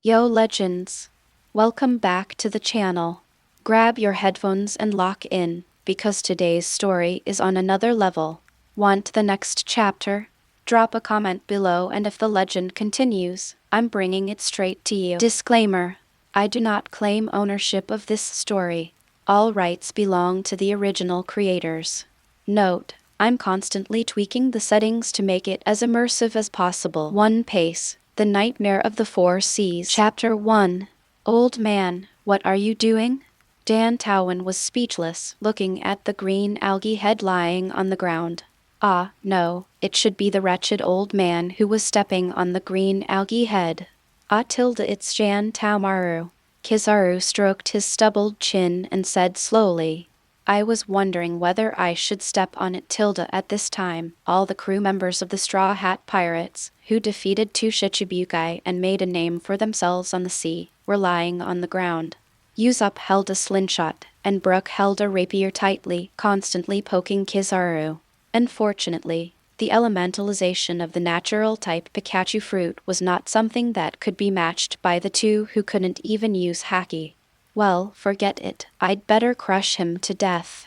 Yo legends! Welcome back to the channel. Grab your headphones and lock in, because today's story is on another level. Want the next chapter? Drop a comment below, and if the legend continues, I'm bringing it straight to you. Disclaimer: I do not claim ownership of this story. All rights belong to the original creators. Note: I'm constantly tweaking the settings to make it as immersive as possible. One Piece: The Nightmare of the Four Seas. Chapter 1. Old Man, what are you doing? Dan Towan was speechless, looking at the green algae head lying on the ground. Ah, no, it should be the wretched old man who was stepping on the green algae head. It's Jan Taomaru. Kizaru stroked his stubbled chin and said slowly, I was wondering whether I should step on it. At this time, all the crew members of the Straw Hat Pirates, who defeated two Shichibukai and made a name for themselves on the sea, were lying on the ground. Usopp held a slingshot, and Brook held a rapier tightly, constantly poking Kizaru. Unfortunately, the elementalization of the natural type Pikachu fruit was not something that could be matched by the two who couldn't even use Haki. Well, forget it, I'd better crush him to death.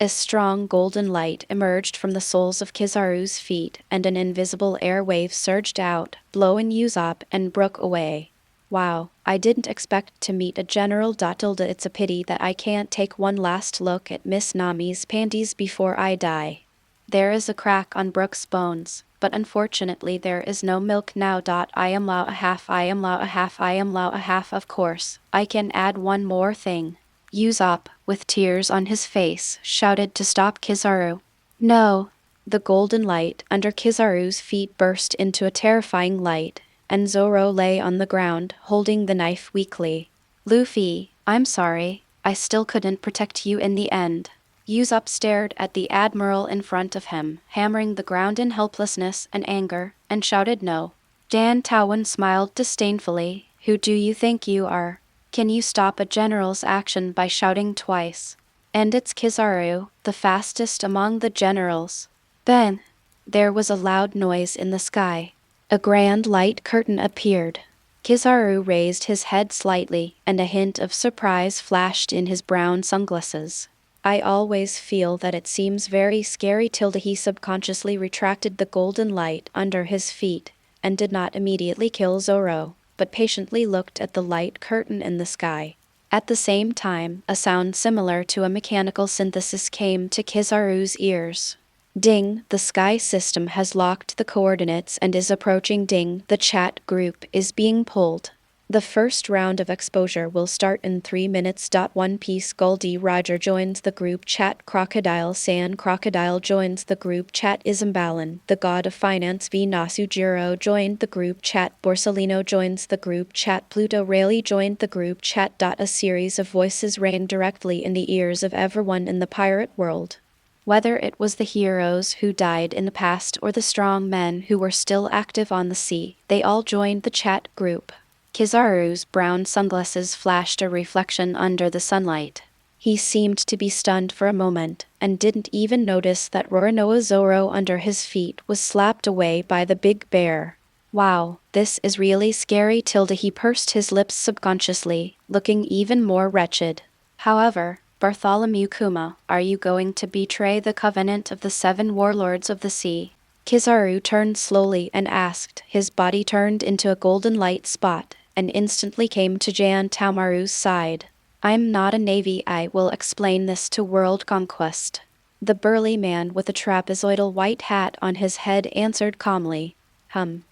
A strong golden light emerged from the soles of Kizaru's feet, and an invisible air wave surged out, blowing Usopp and Brook away. Wow, I didn't expect to meet a general. It's a pity that I can't take one last look at Miss Nami's panties before I die. There is a crack on Brook's bones, but unfortunately there is no milk now. I am Lao a half, I am Lao a half, I am Lao a half. Of course, I can add one more thing. Usopp, with tears on his face, shouted to stop Kizaru. No! The golden light under Kizaru's feet burst into a terrifying light, and Zoro lay on the ground, holding the knife weakly. Luffy, I'm sorry, I still couldn't protect you in the end. Usopp stared at the admiral in front of him, hammering the ground in helplessness and anger, and shouted no. Dan Towan smiled disdainfully. Who do you think you are? Can you stop a general's action by shouting twice? And it's Kizaru, the fastest among the generals. Then, there was a loud noise in the sky. A grand light curtain appeared. Kizaru raised his head slightly, and a hint of surprise flashed in his brown sunglasses. I always feel that it seems very scary. He subconsciously retracted the golden light under his feet, and did not immediately kill Zoro, but patiently looked at the light curtain in the sky. At the same time, a sound similar to a mechanical synthesis came to Kizaru's ears. Ding, the sky system has locked the coordinates and is approaching. Ding, the chat group is being pulled. The first round of exposure will start in 3 minutes. One Piece Goldie Roger joins the group chat. Crocodile San Crocodile joins the group chat. Ismbalan, the god of finance V. Nasujiro joined the group chat. Borsalino joins the group chat. Pluto Rayleigh joined the group chat. A series of voices rang directly in the ears of everyone in the pirate world. Whether it was the heroes who died in the past or the strong men who were still active on the sea, they all joined the chat group. Kizaru's brown sunglasses flashed a reflection under the sunlight. He seemed to be stunned for a moment, and didn't even notice that Roronoa Zoro under his feet was slapped away by the big bear. Wow, this is really scary. He pursed his lips subconsciously, looking even more wretched. However, Bartholomew Kuma, are you going to betray the covenant of the 7 warlords of the sea? Kizaru turned slowly and asked. His body turned into a golden light spot, and instantly came to Jan Taomaru's side. I'm not a navy. I will explain this to World Conquest. The burly man with a trapezoidal white hat on his head answered calmly.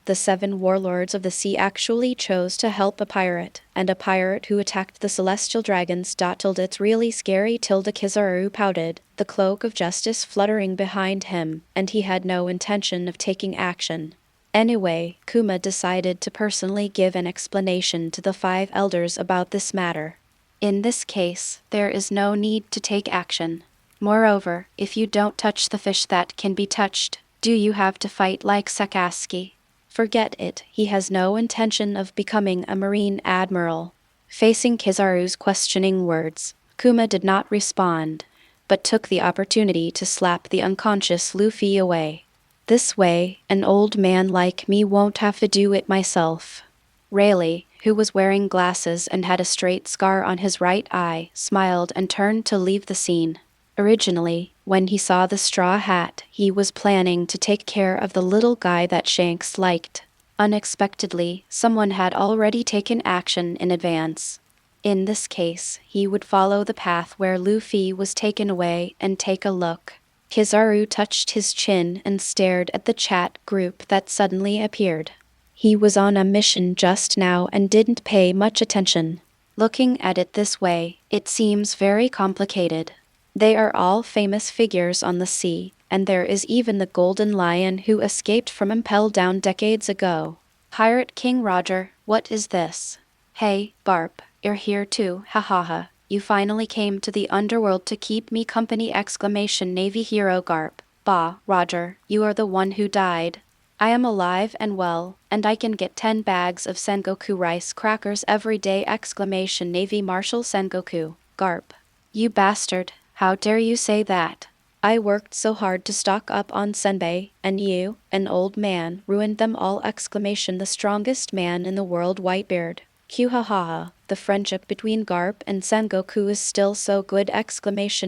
The 7 warlords of the sea actually chose to help a pirate, and a pirate who attacked the celestial dragons. It's really scary. Kizaru pouted, the cloak of justice fluttering behind him, and he had no intention of taking action. Anyway, Kuma decided to personally give an explanation to the 5 elders about this matter. In this case, there is no need to take action. Moreover, if you don't touch the fish that can be touched, do you have to fight like Sakazuki? Forget it, he has no intention of becoming a marine admiral. Facing Kizaru's questioning words, Kuma did not respond, but took the opportunity to slap the unconscious Luffy away. This way, an old man like me won't have to do it myself. Rayleigh, who was wearing glasses and had a straight scar on his right eye, smiled and turned to leave the scene. Originally, when he saw the straw hat, he was planning to take care of the little guy that Shanks liked. Unexpectedly, someone had already taken action in advance. In this case, he would follow the path where Luffy was taken away and take a look. Kizaru touched his chin and stared at the chat group that suddenly appeared. He was on a mission just now and didn't pay much attention. Looking at it this way, it seems very complicated. They are all famous figures on the sea, and there is even the Golden Lion who escaped from Impel Down decades ago. Pirate King Roger, what is this? Hey, Garp, you're here too, hahaha. You finally came to the underworld to keep me company! Navy hero Garp. Bah, Roger, you are the one who died. I am alive and well, and I can get 10 bags of Sengoku rice crackers every day! Navy Marshal Sengoku. Garp. You bastard, how dare you say that? I worked so hard to stock up on senbei, and you, an old man, ruined them all! The strongest man in the world, Whitebeard. Q hahaha, the friendship between Garp and Sengoku is still so good!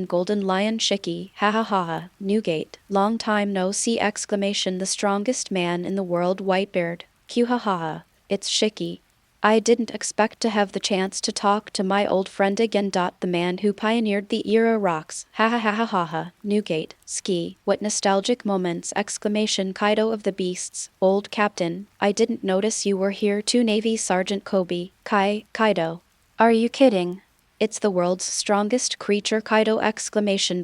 Golden Lion Shiki, hahaha, Newgate, long time no see! The strongest man in the world, Whitebeard. Q hahaha, it's Shiki. I didn't expect to have the chance to talk to my old friend again. The man who pioneered the era rocks, hahaha, Newgate, ski, what nostalgic moments! Kaido of the Beasts, old captain, I didn't notice you were here too! Navy Sergeant Kobe, Kaido. Are you kidding? It's the world's strongest creature! Kaido!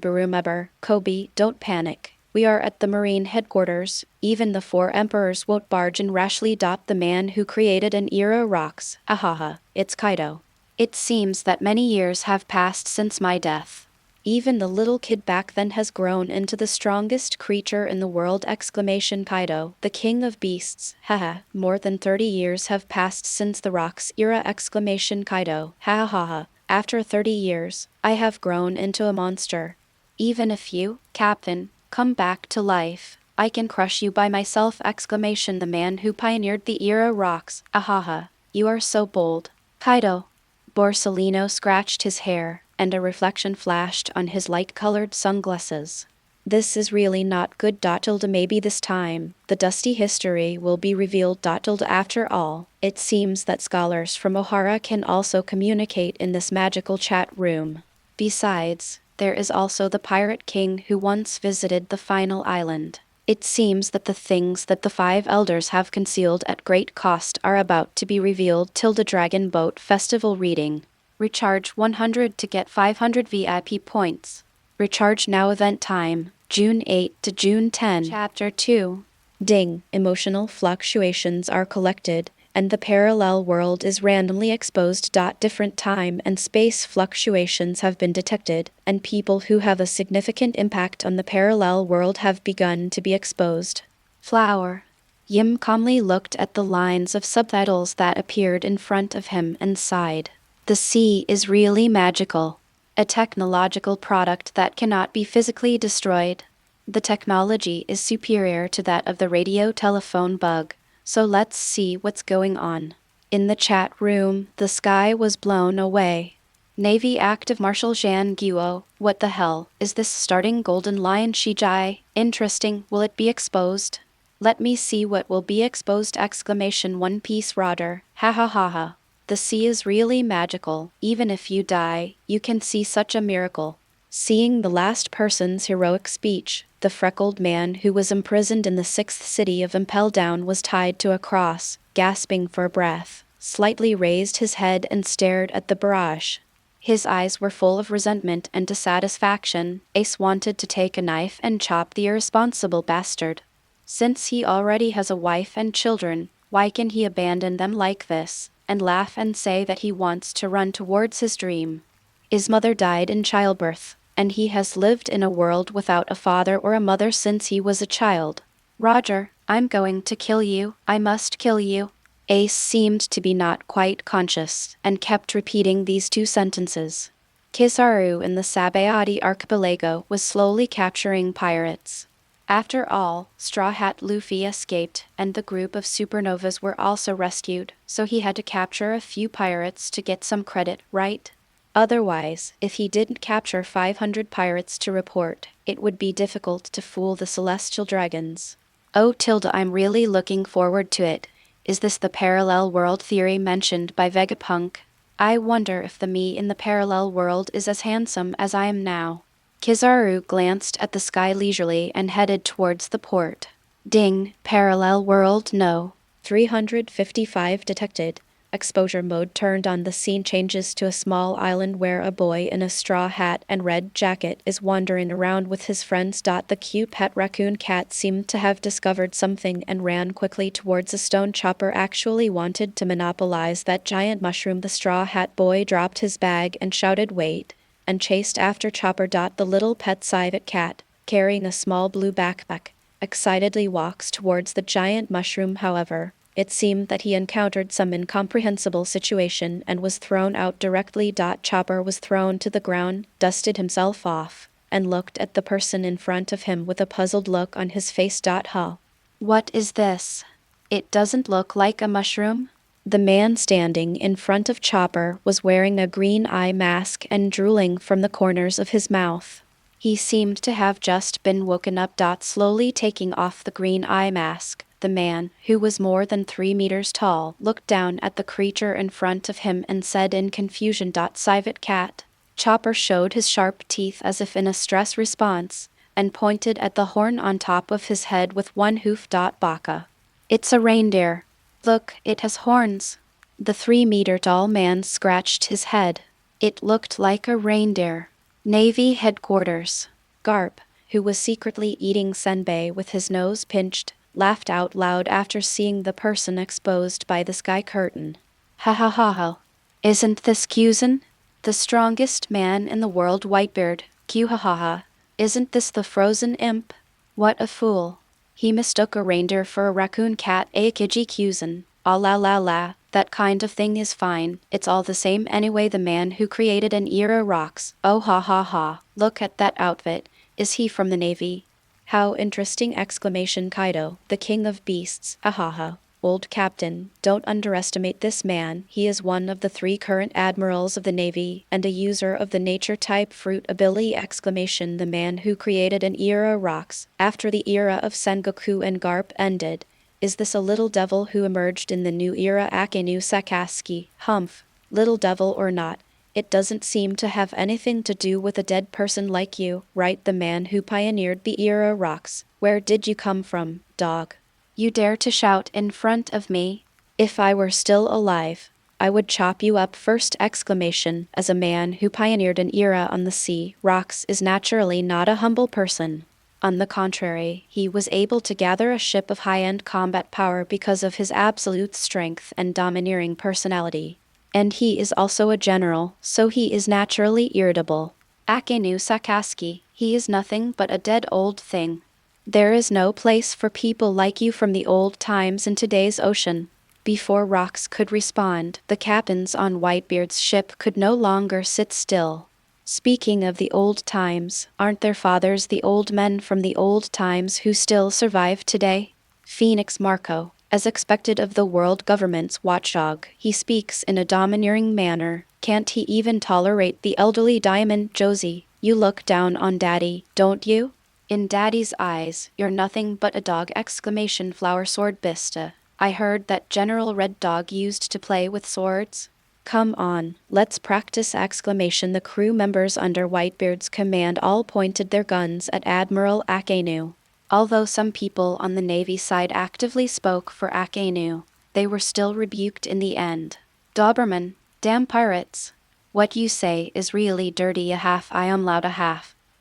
Remember, Kobe, don't panic. We are at the Marine headquarters. Even the 4 emperors won't barge in rashly. The man who created an era rocks, ahaha, it's Kaido. It seems that many years have passed since my death. Even the little kid back then has grown into the strongest creature in the world! Kaido, the king of beasts, haha, more than 30 years have passed since the rocks era! Kaido, hahaha, after 30 years, I have grown into a monster. Even if you, Captain, come back to life, I can crush you by myself! The man who pioneered the era rocks, ahaha, you are so bold. Kaido. Borsalino scratched his hair, and a reflection flashed on his light-colored sunglasses. This is really not good. Maybe this time, the dusty history will be revealed. After all, it seems that scholars from Ohara can also communicate in this magical chat room. Besides, there is also the Pirate King who once visited the final island. It seems that the things that the 5 elders have concealed at great cost are about to be revealed. Dragon Boat Festival Reading. Recharge 100 to get 500 VIP points. Recharge now. Event time, June 8 to June 10. Chapter 2. Ding. Emotional fluctuations are collected, and the parallel world is randomly exposed. Different time and space fluctuations have been detected, and people who have a significant impact on the parallel world have begun to be exposed. Flower. Yim calmly looked at the lines of subtitles that appeared in front of him and sighed. The sea is really magical. A technological product that cannot be physically destroyed. The technology is superior to that of the radio telephone bug. So let's see what's going on. In the chat room, the sky was blown away. Navy Active Marshal Zhan Guo, what the hell, is this starting Golden Lion Shijai? Interesting, will it be exposed? Let me see what will be exposed! One Piece Rodder, ha ha ha ha. The sea is really magical, even if you die, you can see such a miracle. Seeing the last person's heroic speech, the freckled man who was imprisoned in the 6th city of Impel Down was tied to a cross, gasping for breath, slightly raised his head and stared at the barrage. His eyes were full of resentment and dissatisfaction. Ace wanted to take a knife and chop the irresponsible bastard. Since he already has a wife and children, why can he abandon them like this, and laugh and say that he wants to run towards his dream? His mother died in childbirth, and he has lived in a world without a father or a mother since he was a child. Roger, I'm going to kill you, I must kill you. Ace seemed to be not quite conscious, and kept repeating these 2 sentences. Kizaru in the Sabayati archipelago was slowly capturing pirates. After all, Straw Hat Luffy escaped, and the group of supernovas were also rescued, so he had to capture a few pirates to get some credit, right? Otherwise, if he didn't capture 500 pirates to report, it would be difficult to fool the celestial dragons. Oh Tilda, I'm really looking forward to it. Is this the parallel world theory mentioned by Vegapunk? I wonder if the me in the parallel world is as handsome as I am now. Kizaru glanced at the sky leisurely and headed towards the port. Ding, parallel world no. 355 detected. Exposure mode turned on. The scene changes to a small island where a boy in a straw hat and red jacket is wandering around with his friends. The cute pet raccoon cat seemed to have discovered something and ran quickly towards a stone. Chopper actually wanted to monopolize that giant mushroom. The straw hat boy dropped his bag and shouted wait, and chased after Chopper. The little pet civet cat, carrying a small blue backpack, excitedly walks towards the giant mushroom. However, it seemed that he encountered some incomprehensible situation and was thrown out directly. Chopper was thrown to the ground, dusted himself off, and looked at the person in front of him with a puzzled look on his face. Huh? What is this? It doesn't look like a mushroom. The man standing in front of Chopper was wearing a green eye mask and drooling from the corners of his mouth. He seemed to have just been woken up. Slowly taking off the green eye mask, the man, who was more than 3 meters tall, looked down at the creature in front of him and said in confusion, civet cat. Chopper showed his sharp teeth as if in a stress response, and pointed at the horn on top of his head with one hoof. Baka. It's a reindeer. Look, it has horns. The 3-meter tall man scratched his head. It looked like a reindeer. Navy headquarters. Garp, who was secretly eating senbei with his nose pinched, laughed out loud after seeing the person exposed by the sky curtain. Ha ha ha ha. Isn't this Kyuzen? The strongest man in the world? Whitebeard, Q ha ha ha. Isn't this the frozen imp? What a fool. He mistook a reindeer for a raccoon cat. Kiji Kyuzen. Ah la la la. That kind of thing is fine. It's all the same anyway. The man who created an era rocks. Oh ha ha ha. Look at that outfit. Is he from the Navy? How interesting! Kaido, the king of beasts. Ahaha. Old captain, don't underestimate this man. He is one of the 3 current admirals of the Navy and a user of the nature-type fruit ability! The man who created an era rocks. After the era of Sengoku and Garp ended, is this a little devil who emerged in the new era? Akenu Sakaski. Humph. Little devil or not, it doesn't seem to have anything to do with a dead person like you, right? The man who pioneered the era rocks. Where did you come from, dog? You dare to shout in front of me? If I were still alive, I would chop you up first! As a man who pioneered an era on the sea, Rocks is naturally not a humble person. On the contrary, he was able to gather a ship of high-end combat power because of his absolute strength and domineering personality. And he is also a general, so he is naturally irritable. Akenu Sakaski, he is nothing but a dead old thing. There is no place for people like you from the old times in today's ocean. Before Rocks could respond, the captains on Whitebeard's ship could no longer sit still. Speaking of the old times, aren't their fathers the old men from the old times who still survive today? Phoenix Marco. As expected of the world government's watchdog, he speaks in a domineering manner. Can't he even tolerate the elderly Diamond? Josie, you look down on Daddy, don't you? In Daddy's eyes, you're nothing but a dog! Flower Sword Bista. I heard that General Red Dog used to play with swords. Come on, let's practice! The crew members under Whitebeard's command all pointed their guns at Admiral Akenu. Although some people on the Navy side actively spoke for Akenu, they were still rebuked in the end. Doberman, damn pirates. What you say is really dirty! I am loud!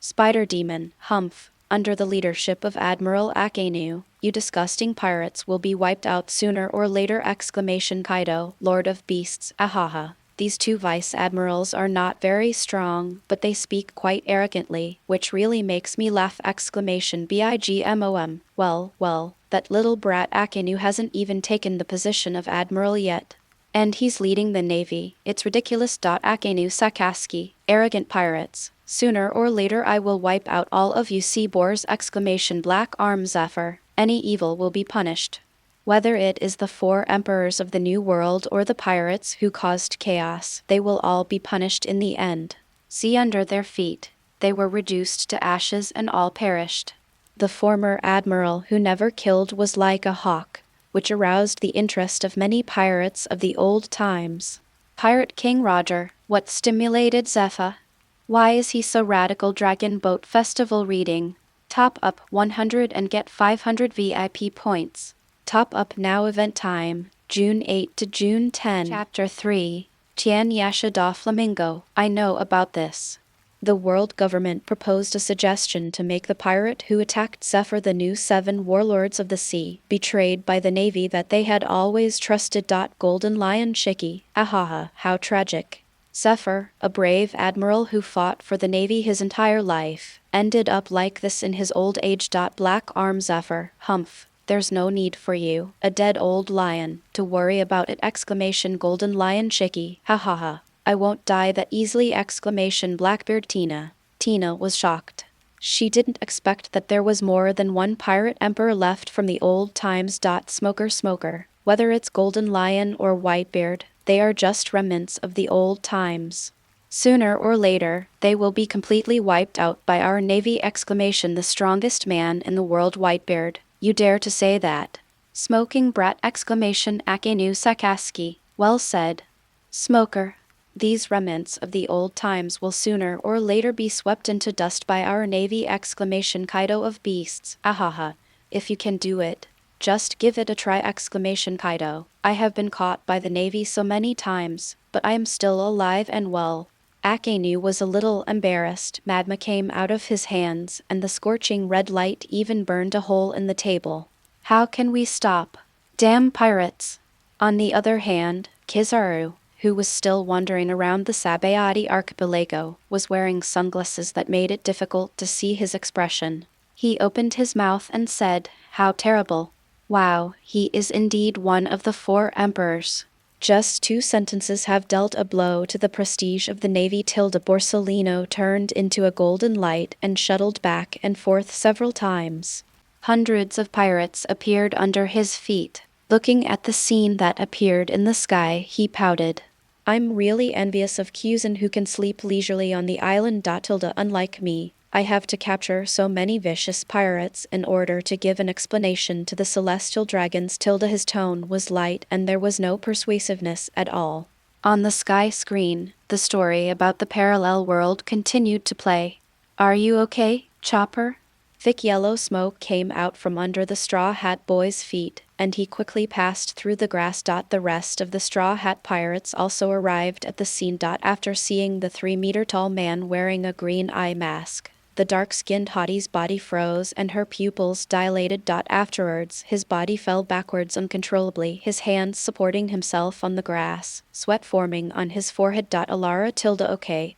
Spider Demon, humph. Under the leadership of Admiral Akenu, you disgusting pirates will be wiped out sooner or later! Kaido, Lord of Beasts, ahaha. These 2 vice admirals are not very strong, but they speak quite arrogantly, which really makes me laugh! Bigmom. Well, that little brat Akenu hasn't even taken the position of admiral yet. And he's leading the Navy. It's ridiculous! Akenu Sakaski, arrogant pirates. Sooner or later I will wipe out all of you seaboars! Black arm Zephyr. Any evil will be punished. Whether it is the 4 emperors of the New World or the pirates who caused chaos, they will all be punished in the end. See under their feet. They were reduced to ashes and all perished. The former admiral who never killed was like a hawk, which aroused the interest of many pirates of the old times. Pirate King Roger, what stimulated Zephyr? Why is he so radical? Dragon Boat Festival reading. Top up 100 and get 500 VIP points. Top up now. Event time, June 8 to June 10. Chapter 3. Tian Yasha da Flamingo. I know about this. The world government proposed a suggestion to make the pirate who attacked Zephyr the new 7 warlords of the sea, betrayed by the navy that they had always trusted. Golden Lion Shiki. Ahaha, how tragic. Zephyr, a brave admiral who fought for the navy his entire life, ended up like this in his old age. Black arm Zephyr. Humph. There's no need for you, a dead old lion, to worry about it! Golden Lion Shiki. Ha ha ha. I won't die that easily! Blackbeard Tina. Tina was shocked. She didn't expect that there was more than one pirate emperor left from the old times. Smoker. Whether it's Golden Lion or Whitebeard, they are just remnants of the old times. Sooner or later, they will be completely wiped out by our navy! The strongest man in the world. Whitebeard. You dare to say that? Smoking brat! Akenu Sakaski. Well said. Smoker. These remnants of the old times will sooner or later be swept into dust by our navy! Kaido of beasts. Ahaha. If you can do it, just give it a try! Kaido. I have been caught by the navy so many times, but I am still alive and well. Akenu was a little embarrassed. Magma came out of his hands, and the scorching red light even burned a hole in the table. How can we stop? Damn pirates! On the other hand, Kizaru, who was still wandering around the Sabayati archipelago, was wearing sunglasses that made it difficult to see his expression. He opened his mouth and said, "How terrible. Wow, he is indeed one of the 4 emperors." Just 2 sentences have dealt a blow to the prestige of the navy. Borsellino turned into a golden light and shuttled back and forth several times. Hundreds of pirates appeared under his feet. Looking at the scene that appeared in the sky, he pouted. I'm really envious of Kuzan, who can sleep leisurely on the island. Unlike me, I have to capture so many vicious pirates in order to give an explanation to the celestial dragons. His tone was light and there was no persuasiveness at all. On the sky screen, the story about the parallel world continued to play. Are you okay, Chopper? Thick yellow smoke came out from under the Straw Hat Boy's feet, and he quickly passed through the grass. The rest of the Straw Hat Pirates also arrived at the scene. After seeing the 3-meter-tall man wearing a green eye mask, the dark-skinned hottie's body froze and her pupils dilated. Afterwards, his body fell backwards uncontrollably, his hands supporting himself on the grass, sweat forming on his forehead. Alara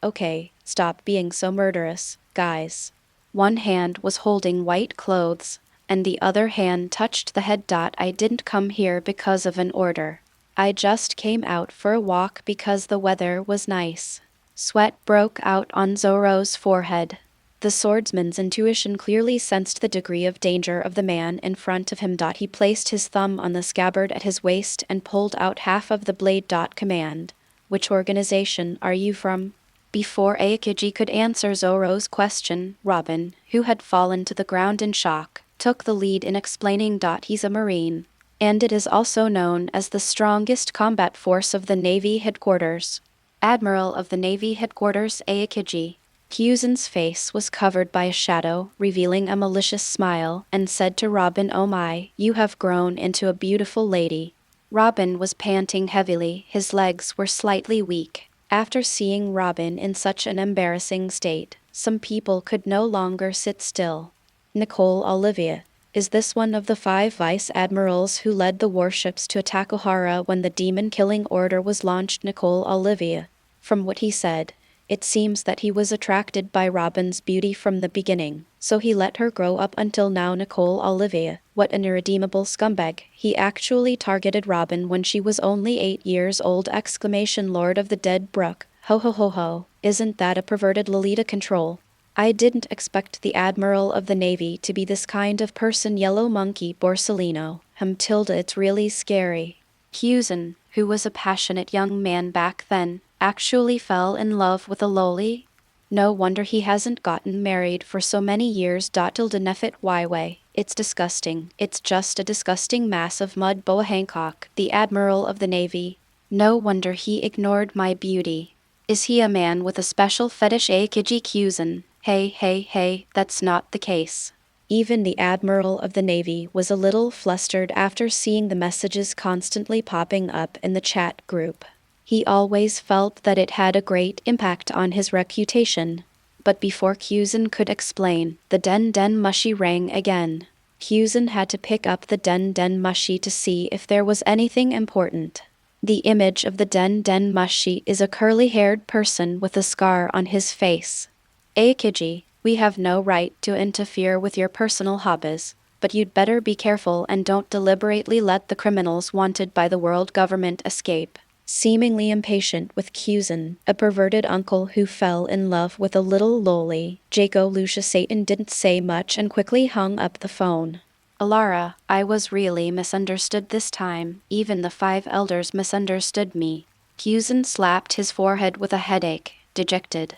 okay, stop being so murderous, guys. One hand was holding white clothes, and the other hand touched the head. I didn't come here because of an order. I just came out for a walk because the weather was nice. Sweat broke out on Zoro's forehead. The swordsman's intuition clearly sensed the degree of danger of the man in front of him. He placed his thumb on the scabbard at his waist and pulled out half of the blade. Command. Which organization are you from? Before Aokiji could answer Zoro's question, Robin, who had fallen to the ground in shock, took the lead in explaining. He's a Marine, and it is also known as the strongest combat force of the Navy headquarters. Admiral of the Navy headquarters Aokiji. Kuzan's face was covered by a shadow, revealing a malicious smile, and said to Robin, "Oh my, you have grown into a beautiful lady." Robin was panting heavily, his legs were slightly weak. After seeing Robin in such an embarrassing state, some people could no longer sit still. Nicole Olivia. Is this one of the 5 vice admirals who led the warships to attack Ohara when the demon-killing order was launched? Nicole Olivia. From what he said, it seems that he was attracted by Robin's beauty from the beginning, so he let her grow up until now. Nicole Olivia. What an irredeemable scumbag. He actually targeted Robin when she was only 8 years old! Lord of the Dead Brook. Ho ho ho ho, isn't that a perverted Lolita control? I didn't expect the Admiral of the Navy to be this kind of person. Yellow Monkey Borsellino. Tilda, it's really scary. Kyuzen, who was a passionate young man back then, actually fell in love with a loli? No wonder he hasn't gotten married for so many years. Tilda Neffet Waiwei. It's disgusting. It's just a disgusting mass of mud. Boa Hancock, the Admiral of the Navy. No wonder he ignored my beauty. Is he a man with a special fetish? Kiji Kyuzen. Hey, that's not the case. Even the Admiral of the Navy was a little flustered after seeing the messages constantly popping up in the chat group. He always felt that it had a great impact on his reputation. But before Kyuzen could explain, the Den Den Mushi rang again. Kyuzen had to pick up the Den Den Mushi to see if there was anything important. The image of the Den Den Mushi is a curly-haired person with a scar on his face. Kiji, we have no right to interfere with your personal hobbies, but you'd better be careful and don't deliberately let the criminals wanted by the world government escape. Seemingly impatient with Kyuzen, a perverted uncle who fell in love with a little loli, Jaco Lucia Satan didn't say much and quickly hung up the phone. Alara, I was really misunderstood this time. Even the 5 elders misunderstood me. Kyuzen slapped his forehead with a headache, dejected.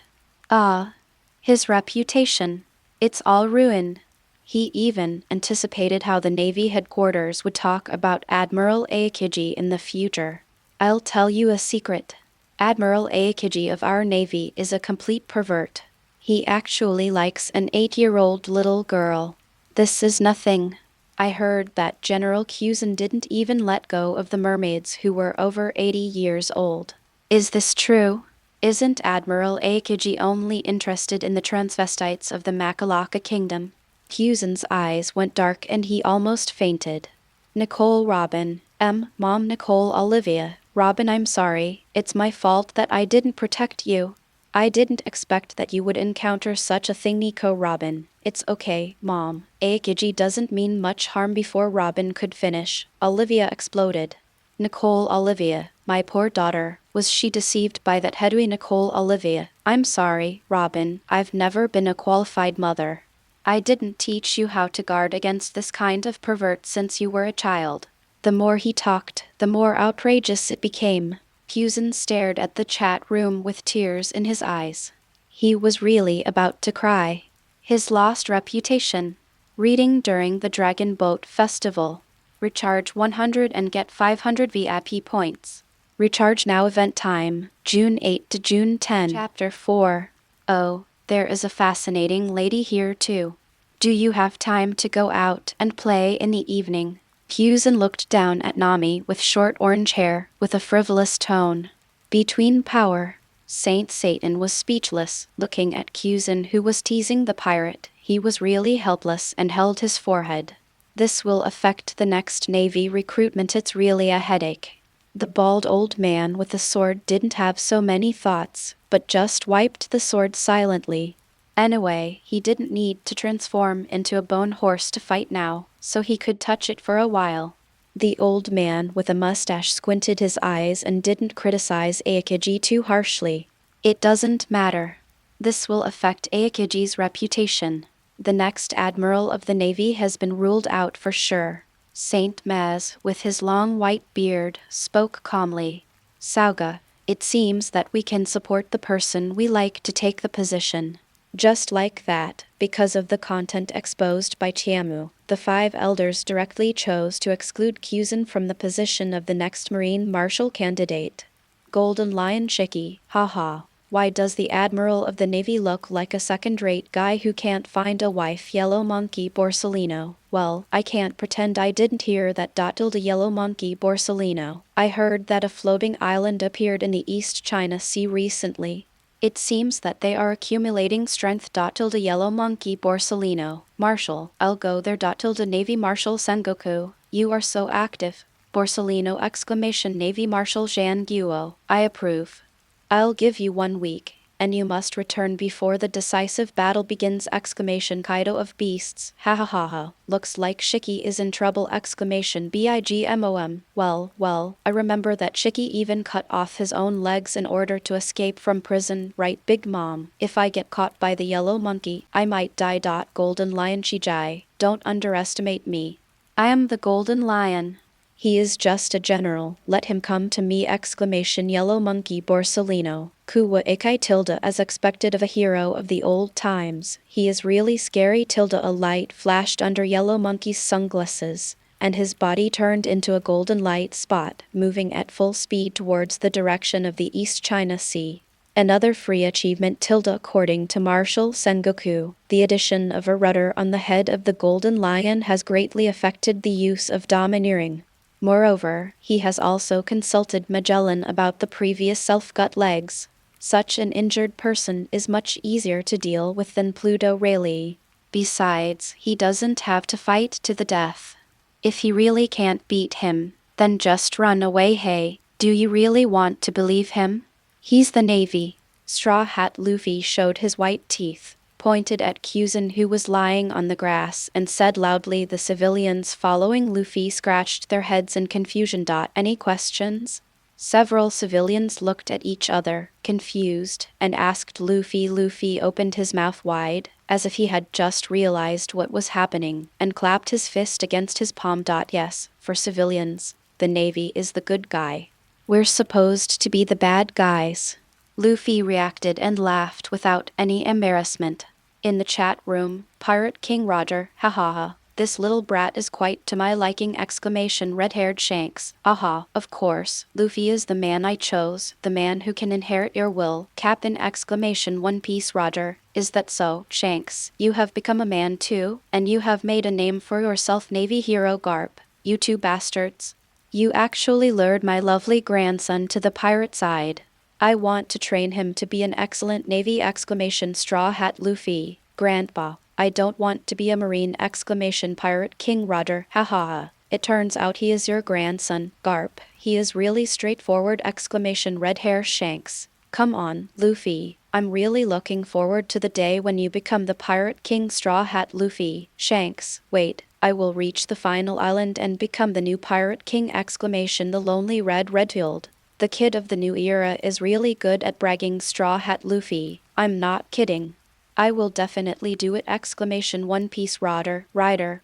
His reputation. It's all ruined. He even anticipated how the Navy headquarters would talk about Admiral Aokiji in the future. I'll tell you a secret. Admiral Aokiji of our Navy is a complete pervert. He actually likes an 8-year-old little girl. This is nothing. I heard that General Kyuzen didn't even let go of the mermaids who were over 80 years old. Is this true? Isn't Admiral Aokiji only interested in the transvestites of the Makalaka Kingdom? Kyuzen's eyes went dark and he almost fainted. Nicole Robin, Mom Nicole Olivia, Robin, I'm sorry, it's my fault that I didn't protect you. I didn't expect that you would encounter such a thing. Nico Robin, it's okay, Mom. Aokiji doesn't mean much harm. Before Robin could finish, Olivia exploded. Nicole Olivia, my poor daughter, was she deceived by that Hedwig? Nicole Olivia, I'm sorry, Robin, I've never been a qualified mother. I didn't teach you how to guard against this kind of pervert since you were a child. The more he talked, the more outrageous it became. Kyuzen stared at the chat room with tears in his eyes. He was really about to cry. His lost reputation. Reading during the Dragon Boat Festival. Recharge 100 and get 500 VIP points. Recharge now. Event time, June 8 to June 10. Chapter 4. Oh, there is a fascinating lady here too. Do you have time to go out and play in the evening? Kyuzen looked down at Nami with short orange hair, with a frivolous tone. Between power. Saint Satan was speechless, looking at Kyuzen, who was teasing the pirate. He was really helpless and held his forehead. This will affect the next Navy recruitment. It's really a headache. The bald old man with the sword didn't have so many thoughts, but just wiped the sword silently. Anyway, he didn't need to transform into a bone horse to fight now, so he could touch it for a while. The old man with a mustache squinted his eyes and didn't criticize Aokiji too harshly. It doesn't matter. This will affect Aokiji's reputation. The next Admiral of the Navy has been ruled out for sure. Saint Maz, with his long white beard, spoke calmly. Sauga, it seems that we can support the person we like to take the position. Just like that, because of the content exposed by Chiamu, the 5 elders directly chose to exclude Kyuzen from the position of the next Marine Marshal candidate. Golden Lion Shiki, haha. Why does the Admiral of the Navy look like a second-rate guy who can't find a wife? Yellow Monkey Borsellino. Well, I can't pretend I didn't hear that. The Yellow Monkey Borsellino. I heard that a floating island appeared in the East China Sea recently. It seems that they are accumulating strength. The Yellow Monkey Borsellino. Marshal, I'll go there. Navy Marshal Sengoku, you are so active. Borsellino! Navy Marshal Zhang Guo, I approve. I'll give you 1 week. and you must return before the decisive battle begins! Kaido of beasts, ha ha ha ha, looks like Shiki is in trouble! Bigmom, well, I remember that Shiki even cut off his own legs in order to escape from prison, right Big Mom? If I get caught by the yellow monkey, I might die. Golden Lion Shijai, don't underestimate me. I am the Golden Lion. He is just a general, let him come to me! Yellow Monkey Borsellino, Kuwa Ikai tilde as expected of a hero of the old times, he is really scary tilde. A light flashed under Yellow Monkey's sunglasses, and his body turned into a golden light spot, moving at full speed towards the direction of the East China Sea. Another free achievement tilde according to Marshal Sengoku, the addition of a rudder on the head of the Golden Lion has greatly affected the use of domineering. Moreover, he has also consulted Magellan about the previous self-gut legs. Such an injured person is much easier to deal with than Pluto Rayleigh. Besides, he doesn't have to fight to the death. If he really can't beat him, then just run away. Hey, do you really want to believe him? He's the Navy. Straw Hat Luffy showed his white teeth, pointed at Kuzan who was lying on the grass, and said loudly. The civilians following Luffy scratched their heads in confusion. Any questions? Several civilians looked at each other, confused, and asked Luffy. Luffy opened his mouth wide, as if he had just realized what was happening, and clapped his fist against his palm. Yes, for civilians, the Navy is the good guy. We're supposed to be the bad guys. Luffy reacted and laughed without any embarrassment. In the chat room, Pirate King Roger, haha, this little brat is quite to my liking! Red-haired Shanks, aha, of course, Luffy is the man I chose, the man who can inherit your will! Captain! One Piece Roger, is that so? Shanks, you have become a man too, and you have made a name for yourself! Navy hero Garp, you two bastards. You actually lured my lovely grandson to the pirate side. I want to train him to be an excellent Navy! Straw Hat Luffy, Grandpa, I don't want to be a Marine! Pirate King Roger, haha. It turns out he is your grandson, Garp. He is really straightforward! Red Hair Shanks, come on, Luffy. I'm really looking forward to the day when you become the Pirate King! Straw Hat Luffy, Shanks, wait. I will reach the final island and become the new Pirate King! The lonely Redfield. The kid of the new era is really good at bragging! Straw Hat Luffy, I'm not kidding. I will definitely do it! One Piece Rider,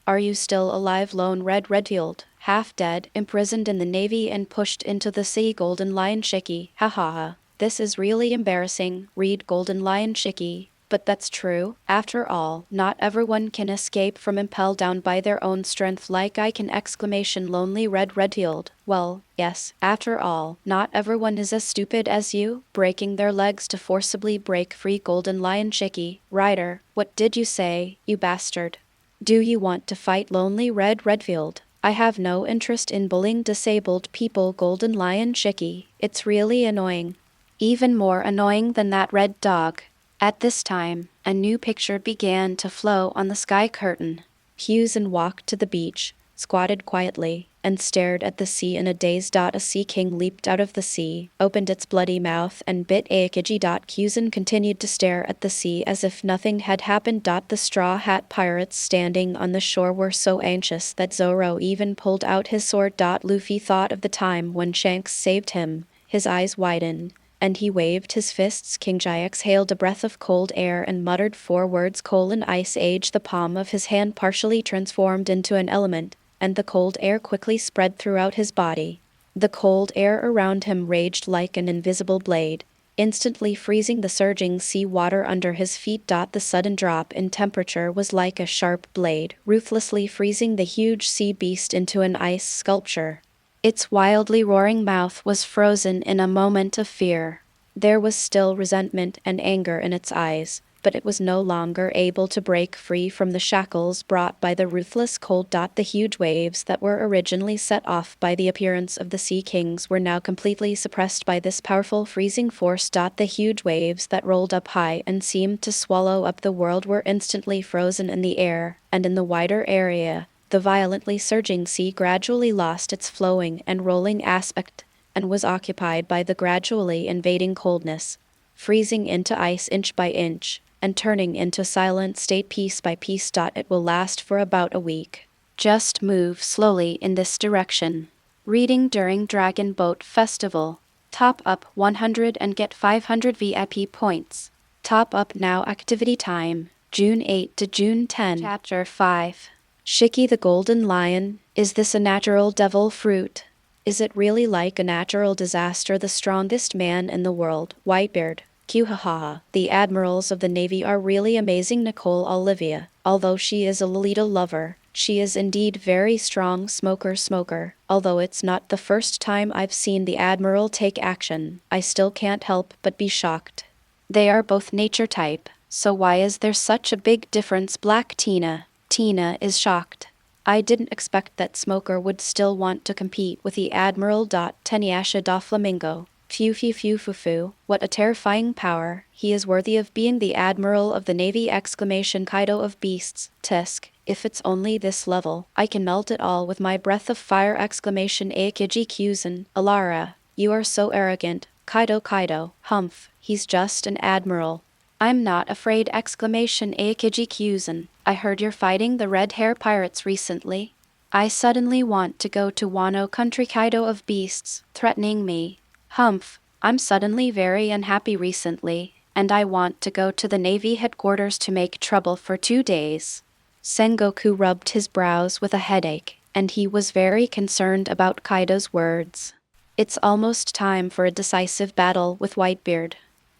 are you still alive? Lone Redfield, half dead, imprisoned in the Navy and pushed into the sea! Golden Lion Shiki, haha. This is really embarrassing, read Golden Lion Shiki. But that's true. After all, not everyone can escape from impelled down by their own strength like I can! Lonely Redfield, well, yes, after all, not everyone is as stupid as you, breaking their legs to forcibly break free! Golden Lion Shiki, Rider, what did you say, you bastard? Do you want to fight? Lonely Redfield, I have no interest in bullying disabled people! Golden Lion Shiki, it's really annoying. Even more annoying than that red dog. At this time, a new picture began to flow on the sky curtain. Kuzan walked to the beach, squatted quietly, and stared at the sea in a daze. A sea king leaped out of the sea, opened its bloody mouth, and bit Aokiji. Kuzan continued to stare at the sea as if nothing had happened. The Straw Hat pirates standing on the shore were so anxious that Zoro even pulled out his sword. Luffy thought of the time when Shanks saved him. His eyes widened, and he waved his fists. King Jai exhaled a breath of cold air and muttered 4 words: Ice Age. The palm of his hand partially transformed into an element, and the cold air quickly spread throughout his body. The cold air around him raged like an invisible blade, instantly freezing the surging sea water under his feet. The sudden drop in temperature was like a sharp blade, ruthlessly freezing the huge sea beast into an ice sculpture. Its wildly roaring mouth was frozen in a moment of fear. There was still resentment and anger in its eyes, but it was no longer able to break free from the shackles brought by the ruthless cold. The huge waves that were originally set off by the appearance of the Sea Kings were now completely suppressed by this powerful freezing force. The huge waves that rolled up high and seemed to swallow up the world were instantly frozen in the air, and in the wider area, the violently surging sea gradually lost its flowing and rolling aspect, and was occupied by the gradually invading coldness. freezing into ice inch by inch, and turning into silent state piece by piece. It will last for about a week. Just move slowly in this direction. Reading during Dragon Boat Festival. Top up 100 and get 500 VIP points. Top up now. Activity time, June 8 to June 10. Chapter 5. Shiki the Golden Lion. Is this a natural devil fruit? Is it really like a natural disaster? The strongest man in the world, Whitebeard. Haha. The admirals of the Navy are really amazing. Nicole Olivia. Although she is a Lolita lover, she is indeed very strong. Smoker. Although it's not the first time I've seen the admiral take action, I still can't help but be shocked. They are both nature type, so why is there such a big difference? Black Tina. Tina is shocked. I didn't expect that Smoker would still want to compete with the Admiral. Tenyasha da Flamingo. Phew. What a terrifying power. He is worthy of being the Admiral of the Navy! Kaido of Beasts. Tisk. If it's only this level, I can melt it all with my breath of fire! Aokiji Kyuzen. Alara. You are so arrogant. Kaido. Humph. He's just an admiral. I'm not afraid! Aokiji Kyuzen. I heard you're fighting the red hair pirates recently. I suddenly want to go to Wano country. Kaido of Beasts. Threatening me. Humph. I'm suddenly very unhappy recently, and I want to go to the Navy headquarters to make trouble for 2 days. Sengoku rubbed his brows with a headache, and he was very concerned about Kaido's words. It's almost time for a decisive battle with Whitebeard.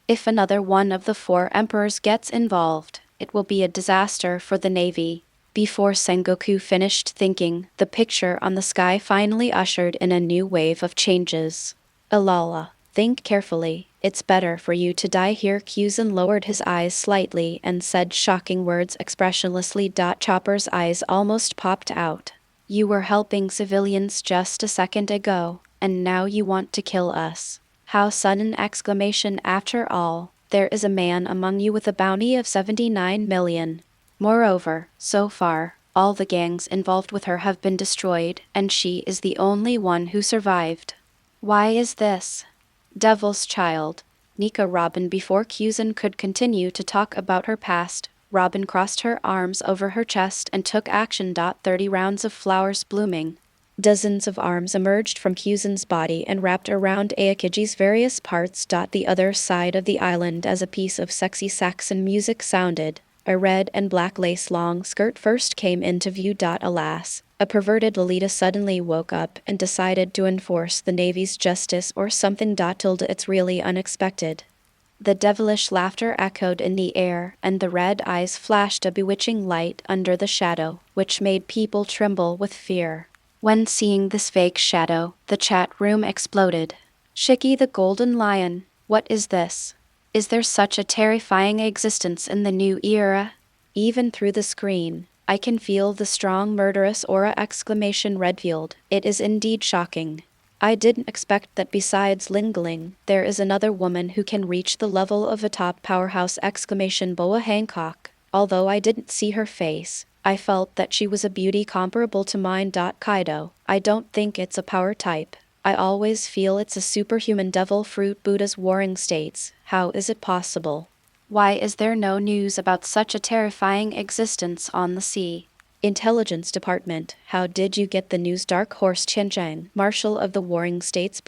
If another one of the 4 emperors gets involved, it will be a disaster for the Navy. Before Sengoku finished thinking, the picture on the sky finally ushered in a new wave of changes. Alala, think carefully. It's better for you to die here. Kyuzen lowered his eyes slightly and said shocking words expressionlessly. Chopper's eyes almost popped out. You were helping civilians just a second ago, and now you want to kill us. How sudden! After all, there is a man among you with a bounty of 79 million. Moreover, so far, all the gangs involved with her have been destroyed, and she is the only one who survived. Why is this? Devil's child. Nika Robin. Before Kyuzen could continue to talk about her past, Robin crossed her arms over her chest and took action. 30 rounds of flowers blooming. Dozens of arms emerged from Kyuzen's body and wrapped around Aokiji's various parts. The other side of the island as a piece of sexy Saxon music sounded. A red and black lace long skirt first came into view. Alas, a perverted Lolita suddenly woke up and decided to enforce the Navy's justice or something. It's really unexpected. The devilish laughter echoed in the air, and the red eyes flashed a bewitching light under the shadow, which made people tremble with fear. When seeing this fake shadow, the chat room exploded. Shiki the Golden Lion, what is this? Is there such a terrifying existence in the new era? Even through the screen, I can feel the strong murderous aura! Redfield, it is indeed shocking. I didn't expect that besides Lingling, there is another woman who can reach the level of a top powerhouse! Boa Hancock. Although I didn't see her face, I felt that she was a beauty comparable to mine. Kaido, I don't think it's a power type. I always feel it's a superhuman devil fruit. Buddha's warring states. How is it possible? Why is there no news about such a terrifying existence on the sea? Intelligence Department, how did you get the news? Dark Horse Qianzhang, Marshal of the Warring States.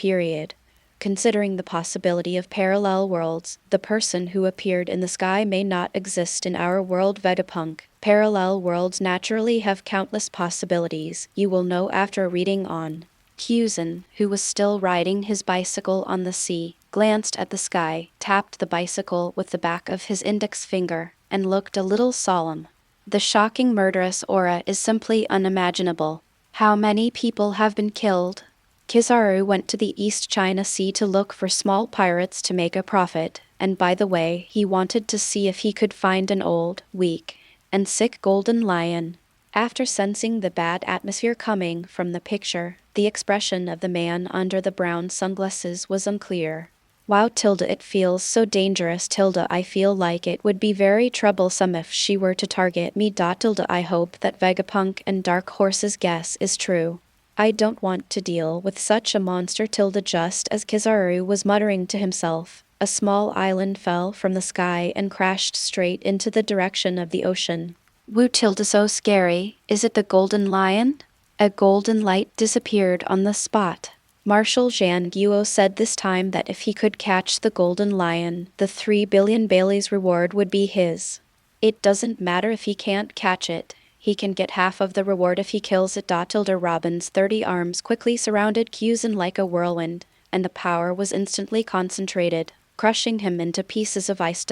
Considering the possibility of parallel worlds, the person who appeared in the sky may not exist in our world. Vegapunk, parallel worlds naturally have countless possibilities. You will know after reading on. Kyuzen, who was still riding his bicycle on the sea, glanced at the sky, tapped the bicycle with the back of his index finger, and looked a little solemn. The shocking murderous aura is simply unimaginable. How many people have been killed? Kizaru went to the East China Sea to look for small pirates to make a profit, and by the way, he wanted to see if he could find an old, weak, and sick golden lion. After sensing the bad atmosphere coming from the picture, the expression of the man under the brown sunglasses was unclear. Wow! It feels so dangerous. I feel like it would be very troublesome if she were to target me. I hope that Vegapunk and Dark Horse's guess is true. I don't want to deal with such a monster. Just as Kizaru was muttering to himself, A small island fell from the sky and crashed straight into the direction of the ocean. Wu tilde so scary, is it the golden lion? A golden light disappeared on the spot. Marshal Zhang Guo said this time that if he could catch the golden lion, the 3 billion Bailey's reward would be his. It doesn't matter if he can't catch it. He can get half of the reward if he kills it. Robin's 30 arms quickly surrounded Kuzan like a whirlwind, and the power was instantly concentrated, crushing him into pieces of ice.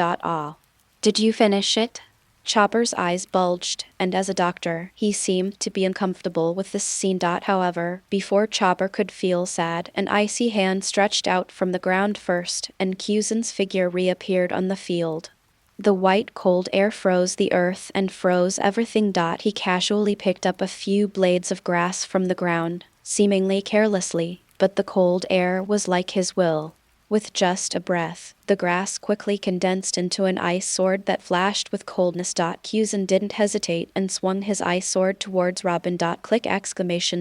Did you finish it? Chopper's eyes bulged, and as a doctor, he seemed to be uncomfortable with this scene. However, before Chopper could feel sad, an icy hand stretched out from the ground first, and Kuzan's figure reappeared on the field. The white cold air froze the earth and froze everything. He casually picked up a few blades of grass from the ground, seemingly carelessly, but the cold air was like his will. With just a breath, the grass quickly condensed into an ice sword that flashed with coldness. Kuzan didn't hesitate and swung his ice sword towards Robin. Click!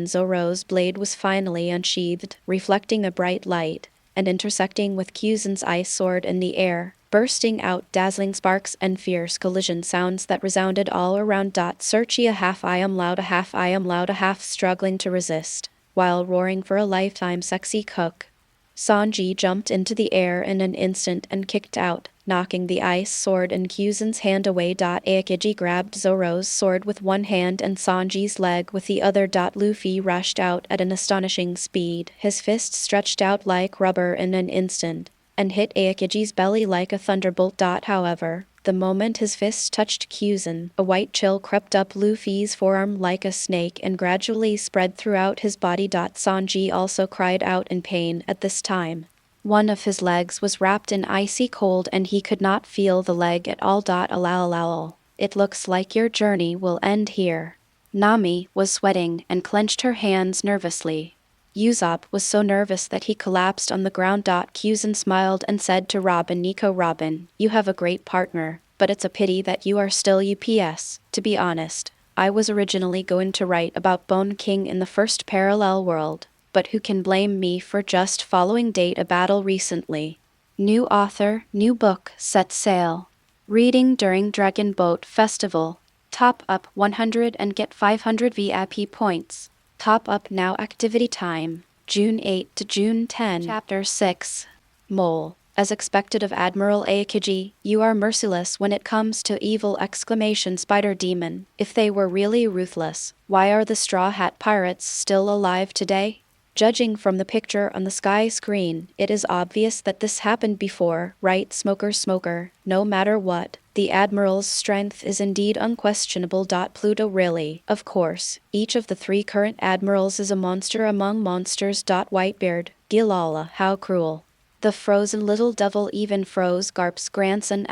Zoro's blade was finally unsheathed, reflecting a bright light, and intersecting with Kuzan's ice sword in the air, bursting out dazzling sparks and fierce collision sounds that resounded all around. Searchy a half I am loud, a half I am loud, a half struggling to resist, while roaring for a lifetime. Sexy cook. Sanji jumped into the air in an instant and kicked out, knocking the ice sword in Kuzan's hand away. Aokiji grabbed Zoro's sword with one hand and Sanji's leg with the other. Luffy rushed out at an astonishing speed, his fist stretched out like rubber in an instant, and hit Aokiji's belly like a thunderbolt. However, the moment his fist touched Kuzan, a white chill crept up Luffy's forearm like a snake and gradually spread throughout his body. Sanji also cried out in pain at this time. One of his legs was wrapped in icy cold and he could not feel the leg at all. Alal. It looks like your journey will end here. Nami was sweating and clenched her hands nervously. Usopp was so nervous that he collapsed on the ground. Kuzan smiled and said to Robin, Nico, Robin, you have a great partner, but it's a pity that you are still UPS. To be honest, I was originally going to write about Bone King in the first parallel world, but who can blame me for just following a battle recently? New author, new book, set sail. Reading during Dragon Boat Festival. Top up 100 and get 500 VIP points. Top up now. Activity time, June 8 to June 10. Chapter 6. Mole. As expected of Admiral Aokiji, you are merciless when it comes to evil! Spider Demon. If they were really ruthless, why are the Straw Hat Pirates still alive today? Judging from the picture on the sky screen, it is obvious that this happened before, right? Smoker. No matter what, the Admiral's strength is indeed unquestionable. Pluto really, of course, each of the 3 current Admirals is a monster among monsters. Whitebeard, Gilala, how cruel. The frozen little devil even froze Garp's grandson!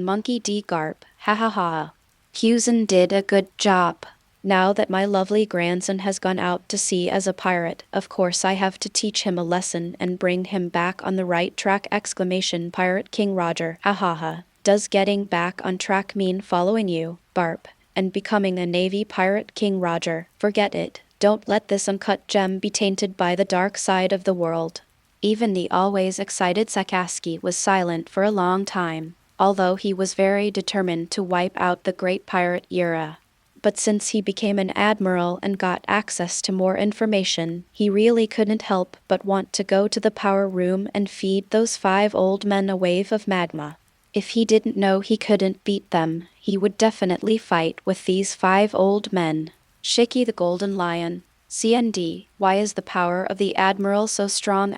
Monkey D. Garp, ha ha ha. Kuzan did a good job. Now that my lovely grandson has gone out to sea as a pirate, of course I have to teach him a lesson and bring him back on the right track! Pirate King Roger, ha ha ha. Does getting back on track mean following you, Garp, and becoming a Navy pirate? King Roger, forget it. Don't let this uncut gem be tainted by the dark side of the world. Even the always excited Sakazuki was silent for a long time, although he was very determined to wipe out the Great Pirate era. But since he became an admiral and got access to more information, he really couldn't help but want to go to the power room and feed those 5 old men a wave of magma. If he didn't know he couldn't beat them, he would definitely fight with these 5 old men. Shiki the Golden Lion. CND, why is the power of the Admiral so strong?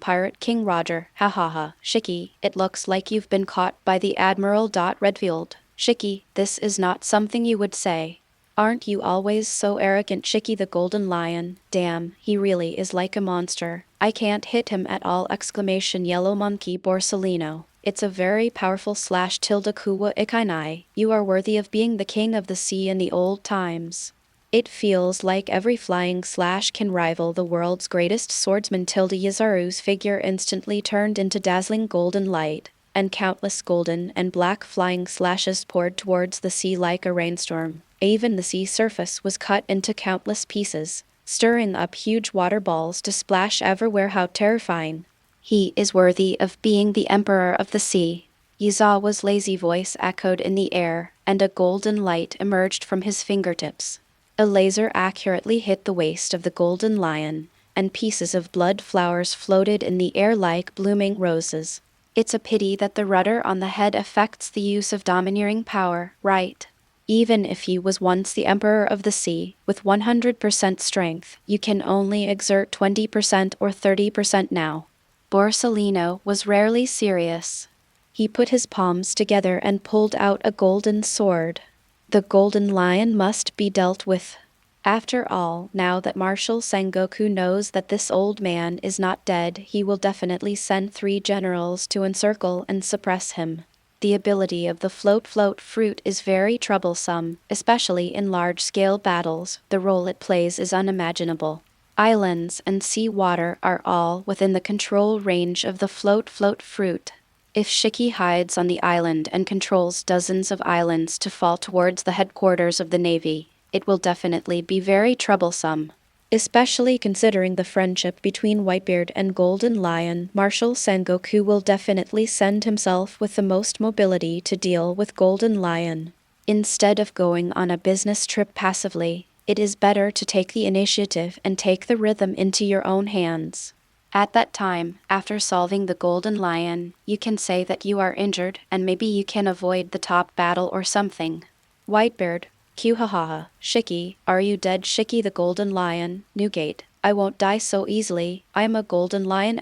Pirate King Roger, ha ha ha. Shiki, it looks like you've been caught by the Admiral. Redfield. Shiki, this is not something you would say. Aren't you always so arrogant? Shiki the Golden Lion, damn, he really is like a monster. I can't hit him at all! Yellow Monkey Borsalino. It's a very powerful / kuwa ikainai. You are worthy of being the king of the sea in the old times. It feels like every flying / can rival the world's greatest swordsman. Yazaru's figure instantly turned into dazzling golden light, and countless golden and black flying slashes poured towards the sea like a rainstorm. Even the sea surface was cut into countless pieces, stirring up huge water balls to splash everywhere. How terrifying! He is worthy of being the Emperor of the Sea. Yizawa's lazy voice echoed in the air, and a golden light emerged from his fingertips. A laser accurately hit the waist of the golden lion, and pieces of blood flowers floated in the air like blooming roses. It's a pity that the rudder on the head affects the use of domineering power, right? Even if he was once the Emperor of the Sea, with 100% strength, you can only exert 20% or 30% now. Borsellino was rarely serious. He put his palms together and pulled out a golden sword. The golden lion must be dealt with. After all, now that Marshal Sengoku knows that this old man is not dead, he will definitely send 3 generals to encircle and suppress him. The ability of the float fruit is very troublesome, especially in large-scale battles. The role it plays is unimaginable. Islands and sea water are all within the control range of the float fruit. If Shiki hides on the island and controls dozens of islands to fall towards the headquarters of the Navy, it will definitely be very troublesome. Especially considering the friendship between Whitebeard and Golden Lion, Marshal Sengoku will definitely send himself with the most mobility to deal with Golden Lion. Instead of going on a business trip passively, it is better to take the initiative and take the rhythm into your own hands. At that time, after solving the Golden Lion, you can say that you are injured and maybe you can avoid the top battle or something. Whitebeard, Q-ha-ha, Shiki, are you dead? Shiki the Golden Lion, Newgate, I won't die so easily, I'm a Golden Lion!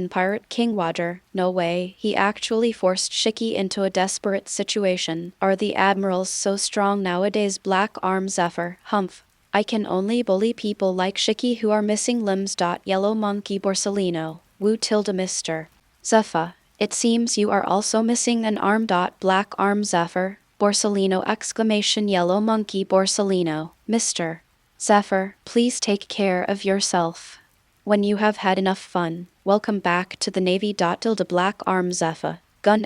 Pirate King Roger, no way, he actually forced Shiki into a desperate situation. Are the admirals so strong nowadays? Black Arm Zephyr, humph. I can only bully people like Shiki who are missing limbs. Yellow Monkey Borsellino, woo tilde Mr. Zephyr, it seems you are also missing an arm. Black Arm Zephyr, Borsellino! Yellow Monkey Borsellino, Mr. Zephyr, please take care of yourself. When you have had enough fun, welcome back to the Navy. Black Arm Zephyr, gun!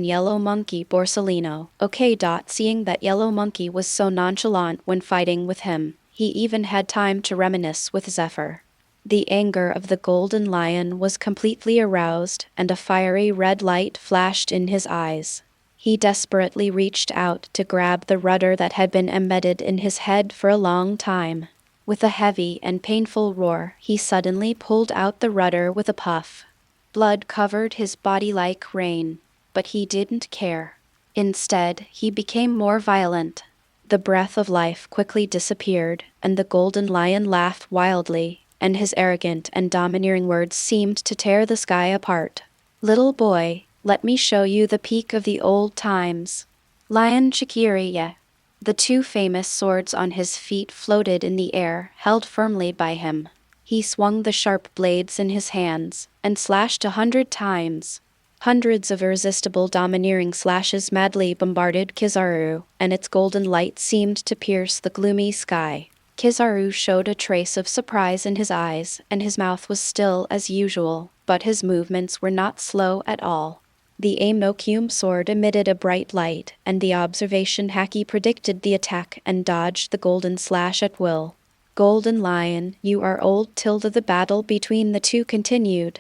Yellow Monkey Borsellino, okay. Seeing that Yellow Monkey was so nonchalant when fighting with him, he even had time to reminisce with Zephyr. The anger of the Golden Lion was completely aroused, and a fiery red light flashed in his eyes. He desperately reached out to grab the rudder that had been embedded in his head for a long time. With a heavy and painful roar, he suddenly pulled out the rudder with a puff. Blood covered his body like rain, but he didn't care. Instead, he became more violent. The breath of life quickly disappeared, and the Golden Lion laughed wildly, and his arrogant and domineering words seemed to tear the sky apart. Little boy, let me show you the peak of the old times. Lion Chikiriya. The 2 famous swords on his feet floated in the air, held firmly by him. He swung the sharp blades in his hands, and slashed 100 times. Hundreds of irresistible domineering slashes madly bombarded Kizaru, and its golden light seemed to pierce the gloomy sky. Kizaru showed a trace of surprise in his eyes, and his mouth was still as usual, but his movements were not slow at all. The Aim-no-Kyume sword emitted a bright light, and the observation Haki predicted the attack and dodged the golden slash at will. Golden Lion, you are old. The battle between the 2 continued.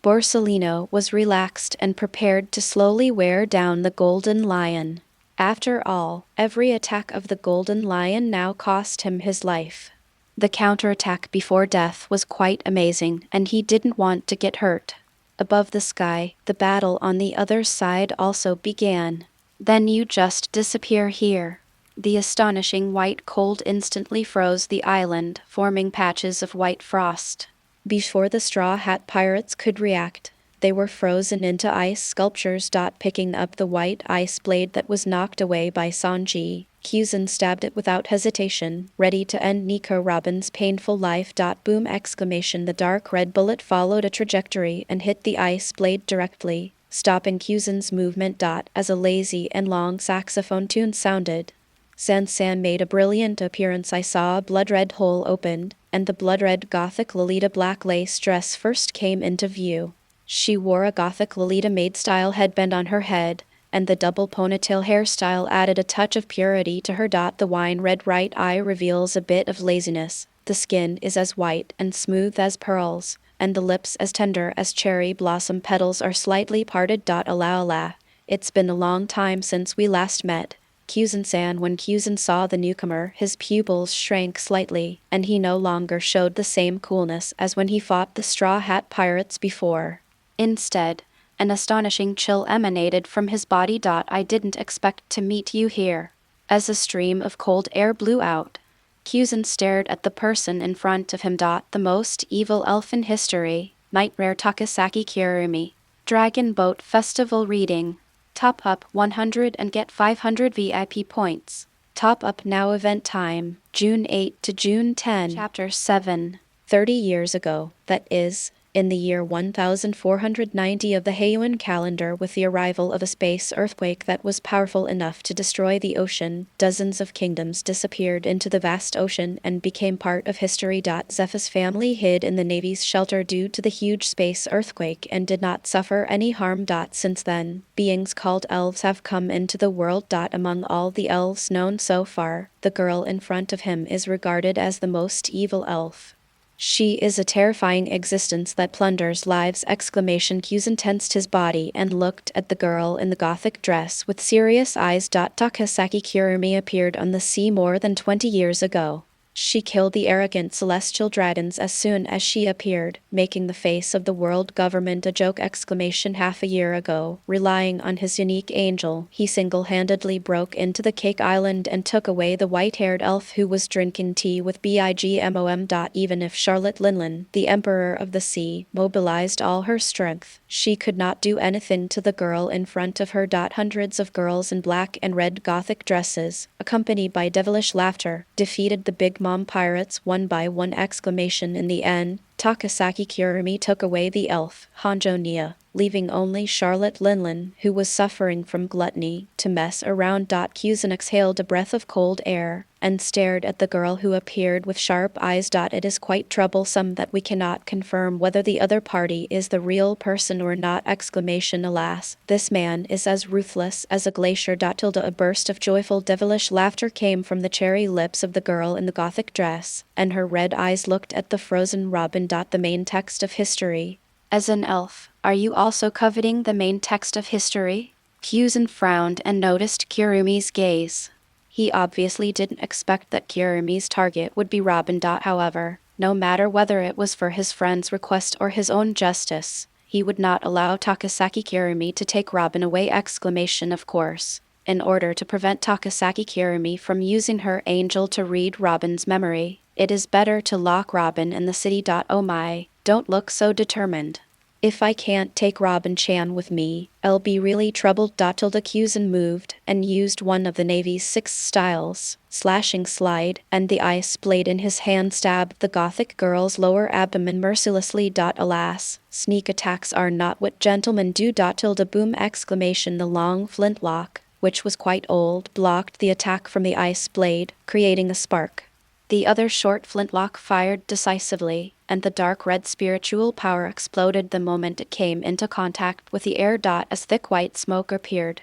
Borsellino was relaxed and prepared to slowly wear down the Golden Lion. After all, every attack of the Golden Lion now cost him his life. The counterattack before death was quite amazing, and he didn't want to get hurt. Above the sky, the battle on the other side also began. Then you just disappear here. The astonishing white cold instantly froze the island, forming patches of white frost. Before the Straw Hat Pirates could react, they were frozen into ice sculptures. Picking up the white ice blade that was knocked away by Sanji, Kyuzan stabbed it without hesitation, ready to end Nico Robin's painful life. Boom! The dark red bullet followed a trajectory and hit the ice blade directly, stopping Kyuzan's movement. As a lazy and long saxophone tune sounded, San made a brilliant appearance. I saw a blood-red hole opened, and the blood-red Gothic Lolita black lace dress first came into view. She wore a Gothic Lolita maid-style headband on her head, and the double ponytail hairstyle added a touch of purity to her. The wine-red right eye reveals a bit of laziness. The skin is as white and smooth as pearls, and the lips as tender as cherry blossom petals are slightly parted. Ala. It's been a long time since we last met. Kyuzen-san. When Kyuzen saw the newcomer, his pupils shrank slightly, and he no longer showed the same coolness as when he fought the Straw Hat Pirates before. Instead, an astonishing chill emanated from his body. I didn't expect to meet you here. As a stream of cold air blew out, Kyuzen stared at the person in front of him. The most evil elf in history, Nightmare Tokisaki Kurumi. Dragon Boat Festival reading. Top up 100 and get 500 VIP points. Top up now. Event time, June 8 to June 10. Chapter 7. 30 years ago, that is, in the year 1490 of the Heian calendar, with the arrival of a space earthquake that was powerful enough to destroy the ocean, dozens of kingdoms disappeared into the vast ocean and became part of history. Zephy's family hid in the Navy's shelter due to the huge space earthquake and did not suffer any harm. Since then, beings called elves have come into the world. Among all the elves known so far, the girl in front of him is regarded as the most evil elf. She is a terrifying existence that plunders lives! Kyuzen tensed his body and looked at the girl in the gothic dress with serious eyes. Tokisaki Kurumi appeared on the sea more than 20 years ago. She killed the arrogant celestial dragons as soon as she appeared, making the face of the world government a joke! Half a year ago, relying on his unique angel, he single-handedly broke into the Cake Island and took away the white-haired elf who was drinking tea with Bigmom. Even if Charlotte Linlin, the Emperor of the Sea, mobilized all her strength, she could not do anything to the girl in front of her. Hundreds of girls in black and red gothic dresses, accompanied by devilish laughter, defeated the Big Mom pirates one by one! In the end, Tokisaki Kurumi took away the elf, Honjo Nia, leaving only Charlotte Linlin, who was suffering from gluttony, to mess around. Kyuzen exhaled a breath of cold air, and stared at the girl who appeared with sharp eyes. It is quite troublesome that we cannot confirm whether the other party is the real person or not! Alas, this man is as ruthless as a glacier! A burst of joyful devilish laughter came from the cherry lips of the girl in the gothic dress, and her red eyes looked at the frozen Robin. The main text of history. As an elf, are you also coveting the main text of history? Kyuzen frowned and noticed Kurumi's gaze. He obviously didn't expect that Kurumi's target would be Robin. However, no matter whether it was for his friend's request or his own justice, he would not allow Tokisaki Kurumi to take Robin away! Of course, in order to prevent Tokisaki Kurumi from using her angel to read Robin's memory, it is better to lock Robin in the city. Oh my, don't look so determined. If I can't take Robin-chan with me, I'll be really troubled. Kyuzen moved and used one of the Navy's 6 styles, slashing slide, and the ice blade in his hand stabbed the gothic girl's lower abdomen mercilessly. Alas, sneak attacks are not what gentlemen do! Boom! The long flintlock, which was quite old, blocked the attack from the ice blade, creating a spark. The other short flintlock fired decisively, and the dark red spiritual power exploded the moment it came into contact with the air. As thick white smoke appeared,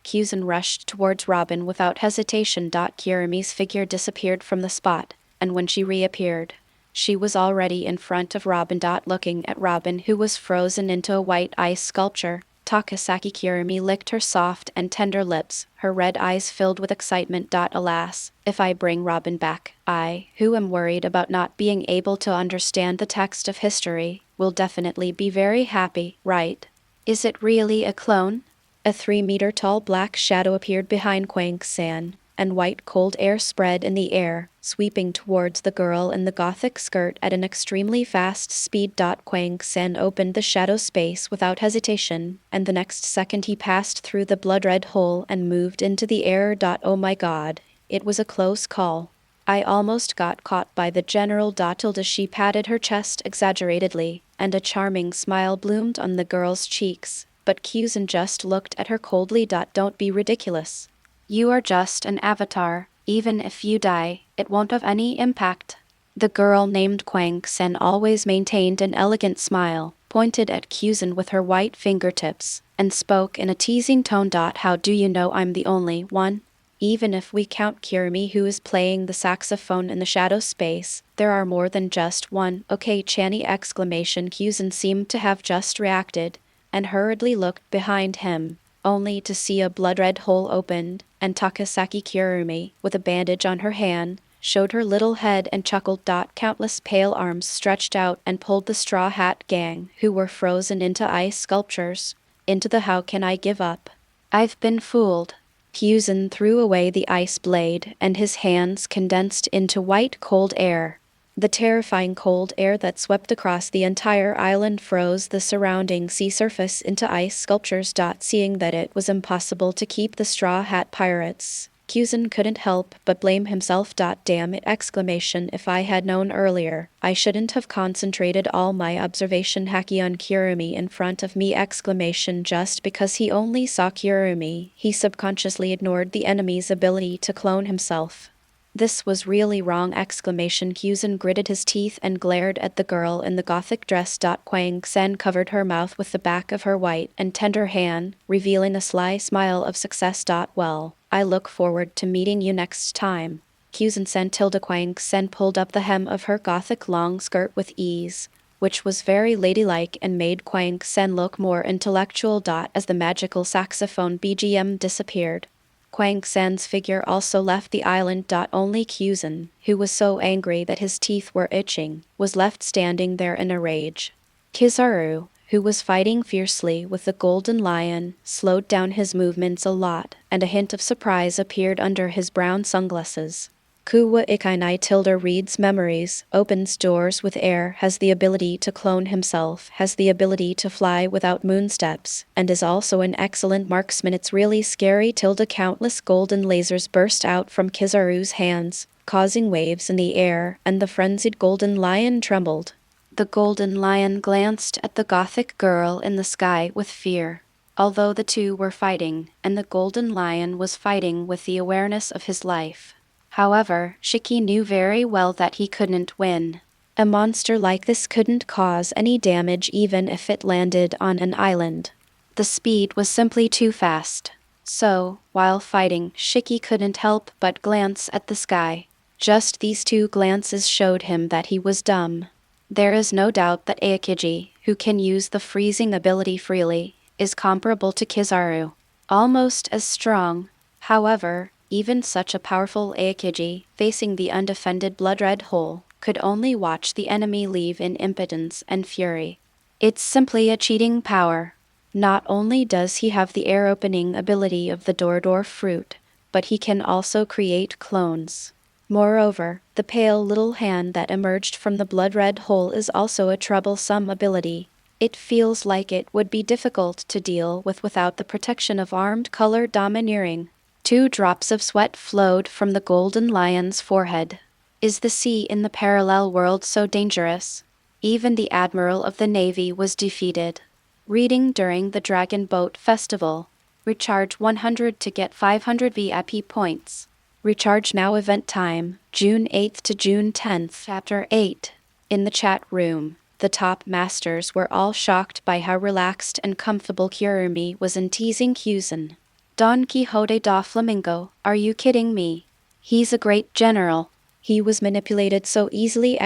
Kyuzen rushed towards Robin without hesitation. Kurumi's figure disappeared from the spot, and when she reappeared, she was already in front of Robin. Looking at Robin, who was frozen into a white ice sculpture, Tokisaki Kurumi licked her soft and tender lips, her red eyes filled with excitement. Alas, if I bring Robin back, I, who am worried about not being able to understand the text of history, will definitely be very happy, right? Is it really a clone? A 3-meter-tall black shadow appeared behind Kwang-san, and white cold air spread in the air, sweeping towards the girl in the gothic skirt at an extremely fast speed. Kwang-san opened the shadow space without hesitation, and the next second he passed through the blood-red hole and moved into the air. Oh my god, it was a close call. I almost got caught by the general. She patted her chest exaggeratedly, and a charming smile bloomed on the girl's cheeks, but Kyuzen just looked at her coldly. Don't be ridiculous. You are just an avatar. Even if you die, it won't have any impact. The girl named Kwang-sen always maintained an elegant smile, pointed at Kyuzen with her white fingertips, and spoke in a teasing tone. How do you know I'm the only one? Even if we count Kurumi, who is playing the saxophone in the shadow space, there are more than just one. Okay, Chani! Kyuzen seemed to have just reacted, and hurriedly looked behind him, only to see a blood-red hole opened, and Tokisaki Kurumi, with a bandage on her hand, showed her little head and chuckled. Countless pale arms stretched out and pulled the Straw Hat Gang, who were frozen into ice sculptures, into the "How can I give up? I've been fooled." Kyuzen threw away the ice blade, and his hands condensed into white cold air. The terrifying cold air that swept across the entire island froze the surrounding sea surface into ice sculptures. Seeing that it was impossible to keep the Straw Hat Pirates, Kyuzen couldn't help but blame himself. Damn it! If I had known earlier, I shouldn't have concentrated all my observation haki on Kurumi in front of me! Just because he only saw Kurumi, he subconsciously ignored the enemy's ability to clone himself. This was really wrong! Kyuzen gritted his teeth and glared at the girl in the gothic dress. Kwang Sen covered her mouth with the back of her white and tender hand, revealing a sly smile of success. Well, I look forward to meeting you next time. Kyuzen Sen. Kwang Sen pulled up the hem of her gothic long skirt with ease, which was very ladylike and made Kwang Sen look more intellectual. As the magical saxophone BGM disappeared, Kwang Sen's figure also left the island. Only Kyuzen, who was so angry that his teeth were itching, was left standing there in a rage. Kizaru, who was fighting fiercely with the Golden Lion, slowed down his movements a lot, and a hint of surprise appeared under his brown sunglasses. Kuwa Ikainai reads memories, opens doors with air, has the ability to clone himself, has the ability to fly without moonsteps, and is also an excellent marksman. It's really scary. Countless golden lasers burst out from Kizaru's hands, causing waves in the air, and the frenzied Golden Lion trembled. The Golden Lion glanced at the gothic girl in the sky with fear. Although the two were fighting, and the Golden Lion was fighting with the awareness of his life. However, Shiki knew very well that he couldn't win. A monster like this couldn't cause any damage even if it landed on an island. The speed was simply too fast. So, while fighting, Shiki couldn't help but glance at the sky. Just these two glances showed him that he was dumb. There is no doubt that Aokiji, who can use the freezing ability freely, is comparable to Kizaru. Almost as strong. However, even such a powerful Aokiji, facing the undefended blood-red hole, could only watch the enemy leave in impotence and fury. It's simply a cheating power. Not only does he have the air-opening ability of the Dordor fruit, but he can also create clones. Moreover, the pale little hand that emerged from the blood-red hole is also a troublesome ability. It feels like it would be difficult to deal with without the protection of armed color domineering. 2 drops of sweat flowed from the Golden Lion's forehead. Is the sea in the parallel world so dangerous? Even the admiral of the navy was defeated. Reading during the Dragon Boat Festival. Recharge 100 to get 500 VIP points. Recharge now. Event time, June 8th to June 10th. Chapter 8. In the chat room, the top masters were all shocked by how relaxed and comfortable Kurumi was in teasing Kyuzen. Don Quixote da Flamingo, are you kidding me? He's a great general. He was manipulated so easily!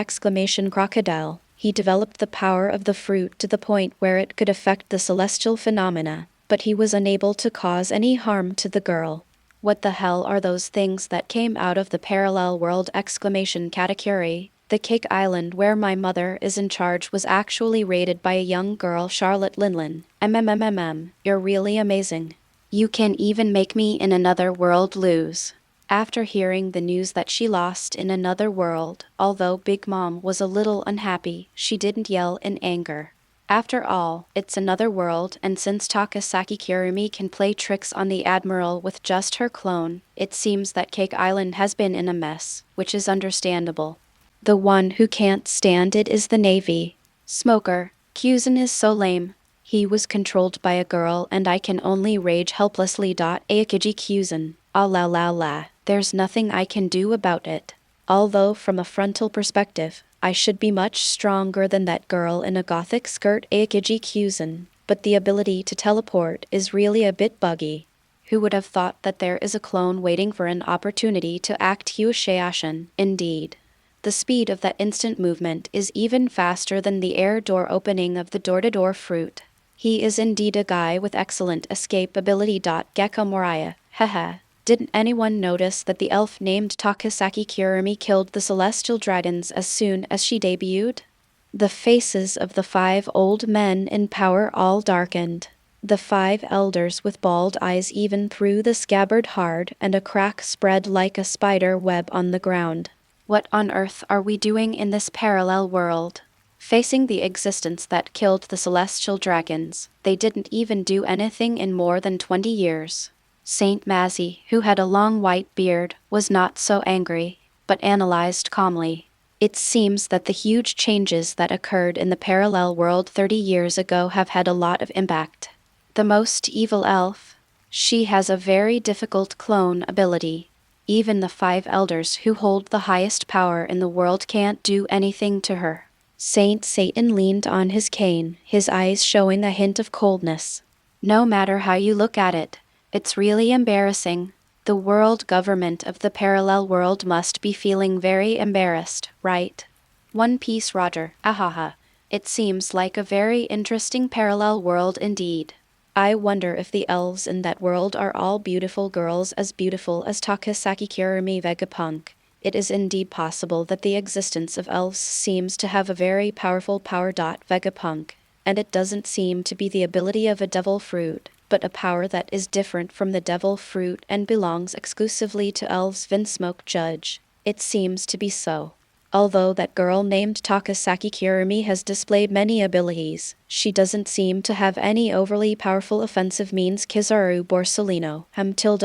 Crocodile. He developed the power of the fruit to the point where it could affect the celestial phenomena, but he was unable to cause any harm to the girl. What the hell are those things that came out of the parallel world! Katakuri. The Cake Island where my mother is in charge was actually raided by a young girl, Charlotte Linlin. You're really amazing. You can even make me in another world lose. After hearing the news that she lost in another world, although Big Mom was a little unhappy, she didn't yell in anger. After all, it's another world, and since Tokisaki Kurumi can play tricks on the Admiral with just her clone, it seems that Cake Island has been in a mess, which is understandable. The one who can't stand it is the Navy. Smoker, Kyuzen is so lame. He was controlled by a girl and I can only rage helplessly. Aokiji Kyuzen, la. There's nothing I can do about it. Although from a frontal perspective, I should be much stronger than that girl in a gothic skirt. Aokiji Kyuzen, but the ability to teleport is really a bit buggy. Who would have thought that there is a clone waiting for an opportunity to act Huashiashin, indeed. The speed of that instant movement is even faster than the air door opening of the door-to-door fruit. He is indeed a guy with excellent escape ability. Gecko Moriah, haha. Didn't anyone notice that the elf named Tokisaki Kurumi killed the celestial dragons as soon as she debuted? The faces of the 5 old men in power all darkened. The 5 elders with bald eyes even through the scabbard hard, and a crack spread like a spider web on the ground. What on earth are we doing in this parallel world? Facing the existence that killed the celestial dragons, they didn't even do anything in more than 20 years. Saint Mazzy, who had a long white beard, was not so angry, but analyzed calmly. It seems that the huge changes that occurred in the parallel world 30 years ago have had a lot of impact. The most evil elf. She has a very difficult clone ability. Even the 5 elders who hold the highest power in the world can't do anything to her. Saint Satan leaned on his cane, his eyes showing a hint of coldness. No matter how you look at it, it's really embarrassing. The world government of the parallel world must be feeling very embarrassed, right? One Piece Roger, ahaha. It seems like a very interesting parallel world indeed. I wonder if the elves in that world are all beautiful girls as beautiful as Tokisaki Kurumi Vegapunk. It is indeed possible that the existence of elves seems to have a very powerful power. Vegapunk, and it doesn't seem to be the ability of a devil fruit, but a power that is different from the devil fruit and belongs exclusively to elves. Vinsmoke Judge. It seems to be so. Although that girl named Tokisaki Kurumi has displayed many abilities, she doesn't seem to have any overly powerful offensive means. Kizaru Borsellino.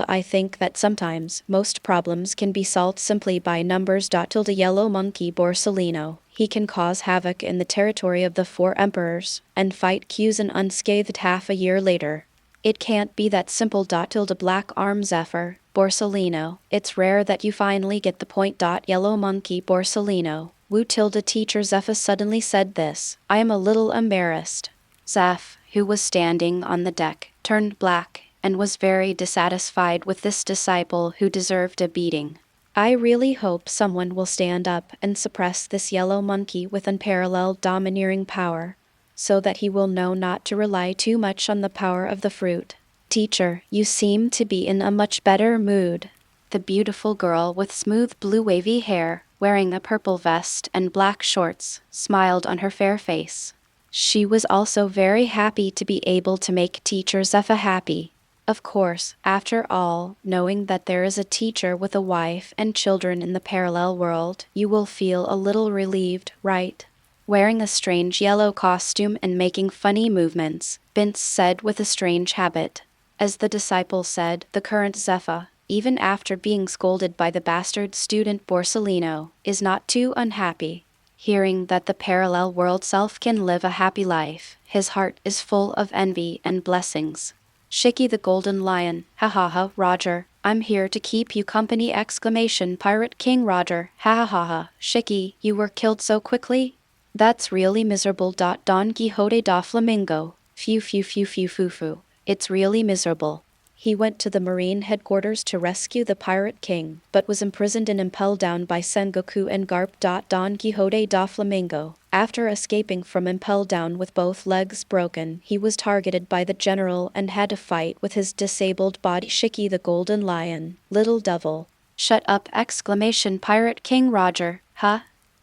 I think that sometimes most problems can be solved simply by numbers. Yellow Monkey Borsellino. He can cause havoc in the territory of the 4 emperors, and fight Kuzan unscathed half a year later. It can't be that simple. Black Arm Zephyr Borsellino. It's rare that you finally get the point. Yellow Monkey Borsellino. Wu Teacher Zephyr suddenly said this. I am a little embarrassed. Zeph, who was standing on the deck, turned black, and was very dissatisfied with this disciple who deserved a beating. I really hope someone will stand up and suppress this yellow monkey with unparalleled domineering power, so that he will know not to rely too much on the power of the fruit. Teacher, you seem to be in a much better mood. The beautiful girl with smooth blue wavy hair, wearing a purple vest and black shorts, smiled on her fair face. She was also very happy to be able to make Teacher Zepha happy. Of course, after all, knowing that there is a teacher with a wife and children in the parallel world, you will feel a little relieved, right? Wearing a strange yellow costume and making funny movements, Bince said with a strange habit. As the disciple said, the current Zepha, even after being scolded by the bastard student Borsellino, is not too unhappy. Hearing that the parallel world self can live a happy life, his heart is full of envy and blessings. Shiki the Golden Lion, ha ha ha, Roger, I'm here to keep you company! Pirate King Roger, ha ha ha ha, Shiki, you were killed so quickly? That's really miserable. Don Quixote da Flamingo, phew phew phew phew phew phew, it's really miserable. He went to the Marine headquarters to rescue the Pirate King, but was imprisoned and impelled down by Sengoku and Garp. Don Quixote da Flamingo. After escaping from impel down with both legs broken, he was targeted by the general and had to fight with his disabled body. Shiki the Golden Lion, little devil. Shut up! Pirate King Roger, huh?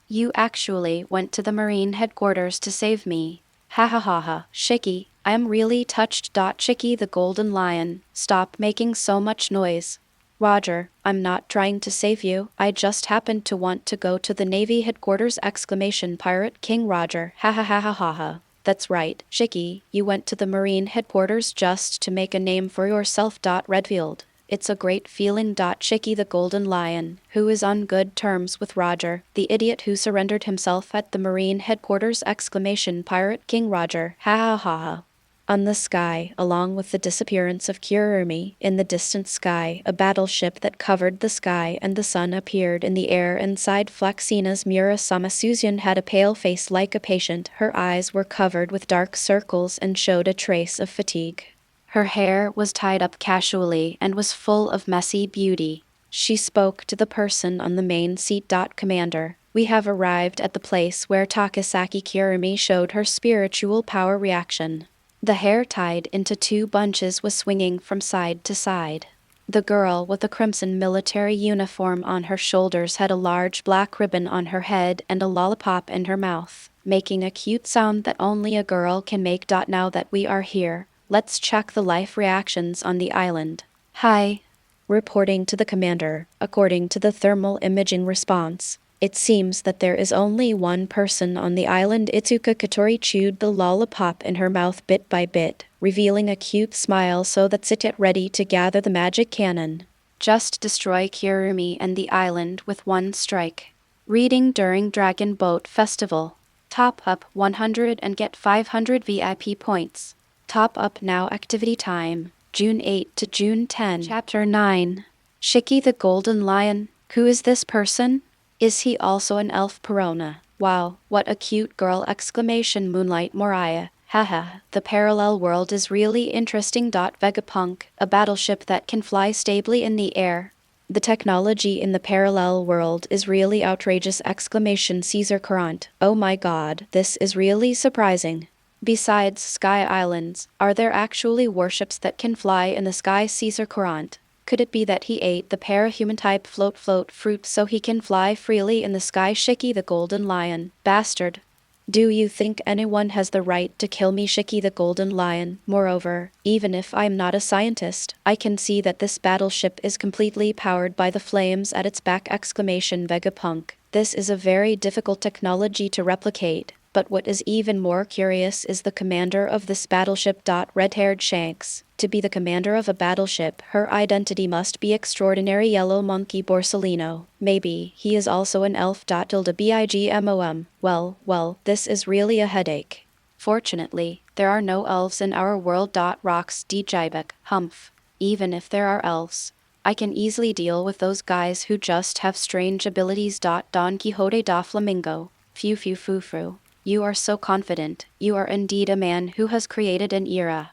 You actually went to the Marine headquarters to save me. Ha ha ha ha, Shiki, I am really touched. Shiki the Golden Lion, stop making so much noise. Roger, I'm not trying to save you, I just happened to want to go to the Navy headquarters! Pirate King Roger, ha ha ha ha ha ha. That's right, Shiki, you went to the Marine headquarters just to make a name for yourself. Redfield. It's a great feeling. Shiki the Golden Lion, who is on good terms with Roger, the idiot who surrendered himself at the Marine headquarters! Pirate King Roger, ha ha ha ha. On the sky, along with the disappearance of Kurumi, in the distant sky, a battleship that covered the sky and the sun appeared in the air inside Flaxina's Murasama. Susan had a pale face like a patient, her eyes were covered with dark circles and showed a trace of fatigue. Her hair was tied up casually and was full of messy beauty. She spoke to the person on the main seat. Commander, we have arrived at the place where Tokisaki Kurumi showed her spiritual power reaction. The hair tied into two bunches was swinging from side to side. The girl with the crimson military uniform on her shoulders had a large black ribbon on her head and a lollipop in her mouth, making a cute sound that only a girl can make. Now that we are here, let's check the life reactions on the island. Hi. Reporting to the commander, according to the thermal imaging response, it seems that there is only one person on the island. Itsuka Katori chewed the lollipop in her mouth bit by bit, revealing a cute smile so that sit ready to gather the magic cannon. Just destroy Kurumi and the island with one strike. Reading during Dragon Boat Festival. Top up 100 and get 500 VIP points. Top up now. Activity time, June 8 to June 10. Chapter 9. Shiki the Golden Lion. Who is this person? Is he also an elf? Perona. Wow, what a cute girl! Exclamation Moonlight Moriah. Haha, the parallel world is really interesting. Vegapunk, a battleship that can fly stably in the air. The technology in the parallel world is really outrageous! Exclamation Caesar Courant. Oh my god, this is really surprising. Besides Sky Islands, are there actually warships that can fly in the sky? Caesar Courant. Could it be that he ate the parahuman type float fruit so he can fly freely in the sky? Shiki the Golden Lion. Bastard. Do you think anyone has the right to kill me? Shiki the Golden Lion. Moreover, even if I'm not a scientist, I can see that this battleship is completely powered by the flames at its back! Exclamation Vegapunk. This is a very difficult technology to replicate. But what is even more curious is the commander of this battleship. Red-haired Shanks. To be the commander of a battleship, her identity must be extraordinary! Yellow Monkey Borsellino. Maybe he is also an elf. Bigmom. Well, this is really a headache. Fortunately, there are no elves in our world. Rocks Djibek. Humph. Even if there are elves, I can easily deal with those guys who just have strange abilities. Don Quixote da Flamingo. Foo. You are so confident. You are indeed a man who has created an era.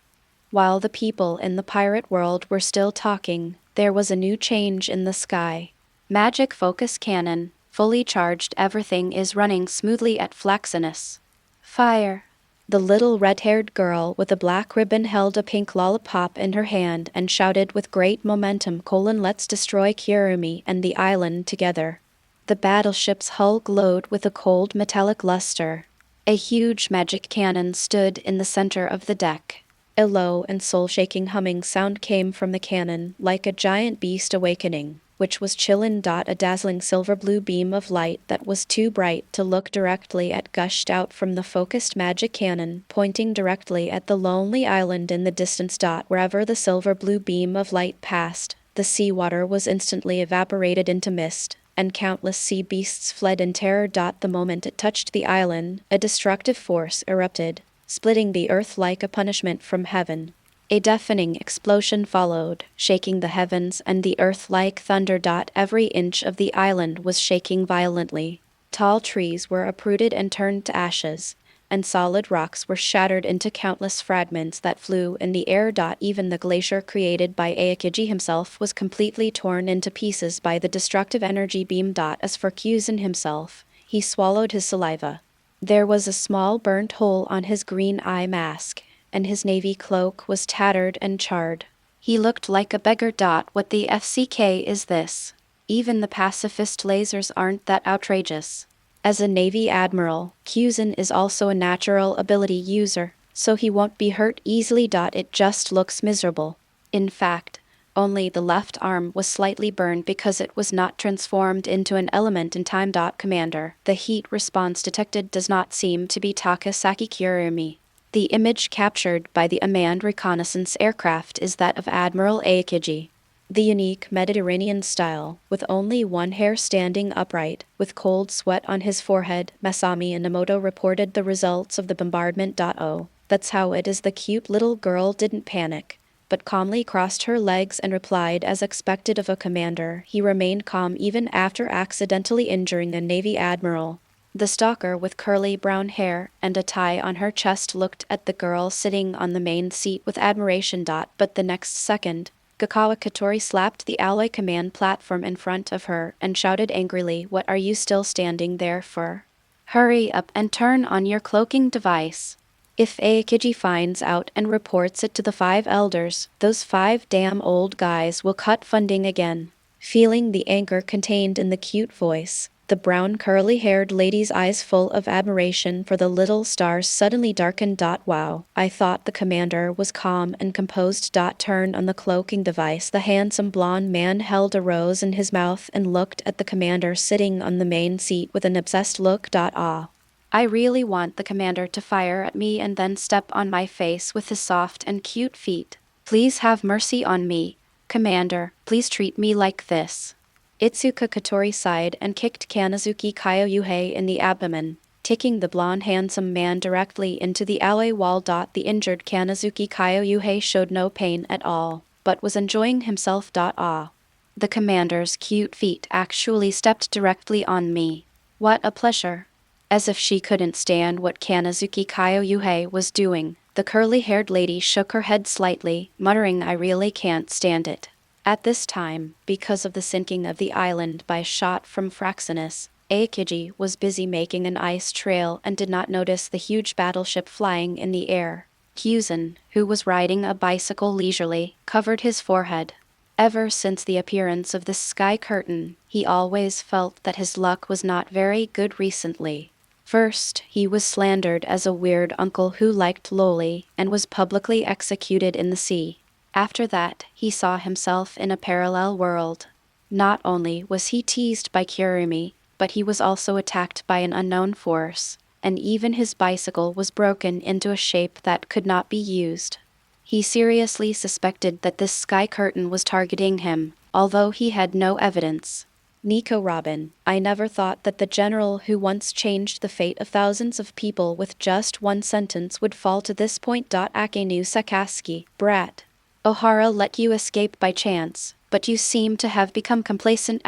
While the people in the pirate world were still talking, there was a new change in the sky. Magic focus cannon, fully charged. Everything is running smoothly at Flaxinus. Fire. The little red-haired girl with a black ribbon held a pink lollipop in her hand and shouted with great momentum: Let's destroy Kurumi and the island together. The battleship's hull glowed with a cold metallic luster. A huge magic cannon stood in the center of the deck. A low and soul-shaking humming sound came from the cannon, like a giant beast awakening, which was chillin'. A dazzling silver-blue beam of light that was too bright to look directly at gushed out from the focused magic cannon, pointing directly at the lonely island in the distance. Wherever the silver-blue beam of light passed, the seawater was instantly evaporated into mist, and countless sea beasts fled in terror. The moment it touched the island, a destructive force erupted, splitting the earth like a punishment from heaven. A deafening explosion followed, shaking the heavens and the earth like thunder. Every inch of the island was shaking violently. Tall trees were uprooted and turned to ashes, and solid rocks were shattered into countless fragments that flew in the air. Even the glacier created by Aokiji himself was completely torn into pieces by the destructive energy beam. As for Kyuzan himself, he swallowed his saliva. There was a small burnt hole on his green eye mask, and his navy cloak was tattered and charred. He looked like a beggar. What the FCK is this? Even the pacifist lasers aren't that outrageous. As a Navy admiral, Kyuzan is also a natural ability user, so he won't be hurt easily. It just looks miserable. In fact, only the left arm was slightly burned because it was not transformed into an element in time. Commander, the heat response detected does not seem to be Tokisaki Kurumi. The image captured by the unmanned reconnaissance aircraft is that of Admiral Aokiji. The unique Mediterranean style, with only one hair standing upright, with cold sweat on his forehead. Masami Inamoto reported the results of the bombardment. Oh, that's how it is. The cute little girl didn't panic, but calmly crossed her legs and replied as expected of a commander. He remained calm even after accidentally injuring a Navy admiral. The stalker with curly brown hair and a tie on her chest looked at the girl sitting on the main seat with admiration. But the next second, Gakawakatori slapped the alloy command platform in front of her and shouted angrily, "What are you still standing there for? Hurry up and turn on your cloaking device. If Aokiji finds out and reports it to the 5 elders, those 5 damn old guys will cut funding again." Feeling the anger contained in the cute voice, the brown curly-haired lady's eyes full of admiration for the little stars suddenly darkened. "Wow, I thought the commander was calm and composed." Turned on the cloaking device. The handsome blonde man held a rose in his mouth and looked at the commander sitting on the main seat with an obsessed look. Ah. I really want the commander to fire at me and then step on my face with his soft and cute feet. Please have mercy on me. Commander, please treat me like this. Itsuka Katori sighed and kicked Kanazuki Kyoyuhei in the abdomen, taking the blonde handsome man directly into the alloy wall. The injured Kanazuki Kyoyuhei showed no pain at all, but was enjoying himself. Ah. The commander's cute feet actually stepped directly on me. What a pleasure. As if she couldn't stand what Kanazuki Kyoyuhei was doing, the curly-haired lady shook her head slightly, muttering, "I really can't stand it." At this time, because of the sinking of the island by a shot from Fraxinus, Aokiji was busy making an ice trail and did not notice the huge battleship flying in the air. Kyuzan, who was riding a bicycle leisurely, covered his forehead. Ever since the appearance of this sky curtain, he always felt that his luck was not very good recently. First, he was slandered as a weird uncle who liked loli and was publicly executed in the sea. After that, he saw himself in a parallel world. Not only was he teased by Kurumi, but he was also attacked by an unknown force, and even his bicycle was broken into a shape that could not be used. He seriously suspected that this sky curtain was targeting him, although he had no evidence. Nico Robin, I never thought that the general who once changed the fate of thousands of people with just one sentence would fall to this point. Akenu Sakaski, brat. Ohara let you escape by chance, but you seem to have become complacent!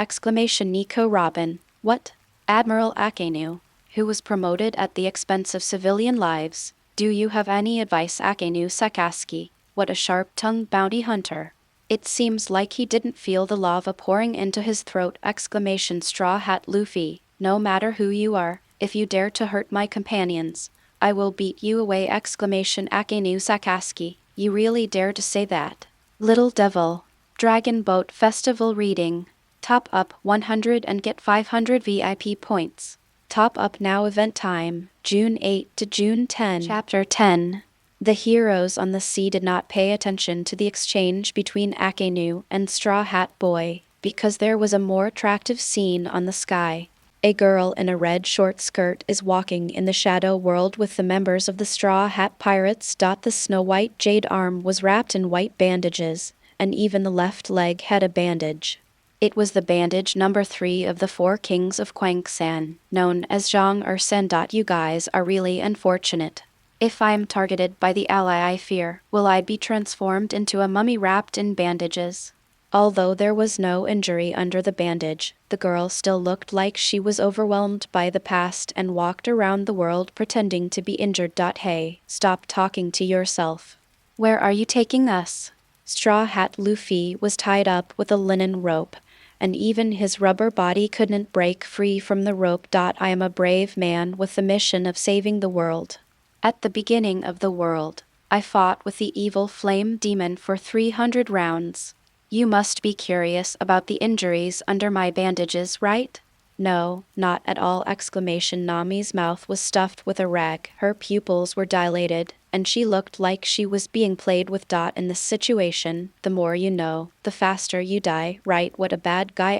Nico Robin. What? Admiral Akenu, who was promoted at the expense of civilian lives. Do you have any advice? Akenu Sakaski, what a sharp-tongued bounty hunter. It seems like he didn't feel the lava pouring into his throat! Straw Hat Luffy, no matter who you are, if you dare to hurt my companions, I will beat you away! Akenu Sakaski, you really dare to say that? Little devil. Dragon Boat Festival reading. Top up 100 and get 500 VIP points. Top up now. Event time, June 8 to June 10. Chapter 10. The heroes on the sea did not pay attention to the exchange between Akenu and Straw Hat Boy, because there was a more attractive scene on the sky. A girl in a red short skirt is walking in the shadow world with the members of the Straw Hat Pirates. The snow-white jade arm was wrapped in white bandages, and even the left leg had a bandage. It was the bandage number 3 of the 4 kings of Kwangsan, known as Zhang Ersen. You guys are really unfortunate. If I'm targeted by the ally I fear, will I be transformed into a mummy wrapped in bandages? Although there was no injury under the bandage, the girl still looked like she was overwhelmed by the past and walked around the world pretending to be injured. Hey, stop talking to yourself. Where are you taking us? Straw Hat Luffy was tied up with a linen rope, and even his rubber body couldn't break free from the rope. I am a brave man with the mission of saving the world. At the beginning of the world, I fought with the evil flame demon for 300 rounds. You must be curious about the injuries under my bandages, right? No, not at all! Nami's mouth was stuffed with a rag, her pupils were dilated, and she looked like she was being played with. In this situation, the more you know, the faster you die, right? What a bad guy!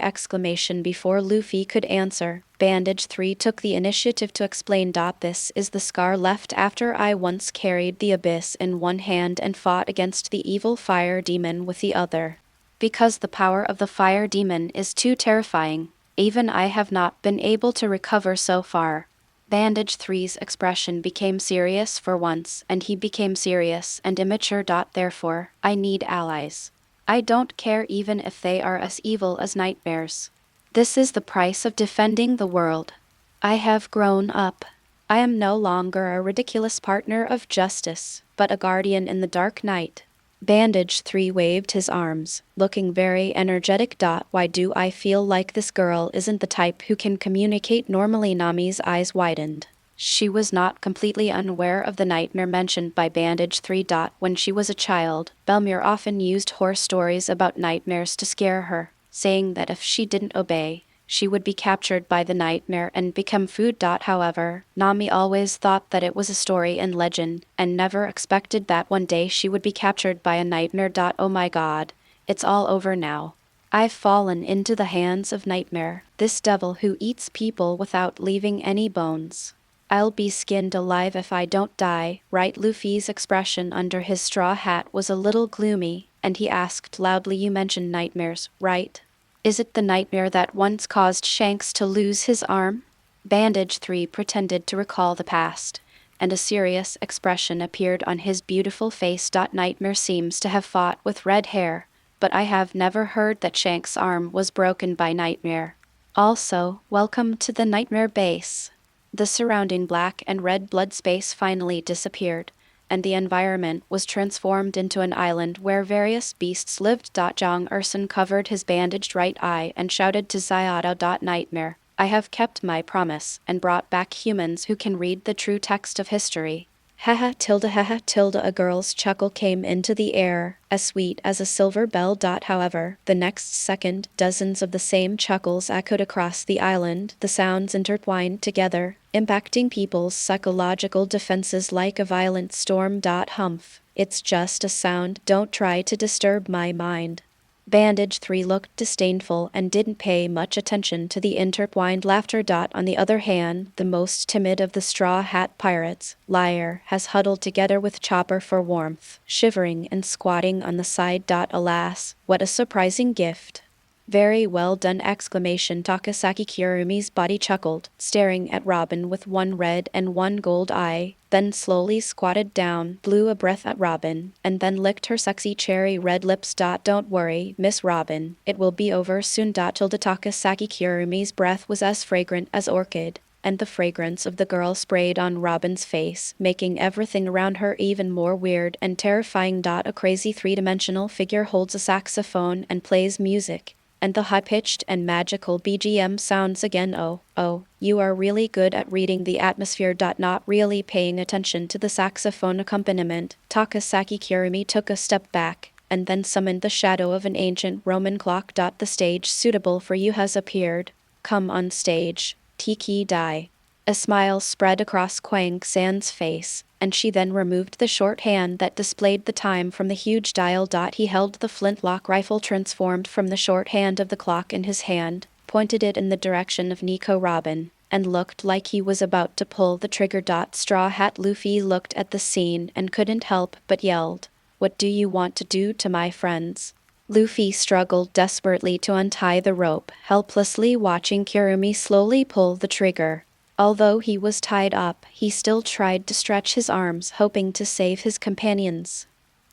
Before Luffy could answer, Bandage 3 took the initiative to explain. This is the scar left after I once carried the abyss in one hand and fought against the evil fire demon with the other. Because the power of the fire demon is too terrifying, even I have not been able to recover so far. Bandage 3's expression became serious for once, and he became serious and immature. Therefore, I need allies. I don't care even if they are as evil as nightmares. This is the price of defending the world. I have grown up. I am no longer a ridiculous partner of justice, but a guardian in the dark night. Bandage 3 waved his arms, looking very energetic. Why do I feel like this girl isn't the type who can communicate normally? Nami's eyes widened. She was not completely unaware of the nightmare mentioned by Bandage 3. When she was a child, Belmere often used horror stories about nightmares to scare her, saying that if she didn't obey, she would be captured by the nightmare and become food. However, Nami always thought that it was a story and legend, and never expected that one day she would be captured by a nightmare. Oh my god, it's all over now. I've fallen into the hands of Nightmare, this devil who eats people without leaving any bones. I'll be skinned alive if I don't die, right? Luffy's expression under his straw hat was a little gloomy, and he asked loudly, you mentioned nightmares, right? Is it the nightmare that once caused Shanks to lose his arm? Bandage 3 pretended to recall the past, and a serious expression appeared on his beautiful face. Nightmare seems to have fought with red hair, but I have never heard that Shanks' arm was broken by Nightmare. Also, welcome to the Nightmare base. The surrounding black and red blood space finally disappeared, and the environment was transformed into an island where various beasts lived. Jong Urson covered his bandaged right eye and shouted to Zyado. Nightmare, I have kept my promise and brought back humans who can read the true text of history. Haha tilde. A girl's chuckle came into the air, as sweet as a silver bell. However, the next second, dozens of the same chuckles echoed across the island, the sounds intertwined together, impacting people's psychological defenses like a violent storm. Humph, it's just a sound, don't try to disturb my mind. Bandage 3 looked disdainful and didn't pay much attention to the intertwined laughter. On the other hand, the most timid of the Straw Hat Pirates, Liar, has huddled together with Chopper for warmth, shivering and squatting on the side. Alas, what a surprising gift. Very well done! Tokisaki Kurumi's body chuckled, staring at Robin with one red and one gold eye, then slowly squatted down, blew a breath at Robin, and then licked her sexy cherry red lips. Don't worry, Miss Robin, it will be over soon. Tokisaki Kurumi's breath was as fragrant as orchid, and the fragrance of the girl sprayed on Robin's face, making everything around her even more weird and terrifying. A crazy three-dimensional figure holds a saxophone and plays music, and the high-pitched and magical BGM sounds again. Oh, you are really good at reading the atmosphere. Not really paying attention to the saxophone accompaniment, Tokisaki Kurumi took a step back, and then summoned the shadow of an ancient Roman clock. The stage suitable for you has appeared. Come on stage, Tiki Dai. A smile spread across Kwang San's face, and she then removed the short hand that displayed the time from the huge dial. He held the flintlock rifle transformed from the short hand of the clock in his hand, pointed it in the direction of Nico Robin, and looked like he was about to pull the trigger. Straw Hat Luffy looked at the scene and couldn't help but yelled, "What do you want to do to my friends?" Luffy struggled desperately to untie the rope, helplessly watching Kurumi slowly pull the trigger. Although he was tied up, he still tried to stretch his arms, hoping to save his companions.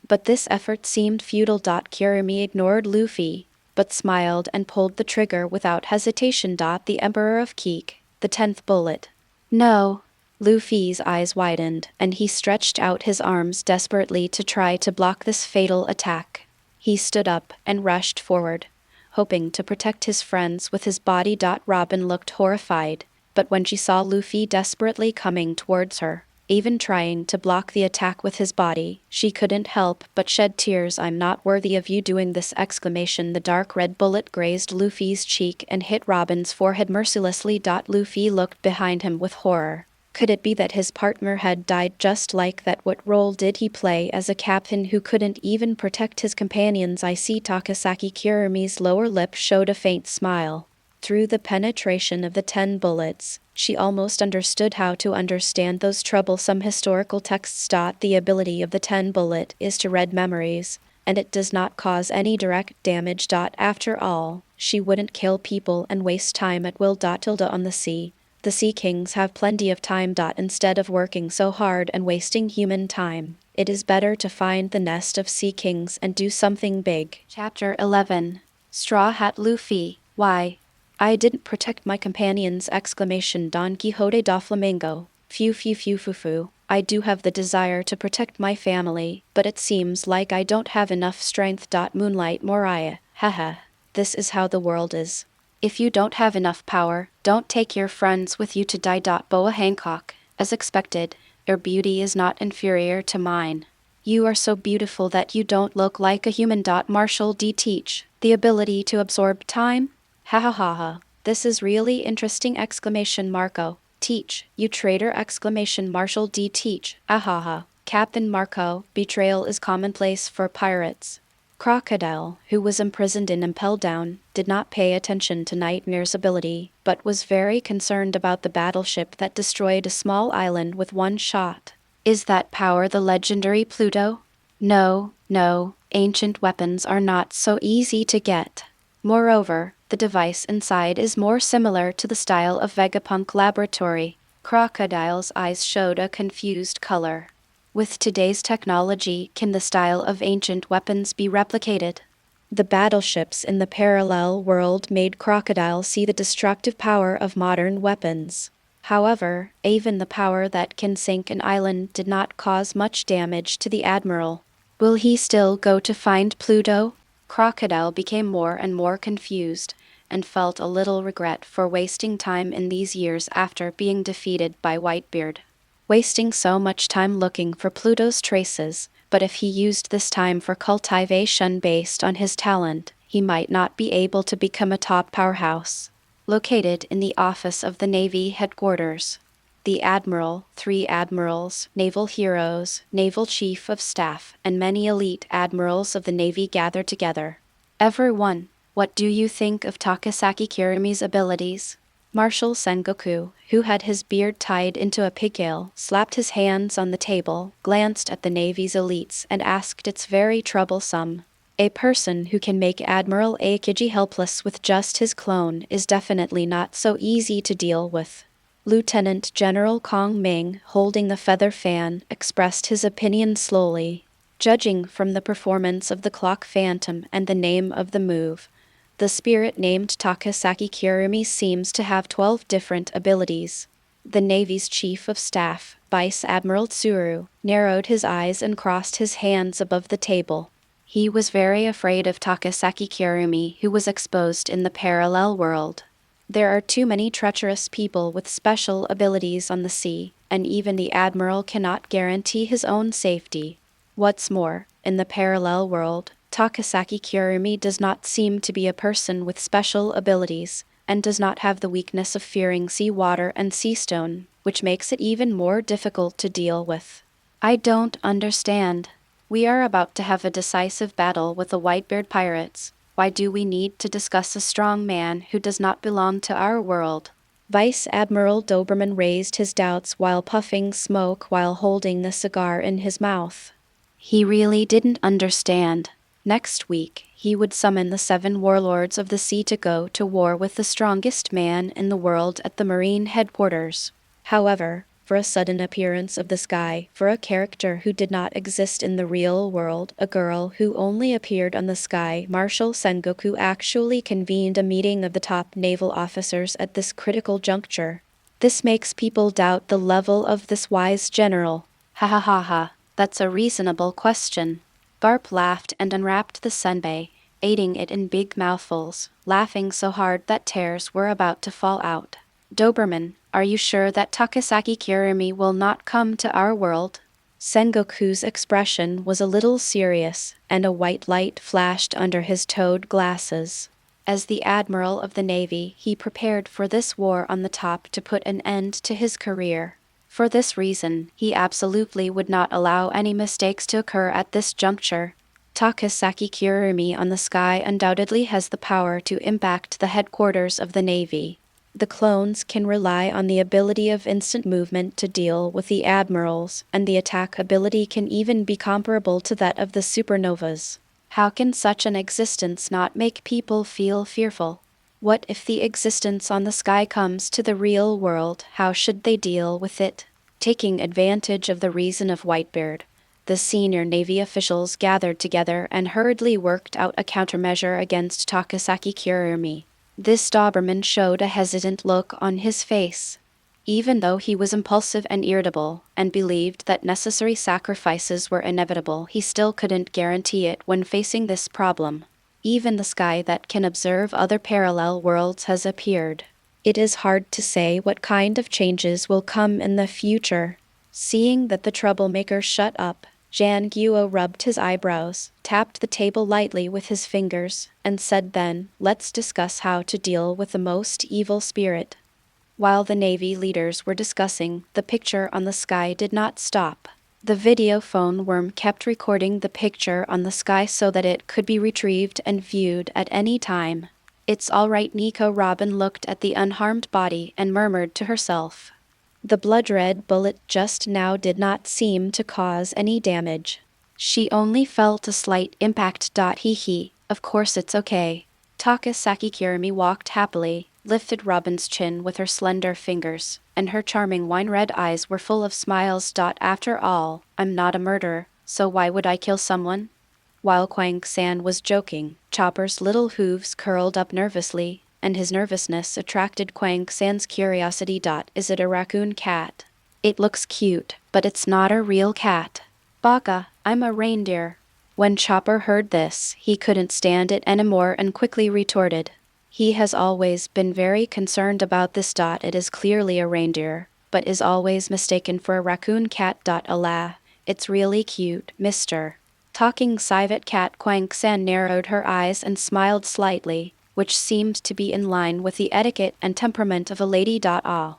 But this effort seemed futile. Kurumi ignored Luffy, but smiled and pulled the trigger without hesitation. The Emperor of Keek, the 10th bullet. No. Luffy's eyes widened, and he stretched out his arms desperately to try to block this fatal attack. He stood up and rushed forward, hoping to protect his friends with his body. Robin looked horrified, but when she saw Luffy desperately coming towards her, even trying to block the attack with his body, she couldn't help but shed tears. I'm not worthy of you doing this! The dark red bullet grazed Luffy's cheek and hit Robin's forehead mercilessly. Luffy looked behind him with horror. Could it be that his partner had died just like that? What role did he play as a captain who couldn't even protect his companions? I see. Tokisaki Kurumi's lower lip showed a faint smile. Through the penetration of the 10 bullets, she almost understood how to understand those troublesome historical texts. The ability of the 10 bullet is to read memories, and it does not cause any direct damage. After all, she wouldn't kill people and waste time at will. On the sea, the Sea Kings have plenty of time. Instead of working so hard and wasting human time, it is better to find the nest of Sea Kings and do something big. Chapter 11. Straw Hat Luffy. Why? I didn't protect my companions! Exclamation Don Quixote da Flamingo. Phew phew phew phew phew. I do have the desire to protect my family, but it seems like I don't have enough strength. Moonlight Moriah. Haha. This is how the world is. If you don't have enough power, don't take your friends with you to die. Boa Hancock. As expected, your beauty is not inferior to mine. You are so beautiful that you don't look like a human. Marshall D. Teach. The ability to absorb time? Ha ha ha ha. This is really interesting! Exclamation Marco. Teach, you traitor! Exclamation Marshall D. Teach. Ahaha. Captain Marco, betrayal is commonplace for pirates. Crocodile, who was imprisoned in Impel Down, did not pay attention to Nightmare's ability, but was very concerned about the battleship that destroyed a small island with one shot. Is that power the legendary Pluto? No, no, ancient weapons are not so easy to get. Moreover, the device inside is more similar to the style of Vegapunk Laboratory. Crocodile's eyes showed a confused color. With today's technology, can the style of ancient weapons be replicated? The battleships in the parallel world made Crocodile see the destructive power of modern weapons. However, even the power that can sink an island did not cause much damage to the admiral. Will he still go to find Pluto? Crocodile became more and more confused, and felt a little regret for wasting time in these years after being defeated by Whitebeard. Wasting so much time looking for Pluto's traces, but if he used this time for cultivation based on his talent, he might not be able to become a top powerhouse. Located in the office of the Navy headquarters. The Admiral, 3 admirals, naval heroes, naval chief of staff, and many elite admirals of the Navy gathered together. Everyone, what do you think of Tokisaki Kurumi's abilities? Marshal Sengoku, who had his beard tied into a pigtail, slapped his hands on the table, glanced at the Navy's elites, and asked, "It's very troublesome. A person who can make Admiral Aokiji helpless with just his clone is definitely not so easy to deal with." Lieutenant General Kong Ming, holding the feather fan, expressed his opinion slowly. Judging from the performance of the clock phantom and the name of the move, the spirit named Tokisaki Kurumi seems to have 12 different abilities. The Navy's Chief of Staff, Vice Admiral Tsuru, narrowed his eyes and crossed his hands above the table. He was very afraid of Tokisaki Kurumi, who was exposed in the parallel world. There are too many treacherous people with special abilities on the sea, and even the Admiral cannot guarantee his own safety. What's more, in the parallel world, Tokisaki Kurumi does not seem to be a person with special abilities, and does not have the weakness of fearing sea water and sea stone, which makes it even more difficult to deal with. I don't understand. We are about to have a decisive battle with the Whitebeard pirates. Why do we need to discuss a strong man who does not belong to our world? Vice Admiral Doberman raised his doubts while puffing smoke while holding the cigar in his mouth. He really didn't understand. Next week, he would summon the 7 warlords of the sea to go to war with the strongest man in the world at the Marine headquarters. However, for a sudden appearance of the sky, for a character who did not exist in the real world, a girl who only appeared on the sky, Marshal Sengoku actually convened a meeting of the top naval officers at this critical juncture. This makes people doubt the level of this wise general. Ha ha ha ha, that's a reasonable question. Garp laughed and unwrapped the senbei, eating it in big mouthfuls, laughing so hard that tears were about to fall out. Doberman, are you sure that Tokisaki Kurumi will not come to our world? Sengoku's expression was a little serious, and a white light flashed under his toed glasses. As the Admiral of the Navy, he prepared for this war on the top to put an end to his career. For this reason, he absolutely would not allow any mistakes to occur at this juncture. Tokisaki Kurumi on the sky undoubtedly has the power to impact the headquarters of the Navy. The clones can rely on the ability of instant movement to deal with the admirals, and the attack ability can even be comparable to that of the supernovas. How can such an existence not make people feel fearful? What if the existence on the sky comes to the real world? How should they deal with it? Taking advantage of the reason of Whitebeard, the senior Navy officials gathered together and hurriedly worked out a countermeasure against Tokisaki Kurumi. This Doberman showed a hesitant look on his face. Even though he was impulsive and irritable, and believed that necessary sacrifices were inevitable, he still couldn't guarantee it when facing this problem. Even the sky that can observe other parallel worlds has appeared. It is hard to say what kind of changes will come in the future. Seeing that the troublemaker shut up, Jan Guo rubbed his eyebrows, tapped the table lightly with his fingers, and said then, "Let's discuss how to deal with the most evil spirit." While the Navy leaders were discussing, the picture on the sky did not stop. The video phone worm kept recording the picture on the sky so that it could be retrieved and viewed at any time. "It's all right, Nico." Robin looked at the unharmed body and murmured to herself. The blood-red bullet just now did not seem to cause any damage. She only felt a slight impact. Hee. Of course it's okay. Tokisaki Kurumi walked happily, lifted Robin's chin with her slender fingers, and her charming wine-red eyes were full of smiles. After all, I'm not a murderer, so why would I kill someone? While Kwang-san was joking, Chopper's little hooves curled up nervously, and his nervousness attracted Kwang-san's curiosity. Is it a raccoon cat? It looks cute, but it's not a real cat. Baka, I'm a reindeer. When Chopper heard this, he couldn't stand it anymore and quickly retorted. He has always been very concerned about this. It is clearly a reindeer, but is always mistaken for a raccoon cat. Alas, it's really cute, mister. Talking civet cat. Kwang-san narrowed her eyes and smiled slightly, which seemed to be in line with the etiquette and temperament of a lady. Ah,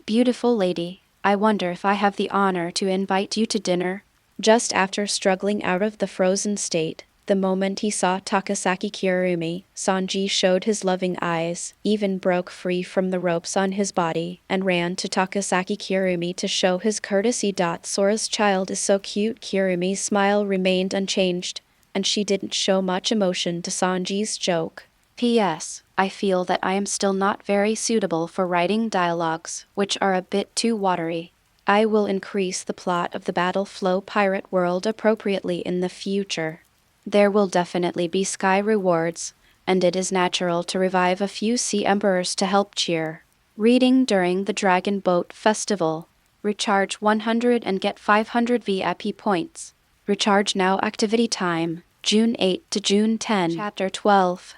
beautiful lady, I wonder if I have the honor to invite you to dinner? Just after struggling out of the frozen state, the moment he saw Tokisaki Kurumi, Sanji showed his loving eyes, even broke free from the ropes on his body, and ran to Tokisaki Kurumi to show his courtesy. Sora's child is so cute. Kurumi's smile remained unchanged, and she didn't show much emotion to Sanji's joke. P.S. I feel that I am still not very suitable for writing dialogues, which are a bit too watery. I will increase the plot of the Battle Flow pirate world appropriately in the future. There will definitely be sky rewards, and it is natural to revive a few sea emperors to help cheer. Reading during the Dragon Boat Festival. Recharge 100 and get 500 VIP points. Recharge now. Activity time, June 8 to June 10. Chapter 12.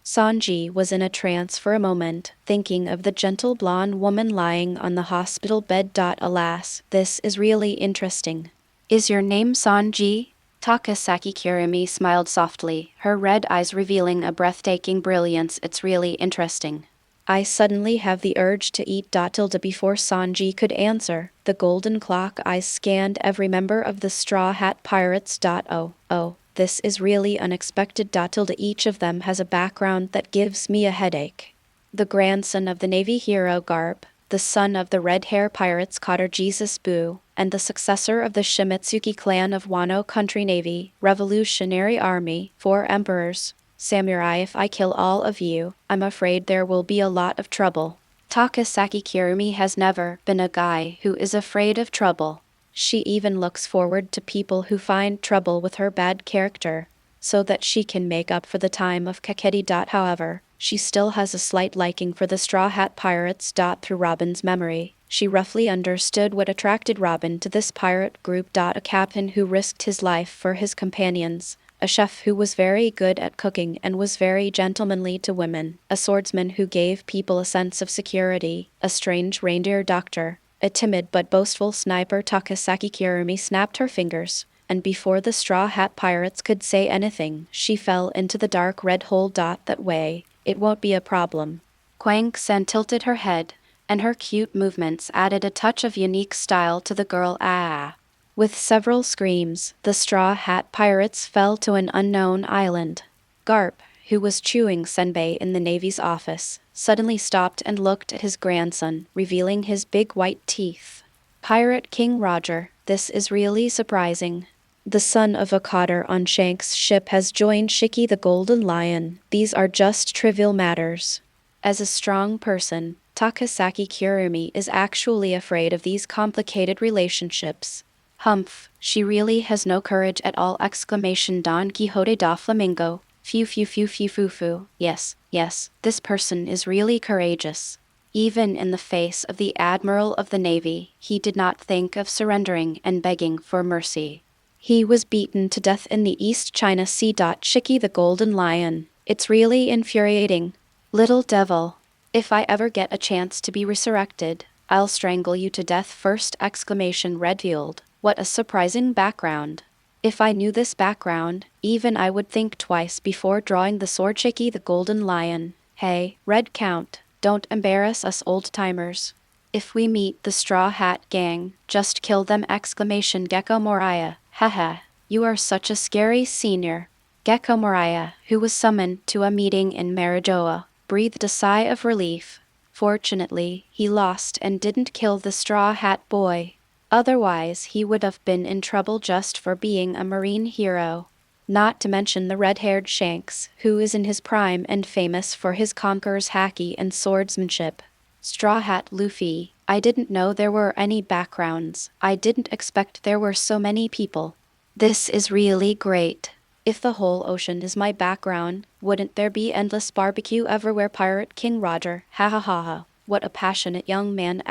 Sanji was in a trance for a moment, thinking of the gentle blonde woman lying on the hospital bed. Alas, this is really interesting. Is your name Sanji? Tokisaki Kurumi smiled softly, her red eyes revealing a breathtaking brilliance. It's really interesting. I suddenly have the urge to eat. Before Sanji could answer, the golden clock eyes scanned every member of the Straw Hat Pirates. Oh. This is really unexpected. Each of them has a background that gives me a headache. The grandson of the Navy hero Garp, the son of the Red Hair Pirates Cotter Jesus Boo, and the successor of the Shimitsuki clan of Wano Country Navy, Revolutionary Army, 4 emperors. Samurai, if I kill all of you, I'm afraid there will be a lot of trouble. Tokisaki Kurumi has never been a guy who is afraid of trouble. She even looks forward to people who find trouble with her bad character, so that she can make up for the time of Kaketi. However, she still has a slight liking for the Straw Hat Pirates. Through Robin's memory, she roughly understood what attracted Robin to this pirate group. A captain who risked his life for his companions, a chef who was very good at cooking and was very gentlemanly to women, a swordsman who gave people a sense of security, a strange reindeer doctor, a timid but boastful sniper. Tokisaki Kurumi snapped her fingers, and before the Straw Hat Pirates could say anything, she fell into the dark red hole. That way, it won't be a problem. Kwang-san tilted her head, and her cute movements added a touch of unique style to the girl. Ah! With several screams, the Straw Hat Pirates fell to an unknown island. Garp, who was chewing senbei in the Navy's office, suddenly stopped and looked at his grandson, revealing his big white teeth. Pirate King Roger, this is really surprising. The son of a cotter on Shank's ship has joined Shiki the Golden Lion. These are just trivial matters. As a strong person, Tokisaki Kurumi is actually afraid of these complicated relationships. Humph, she really has no courage at all! Don Quixote da Flamingo. Phew phew phew phew phew phew. Yes, this person is really courageous. Even in the face of the admiral of the navy, he did not think of surrendering and begging for mercy. He was beaten to death in the East China Sea. Shiki the Golden Lion. It's really infuriating. Little devil. If I ever get a chance to be resurrected, I'll strangle you to death first! Redfield. What a surprising background. If I knew this background, even I would think twice before drawing the sword. Shiki the Golden Lion. Hey, Red Count, don't embarrass us old-timers. If we meet the Straw Hat Gang, just kill them! Gecko Moria. Haha, you are such a scary senior. Gecko Moria, who was summoned to a meeting in Marijoa, breathed a sigh of relief. Fortunately, he lost and didn't kill the Straw Hat Boy. Otherwise, he would have been in trouble just for being a marine hero. Not to mention the red-haired Shanks, who is in his prime and famous for his conqueror's haki and swordsmanship. Straw Hat Luffy, I didn't know there were any backgrounds. I didn't expect there were so many people. This is really great. If the whole ocean is my background, wouldn't there be endless barbecue everywhere? Pirate King Roger. Ha ha ha ha. What a passionate young man!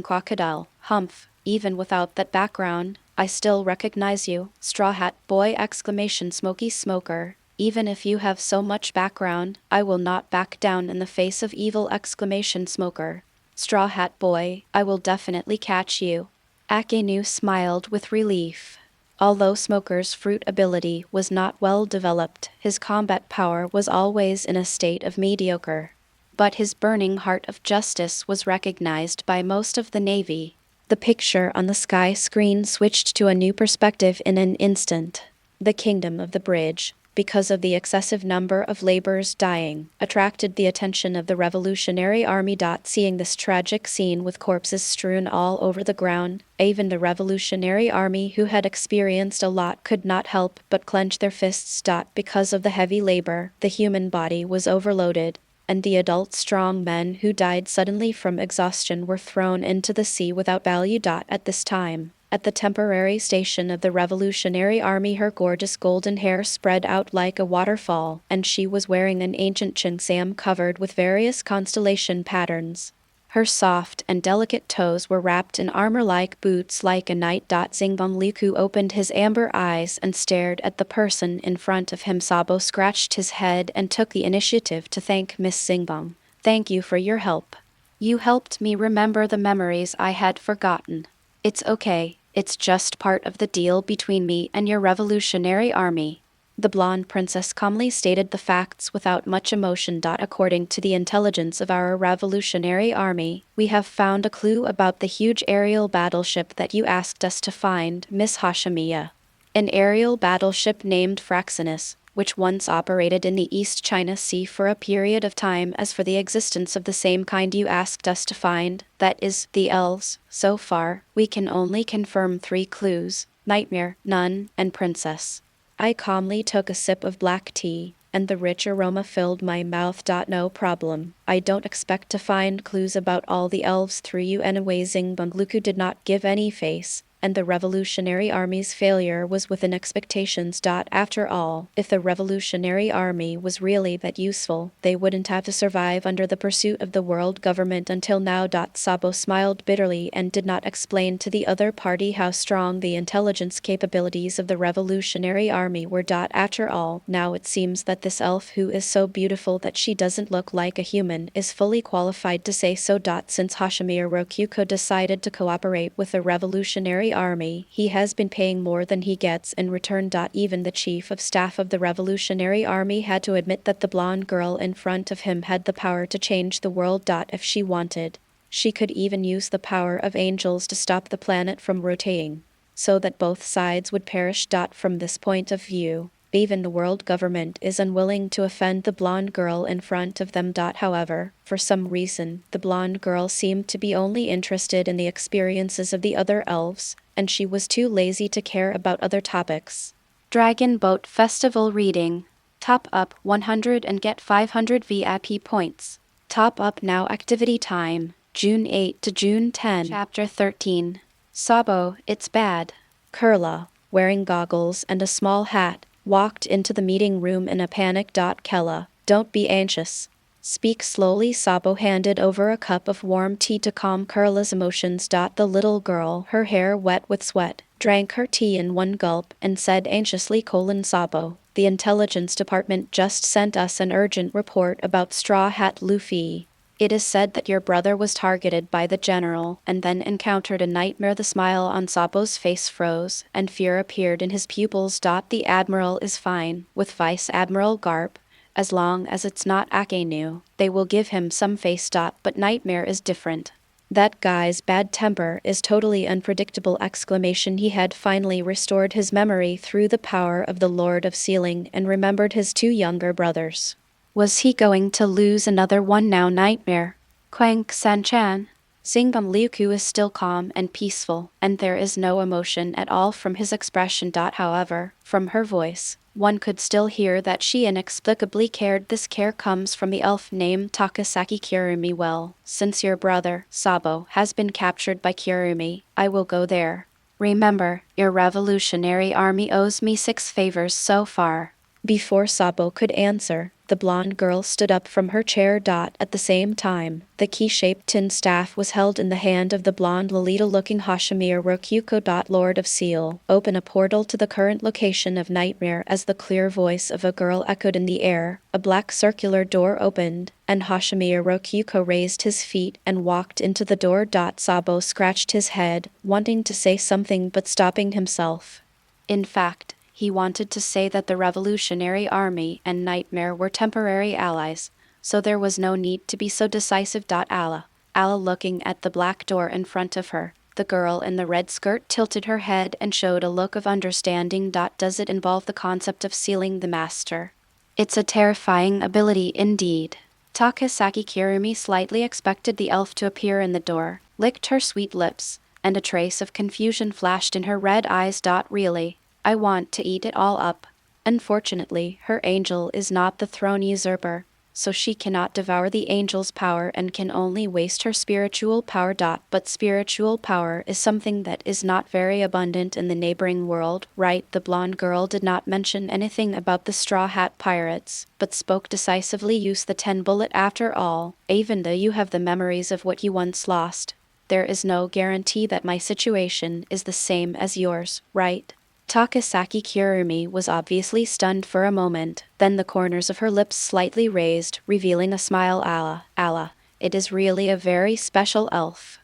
Crocodile. Humph. Even without that background, I still recognize you. Straw Hat Boy! Smoky Smoker. Even if you have so much background, I will not back down in the face of evil! Smoker. Straw Hat Boy, I will definitely catch you. Akenu smiled with relief. Although Smoker's fruit ability was not well developed, his combat power was always in a state of mediocre. But his burning heart of justice was recognized by most of the Navy. The picture on the sky screen switched to a new perspective in an instant. The Kingdom of the Bridge, because of the excessive number of laborers dying, attracted the attention of the Revolutionary Army. Seeing this tragic scene with corpses strewn all over the ground, even the Revolutionary Army, who had experienced a lot, could not help but clench their fists. Because of the heavy labor, the human body was overloaded, and the adult strong men who died suddenly from exhaustion were thrown into the sea without value. At this time, at the temporary station of the Revolutionary Army, her gorgeous golden hair spread out like a waterfall, and she was wearing an ancient cheongsam covered with various constellation patterns. Her soft and delicate toes were wrapped in armor-like boots like a knight. Zingbong Liku opened his amber eyes and stared at the person in front of him. Sabo scratched his head and took the initiative to thank Miss Zingbong. Thank you for your help. You helped me remember the memories I had forgotten. It's okay, it's just part of the deal between me and your Revolutionary Army. The blonde princess calmly stated the facts without much emotion. According to the intelligence of our Revolutionary Army, we have found a clue about the huge aerial battleship that you asked us to find, Miss Hashimiya. An aerial battleship named Fraxinus, which once operated in the East China Sea for a period of time. As for the existence of the same kind you asked us to find, that is, the elves, so far, we can only confirm 3 clues: nightmare, nun, and princess. I calmly took a sip of black tea, and the rich aroma filled my mouth. No problem. I don't expect to find clues about all the elves through you anyway. Zingbangluku did not give any face, and the Revolutionary Army's failure was within expectations. After all, if the Revolutionary Army was really that useful, they wouldn't have to survive under the pursuit of the world government until now. Sabo smiled bitterly and did not explain to the other party how strong the intelligence capabilities of the Revolutionary Army were. After all, now it seems that this elf, who is so beautiful that she doesn't look like a human, is fully qualified to say so. Since Hashimir Rokuko decided to cooperate with the Revolutionary Army, he has been paying more than he gets in return. Even the chief of staff of the Revolutionary Army had to admit that the blonde girl in front of him had the power to change the world. If she wanted, she could even use the power of angels to stop the planet from rotating, so that both sides would perish. From this point of view, even the world government is unwilling to offend the blonde girl in front of them. However, for some reason, the blonde girl seemed to be only interested in the experiences of the other elves, and she was too lazy to care about other topics. Dragon Boat Festival Reading. Top up 100 and get 500 VIP points. Top up now. Activity time, June 8 to June 10. Chapter 13. Sabo, it's bad. Kurla, wearing goggles and a small hat, walked into the meeting room in a panic. Kella, don't be anxious. Speak slowly. Sabo handed over a cup of warm tea to calm Kurla's emotions. The little girl, her hair wet with sweat, drank her tea in one gulp and said anxiously, Sabo, the intelligence department just sent us an urgent report about Straw Hat Luffy. It is said that your brother was targeted by the general and then encountered a nightmare. The smile on Sabo's face froze, and fear appeared in his pupils. The admiral is fine, with Vice Admiral Garp. As long as it's not Akenu, they will give him some face. But Nightmare is different. That guy's bad temper is totally unpredictable! He had finally restored his memory through the power of the Lord of Sealing and remembered his two younger brothers. Was he going to lose another one now? Nightmare. Quank San-chan. Singham Liuku is still calm and peaceful, and there is no emotion at all from his expression. However, from her voice, one could still hear that she inexplicably cared. This care comes from the elf named Tokisaki Kurumi. Well, since your brother, Sabo, has been captured by Kurumi, I will go there. Remember, your revolutionary army owes me 6 favors so far. Before Sabo could answer, the blonde girl stood up from her chair. At the same time, the key-shaped tin staff was held in the hand of the blonde Lolita-looking Hashimir Rokyuko. Lord of Seal, open a portal to the current location of Nightmare. As the clear voice of a girl echoed in the air, a black circular door opened, and Hashimir Rokyuko raised his feet and walked into the door. Sabo scratched his head, wanting to say something but stopping himself. In fact, he wanted to say that the Revolutionary Army and Nightmare were temporary allies, so there was no need to be so decisive. Alla looking at the black door in front of her, the girl in the red skirt tilted her head and showed a look of understanding. Does it involve the concept of sealing the master? It's a terrifying ability indeed. Tokisaki Kurumi slightly expected the elf to appear in the door, licked her sweet lips, and a trace of confusion flashed in her red eyes. Really? I want to eat it all up. Unfortunately, her angel is not the throne usurper, so she cannot devour the angel's power and can only waste her spiritual power. But spiritual power is something that is not very abundant in the neighboring world, right? The blonde girl did not mention anything about the Straw Hat Pirates, but spoke decisively. Use the 10 bullet after all, even though you have the memories of what you once lost. There is no guarantee that my situation is the same as yours, right? Tokisaki Kurumi was obviously stunned for a moment, then the corners of her lips slightly raised, revealing a smile. Alla, it is really a very special elf.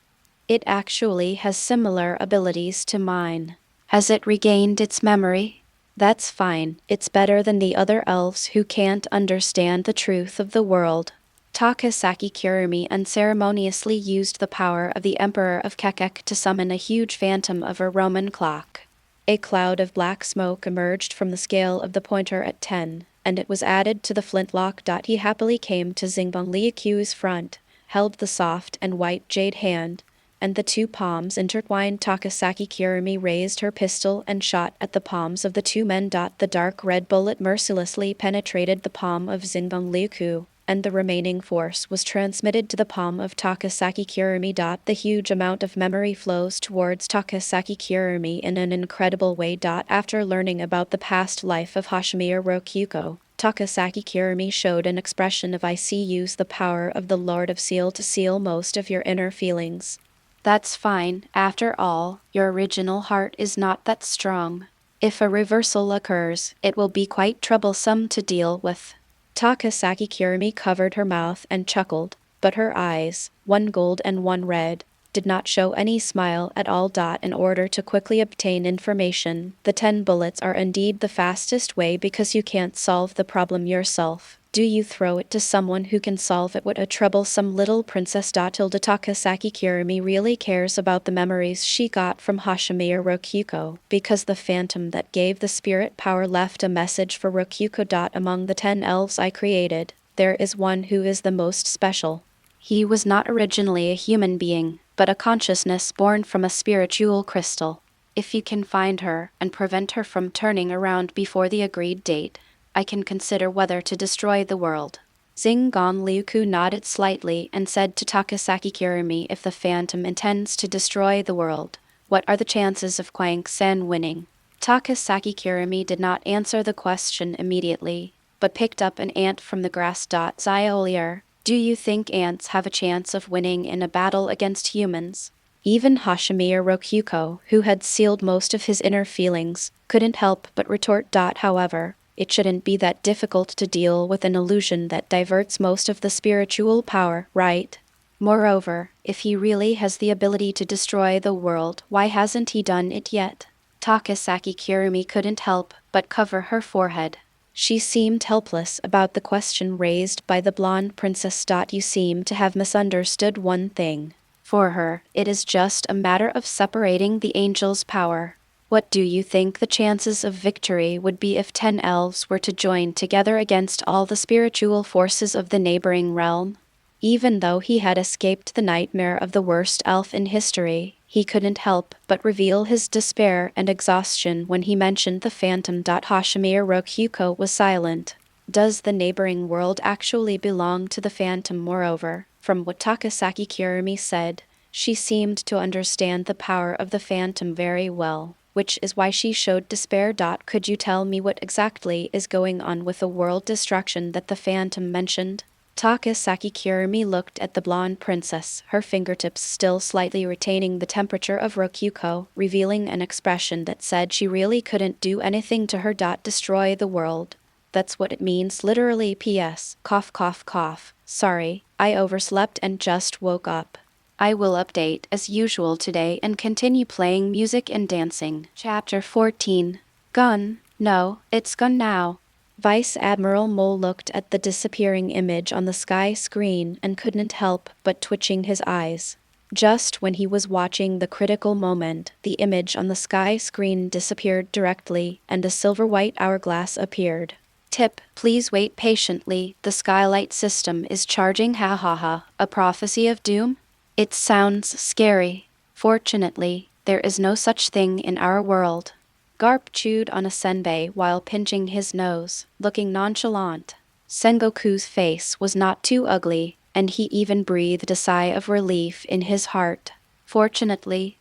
It actually has similar abilities to mine. Has it regained its memory? That's fine, it's better than the other elves who can't understand the truth of the world. Tokisaki Kurumi unceremoniously used the power of the Emperor of Kekek to summon a huge phantom of a Roman clock. A cloud of black smoke emerged from the scale of the pointer at 10, and it was added to the flintlock. He happily came to Xingbang Liuqiu's front, held the soft and white jade hand, and the two palms intertwined. Tokisaki Kurumi raised her pistol and shot at the palms of the two men. The dark red bullet mercilessly penetrated the palm of Xingbang Liuqiu, and the remaining force was transmitted to the palm of Tokisaki Kurumi. The huge amount of memory flows towards Tokisaki Kurumi in an incredible way. After learning about the past life of Hashimir Rokyuko, Tokisaki Kurumi showed an expression of I see. Use the power of the Lord of Seal to seal most of your inner feelings. That's fine, after all, your original heart is not that strong. If a reversal occurs, it will be quite troublesome to deal with. Tokisaki Kurumi covered her mouth and chuckled, but her eyes, one gold and one red, did not show any smile at all. In order to quickly obtain information, the 10 bullets are indeed the fastest way because you can't solve the problem yourself. Do you throw it to someone who can solve it? What a troublesome little princess. Tokisaki Kurumi really cares about the memories she got from Hashimir Rokyuko, because the phantom that gave the spirit power left a message for Rokyuko. Among the 10 elves I created, there is one who is the most special. He was not originally a human being, but a consciousness born from a spiritual crystal. If you can find her and prevent her from turning around before the agreed date, I can consider whether to destroy the world. Xinghang Liuqiu nodded slightly and said to Tokisaki Kurumi, if the phantom intends to destroy the world, what are the chances of Quang Sen winning? Tokisaki Kurumi did not answer the question immediately, but picked up an ant from the grass. Zyolier, do you think ants have a chance of winning in a battle against humans? Even Hashimir Rokyuko, who had sealed most of his inner feelings, couldn't help but retort. However, it shouldn't be that difficult to deal with an illusion that diverts most of the spiritual power, right? Moreover, if he really has the ability to destroy the world, why hasn't he done it yet? Tokisaki Kurumi couldn't help but cover her forehead. She seemed helpless about the question raised by the blonde princess. You seem to have misunderstood one thing. For her, it is just a matter of separating the angel's power. What do you think the chances of victory would be if 10 elves were to join together against all the spiritual forces of the neighboring realm? Even though he had escaped the nightmare of the worst elf in history, he couldn't help but reveal his despair and exhaustion when he mentioned the phantom. Hashimir Rokyuko was silent. Does the neighboring world actually belong to the phantom? Moreover, from what Tokisaki Kurumi said, she seemed to understand the power of the phantom very well, which is why she showed despair. Could you tell me what exactly is going on with the world destruction that the phantom mentioned? Tokisaki Kurumi looked at the blonde princess, her fingertips still slightly retaining the temperature of Rokyuko, revealing an expression that said she really couldn't do anything to her. Destroy the world. That's what it means literally. P.S. Cough cough cough. Sorry, I overslept and just woke up. I will update as usual today and continue playing music and dancing. Chapter 14. Gone. No, it's gone now. Vice Admiral Mole looked at the disappearing image on the sky screen and couldn't help but twitching his eyes. Just when he was watching the critical moment, the image on the sky screen disappeared directly and a silver-white hourglass appeared. Tip, please wait patiently, the skylight system is charging. Ha ha ha, a prophecy of doom? It sounds scary. Fortunately, there is no such thing in our world. Garp chewed on a senbei while pinching his nose, looking nonchalant. Sengoku's face was not too ugly, and he even breathed a sigh of relief in his heart. Fortunately.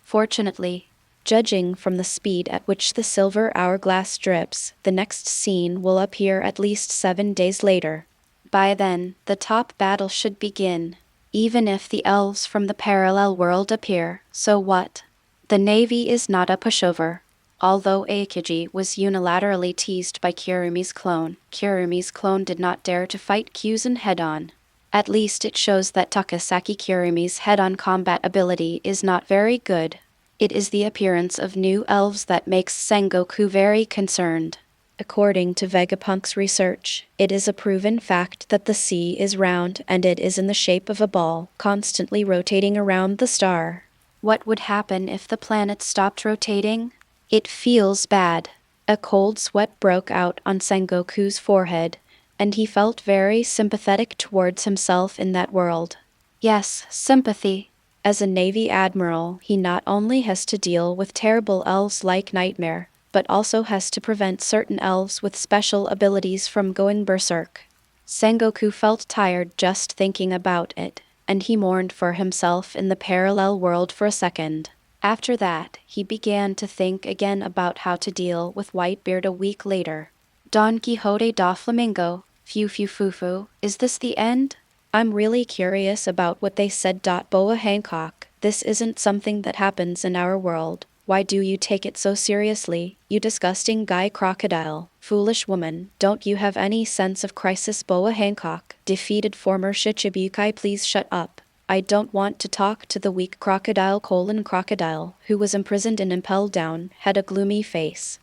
Judging from the speed at which the silver hourglass drips, the next scene will appear at least 7 days later. By then, the top battle should begin. Even if the elves from the parallel world appear, so what? The navy is not a pushover. Although Aokiji was unilaterally teased by Kurumi's clone did not dare to fight Kyuzen head-on. At least it shows that Tokisaki Kurumi's head-on combat ability is not very good. It is the appearance of new elves that makes Sengoku very concerned. According to Vegapunk's research, it is a proven fact that the sea is round and it is in the shape of a ball, constantly rotating around the star. What would happen if the planet stopped rotating? It feels bad. A cold sweat broke out on Sengoku's forehead, and he felt very sympathetic towards himself in that world. Yes, sympathy. As a Navy admiral, he not only has to deal with terrible elves like Nightmare, but also has to prevent certain elves with special abilities from going berserk. Sengoku felt tired just thinking about it, and he mourned for himself in the parallel world for a second. After that, he began to think again about how to deal with Whitebeard a week later. Don Quixote da Flamingo, Fufu, is this the end? I'm really curious about what they said. Boa Hancock, this isn't something that happens in our world. Why do you take it so seriously, you disgusting guy crocodile? Foolish woman, don't you have any sense of crisis? Boa Hancock, defeated former Shichibukai, please shut up. I don't want to talk to the weak crocodile. Crocodile, who was imprisoned and impelled down, had a gloomy face.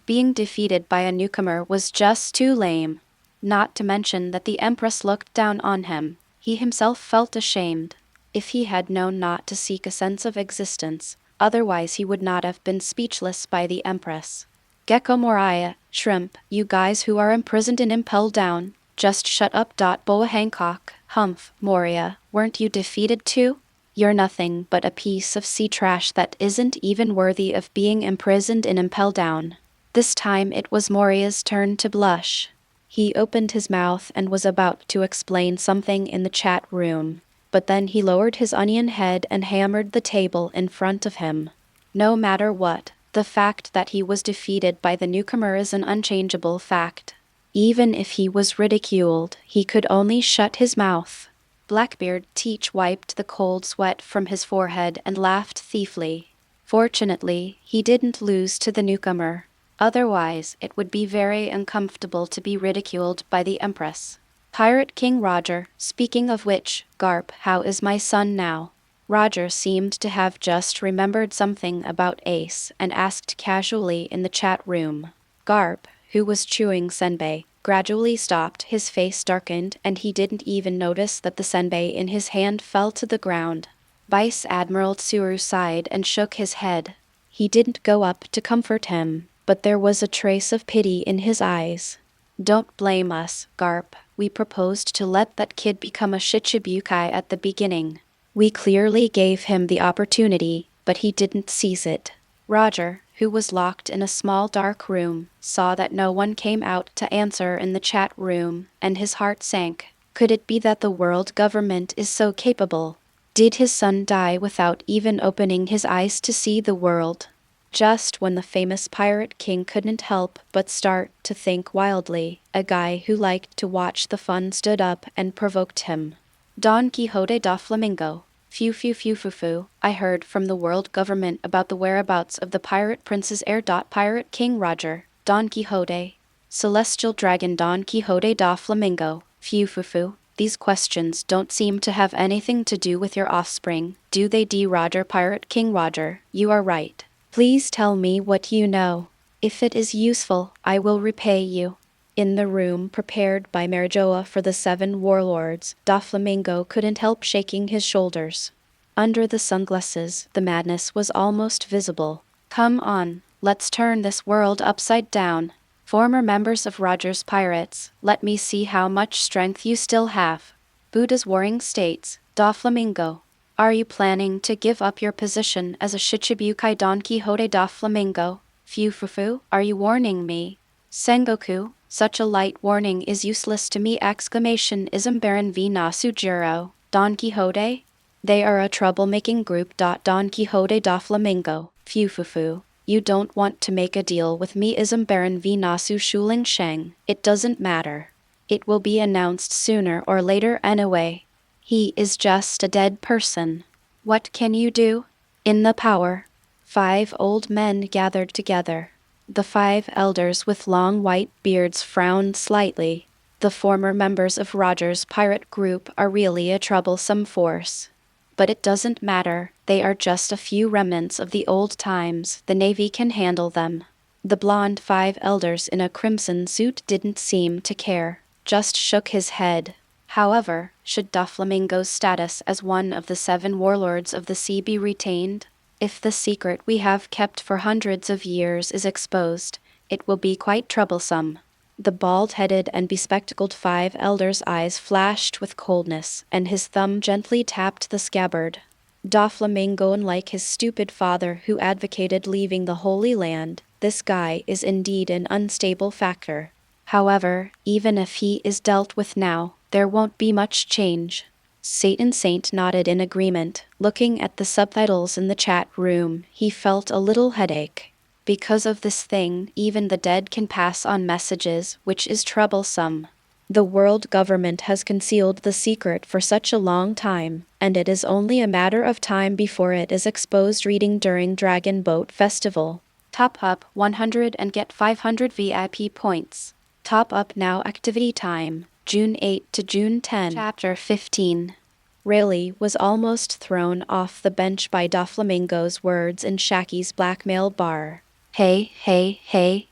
Being defeated by a newcomer was just too lame. Not to mention that the Empress looked down on him. He himself felt ashamed. If he had known not to seek a sense of existence, otherwise he would not have been speechless by the Empress. Gecko Moria, Shrimp, you guys who are imprisoned and impelled down, just shut up. Boa Hancock, Humph, Moria, weren't you defeated too? You're nothing but a piece of sea trash that isn't even worthy of being imprisoned and impelled down. This time it was Moria's turn to blush. He opened his mouth and was about to explain something in the chat room, but then he lowered his onion head and hammered the table in front of him. No matter what, The fact that he was defeated by the newcomer is an unchangeable fact. Even if he was ridiculed, he could only shut his mouth. Blackbeard Teach wiped the cold sweat from his forehead and laughed thiefly. Fortunately, he didn't lose to the newcomer. Otherwise, it would be very uncomfortable to be ridiculed by the Empress. Pirate King Roger, speaking of which, Garp, how is my son now? Roger seemed to have just remembered something about Ace and asked casually in the chat room. Garp, who was chewing senbei, gradually stopped, his face darkened, and he didn't even notice that the senbei in his hand fell to the ground. Vice Admiral Tsuru sighed and shook his head. He didn't go up to comfort him, but there was a trace of pity in his eyes. Don't blame us, Garp. We proposed to let that kid become a Shichibukai at the beginning. We clearly gave him the opportunity, but he didn't seize it. Roger, who was locked in a small dark room, saw that no one came out to answer in the chat room, and his heart sank. Could it be that the world government is so capable? Did his son die without even opening his eyes to see the world? Just when the famous pirate king couldn't help but start to think wildly, a guy who liked to watch the fun stood up and provoked him. Don Quixote da Flamingo. Phew phew phew phew phew. I heard from the world government about the whereabouts of the pirate prince's heir. Pirate King Roger. Don Quixote. Celestial Dragon Don Quixote da Flamingo. Phew phew phew. These questions don't seem to have anything to do with your offspring, do they? D. Roger. Pirate King Roger, you are right. Please tell me what you know. If it is useful, I will repay you. In the room prepared by Marijoa for the 7 warlords, Doflamingo couldn't help shaking his shoulders. Under the sunglasses, the madness was almost visible. Come on, let's turn this world upside down. Former members of Roger's Pirates, let me see how much strength you still have. Buddha's Warring States, Doflamingo. Are you planning to give up your position as a Shichibukai Don Quixote da Flamingo? Fufufu, are you warning me? Sengoku, such a light warning is useless to me! Ism Baron v Nasujiro. Don Quixote? They are a troublemaking group. Don Quixote da Flamingo. Fufufu, you don't want to make a deal with me. Ism Baron v Nasu Shuling Sheng. It doesn't matter. It will be announced sooner or later anyway. He is just a dead person. What can you do? In the power. 5 old men gathered together. The 5 elders with long white beards frowned slightly. The former members of Roger's pirate group are really a troublesome force. But it doesn't matter, they are just a few remnants of the old times, the Navy can handle them. The blonde 5 elders in a crimson suit didn't seem to care, just shook his head. However, should Doflamingo's status as one of the 7 warlords of the sea be retained? If the secret we have kept for hundreds of years is exposed, it will be quite troublesome. The bald-headed and bespectacled 5 elders' eyes flashed with coldness, and his thumb gently tapped the scabbard. Doflamingo, unlike his stupid father who advocated leaving the Holy Land, this guy is indeed an unstable factor. However, even if he is dealt with now, there won't be much change. Satan Saint nodded in agreement. Looking at the subtitles in the chat room, he felt a little headache. Because of this thing, even the dead can pass on messages, which is troublesome. The world government has concealed the secret for such a long time, and it is only a matter of time before it is exposed. Reading during Dragon Boat Festival. Top up 100 and get 500 VIP points. Top up now. Activity time, June 8 to June 10. Chapter 15. Rayleigh was almost thrown off the bench by Doflamingo's words in Shacky's blackmail bar. Hey,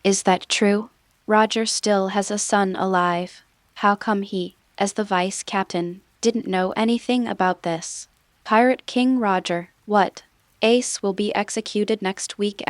is that true? Roger still has a son alive. How come he, as the vice captain, didn't know anything about this? Pirate King Roger, what? Ace will be executed next week!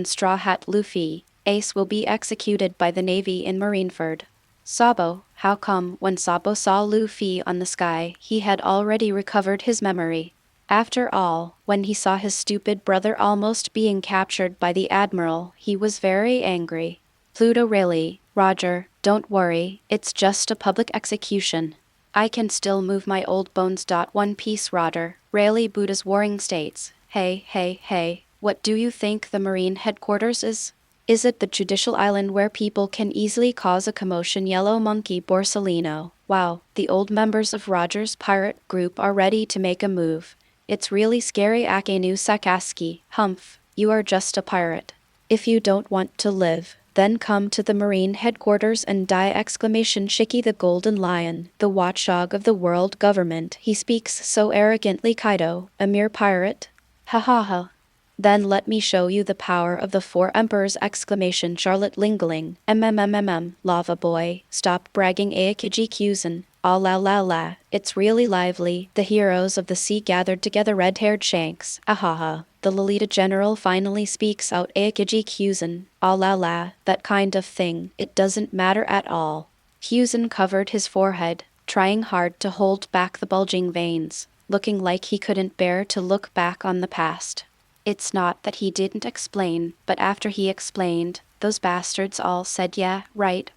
Straw Hat Luffy. Ace will be executed by the Navy in Marineford. Sabo, how come when Sabo saw Luffy on the sky, he had already recovered his memory? After all, when he saw his stupid brother almost being captured by the admiral, he was very angry. Pluto Rayleigh, Roger, don't worry, it's just a public execution. I can still move my old bones. One Piece Roger, Rayleigh Buddha's Warring States. Hey, What do you think the Marine headquarters is? Is it the judicial island where people can easily cause a commotion? Yellow Monkey Borsellino. Wow, the old members of Roger's pirate group are ready to make a move. It's really scary. Akenu Sakaski. Humph, you are just a pirate. If you don't want to live, then come to the Marine headquarters and die! Shiki the Golden Lion, the watchdog of the world government. He speaks so arrogantly. Kaido, a mere pirate? Ha ha ha. Then let me show you the power of the four emperors! Charlotte Lingling. Lava boy, stop bragging. Aokiji Kyuzen. Ah la la la, it's really lively. The heroes of the sea gathered together. Red-haired Shanks. Ahaha. The Lolita general finally speaks out. Aokiji Kyuzen. Ah la la, that kind of thing, it doesn't matter at all. Kyuzen covered his forehead, trying hard to hold back the bulging veins, looking like he couldn't bear to look back on the past. It's not that he didn't explain, but after he explained, those bastards all said, yeah, right,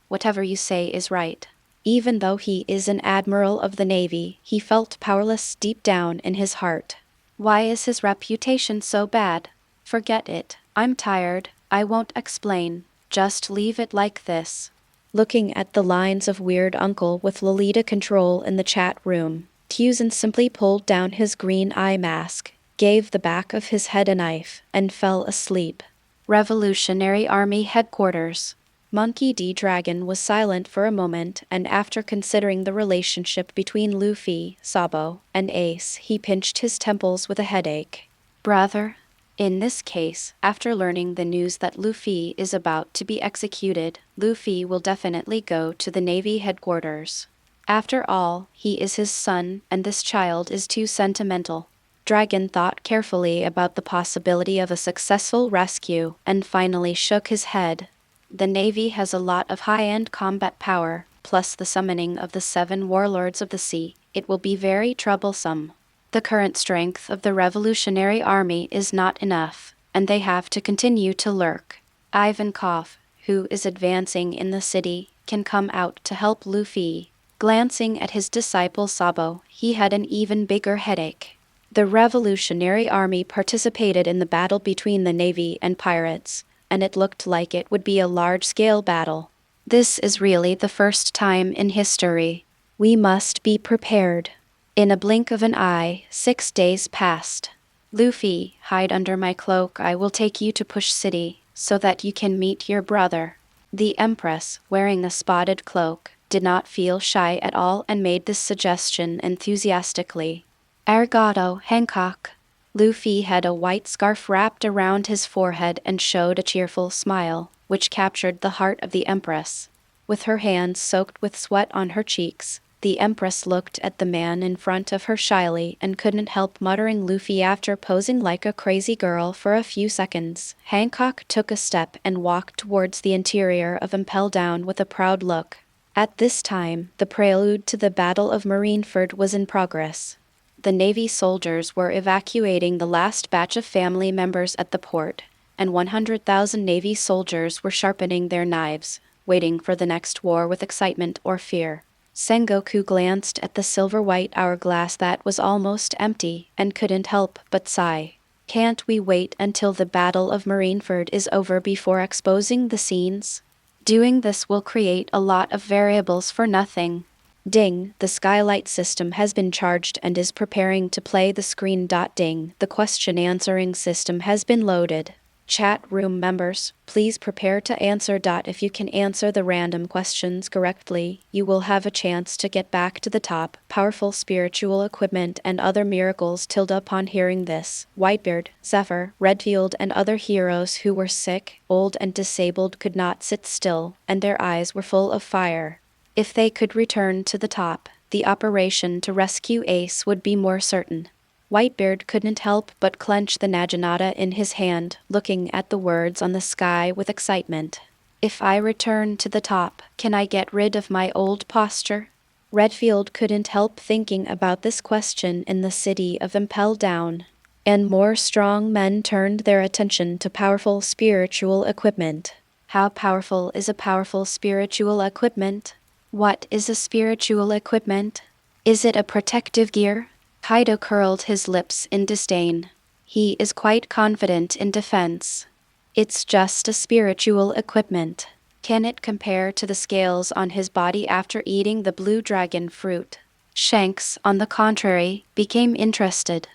whatever you say is right. Even though he is an admiral of the Navy, he felt powerless deep down in his heart. Why is his reputation so bad? Forget it. I'm tired. I won't explain. Just leave it like this. Looking at the lines of Weird Uncle with Lolita control in the chat room, Kyuzen simply pulled down his green eye mask, gave the back of his head a knife, and fell asleep. Revolutionary Army Headquarters. Monkey D. Dragon was silent for a moment, and after considering the relationship between Luffy, Sabo, and Ace, he pinched his temples with a headache. Brother? In this case, after learning the news that Luffy is about to be executed, Luffy will definitely go to the Navy headquarters. After all, he is his son, and this child is too sentimental. Dragon thought carefully about the possibility of a successful rescue, and finally shook his head. The Navy has a lot of high-end combat power, plus the summoning of the 7 warlords of the sea. It will be very troublesome. The current strength of the Revolutionary Army is not enough, and they have to continue to lurk. Ivankov, who is advancing in the city, can come out to help Luffy. Glancing at his disciple Sabo, he had an even bigger headache. The Revolutionary Army participated in the battle between the Navy and pirates, and it looked like it would be a large-scale battle. This is really the first time in history. We must be prepared. In a blink of an eye, 6 days passed. Luffy, hide under my cloak. I will take you to Push City, so that you can meet your brother. The Empress, wearing a spotted cloak, did not feel shy at all and made this suggestion enthusiastically. Arigato, Hancock. Luffy had a white scarf wrapped around his forehead and showed a cheerful smile, which captured the heart of the Empress. With her hands soaked with sweat on her cheeks, the Empress looked at the man in front of her shyly and couldn't help muttering. Luffy, after posing like a crazy girl for a few seconds, Hancock took a step and walked towards the interior of Impel Down with a proud look. At this time, the prelude to the Battle of Marineford was in progress. The Navy soldiers were evacuating the last batch of family members at the port, and 100,000 Navy soldiers were sharpening their knives, waiting for the next war with excitement or fear. Sengoku glanced at the silver-white hourglass that was almost empty and couldn't help but sigh. Can't we wait until the Battle of Marineford is over before exposing the scenes? Doing this will create a lot of variables for nothing. Ding, the skylight system has been charged and is preparing to play the screen. Ding, the question answering system has been loaded. Chat room members, please prepare to answer. If you can answer the random questions correctly, you will have a chance to get back to the top. Powerful spiritual equipment and other miracles. Upon hearing this, Whitebeard, Zephyr, Redfield, and other heroes who were sick, old, and disabled could not sit still, and their eyes were full of fire. If they could return to the top, the operation to rescue Ace would be more certain. Whitebeard couldn't help but clench the naginata in his hand, looking at the words on the sky with excitement. If I return to the top, can I get rid of my old posture? Redfield couldn't help thinking about this question in the city of Impel Down. And more strong men turned their attention to powerful spiritual equipment. How powerful is a powerful spiritual equipment? What is a spiritual equipment? Is it a protective gear? Kaido curled his lips in disdain. He is quite confident in defense. It's just a spiritual equipment. Can it compare to the scales on his body after eating the blue dragon fruit? Shanks, on the contrary, became interested.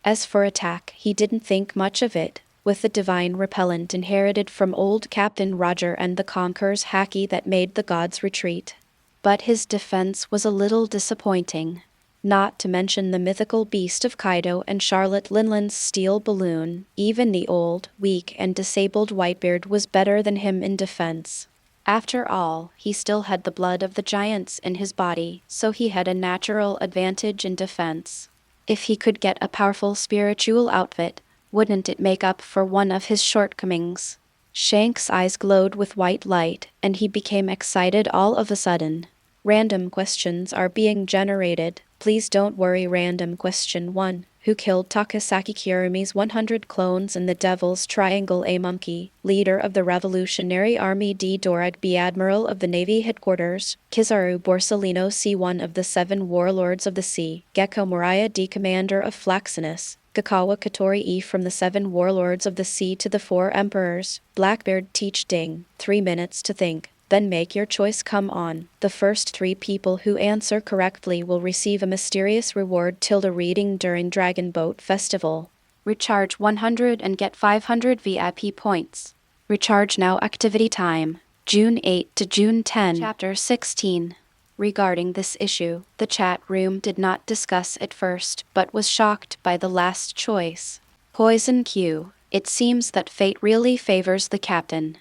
As for attack, he didn't think much of it, with the divine repellent inherited from old Captain Roger and the Conqueror's haki that made the gods retreat. But his defense was a little disappointing. Not to mention the mythical beast of Kaido and Charlotte Linland's steel balloon, even the old, weak, and disabled Whitebeard was better than him in defense. After all, he still had the blood of the giants in his body, so he had a natural advantage in defense. If he could get a powerful spiritual outfit, wouldn't it make up for one of his shortcomings? Shanks' eyes glowed with white light, and he became excited all of a sudden. Random questions are being generated. Please don't worry. Random question 1. Who killed Tokisaki Kurumi's 100 clones in the Devil's Triangle? A monkey, leader of the Revolutionary Army. D. Dorag B. Admiral of the Navy Headquarters. Kizaru Borsalino C. One of the 7 Warlords of the Sea. Gecko Moriah D. Commander of Flaxenus. Gakawa Katori E. From the 7 Warlords of the Sea to the 4 Emperors. Blackbeard Teach Ding. 3 minutes to think. Then make your choice. Come on. The first 3 people who answer correctly will receive a mysterious reward. Reading during Dragon Boat Festival. Recharge 100 and get 500 VIP points. Recharge now. Activity time. June 8 to June 10. Chapter 16. Regarding this issue, the chat room did not discuss it first, but was shocked by the last choice. Poison Q. It seems that fate really favors the captain.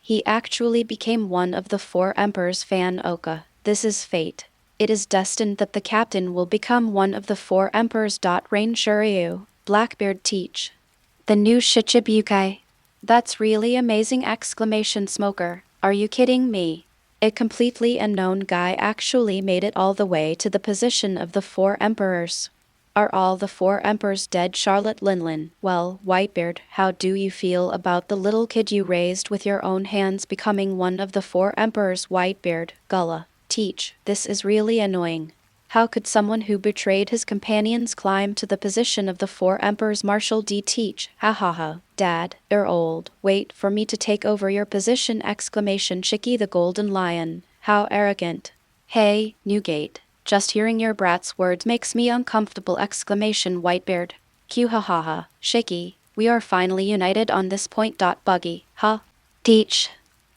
He actually became one of the 4 emperors. Fan Oka. This is fate. It is destined that the captain will become one of the 4 emperors. Rain Shuryu. Blackbeard Teach. The new Shichibukai. That's really amazing! Smoker. Are you kidding me? A completely unknown guy actually made it all the way to the position of the 4 emperors. Are all the 4 emperors dead? Charlotte Linlin. Well, Whitebeard, how do you feel about the little kid you raised with your own hands becoming one of the 4 emperors? Whitebeard. Gullah. Teach. This is really annoying. How could someone who betrayed his companions climb to the position of the 4 emperors? Marshall D. Teach. Ha ha ha. Dad, you're old. Wait for me to take over your position! Shiki the Golden Lion. How arrogant. Hey, Newgate. Just hearing your brat's words makes me uncomfortable! Whitebeard. Q ha ha ha. Shiki, we are finally united on this point. Buggy. Huh? Teach.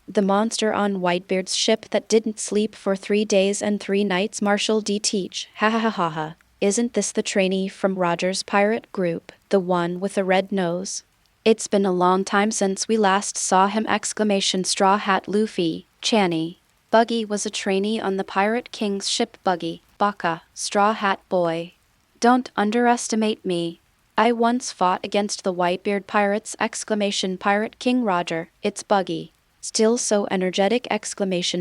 The monster on Whitebeard's ship that didn't sleep for 3 days and 3 nights. Marshall D. Teach. Ha ha ha ha ha. Isn't this the trainee from Roger's pirate group, the one with the red nose? It's been a long time since we last saw him! Straw Hat Luffy. Channy. Buggy was a trainee on the Pirate King's ship. Buggy. Baka. Straw Hat Boy. Don't underestimate me. I once fought against the Whitebeard pirates! Pirate King Roger. It's Buggy. Still so energetic!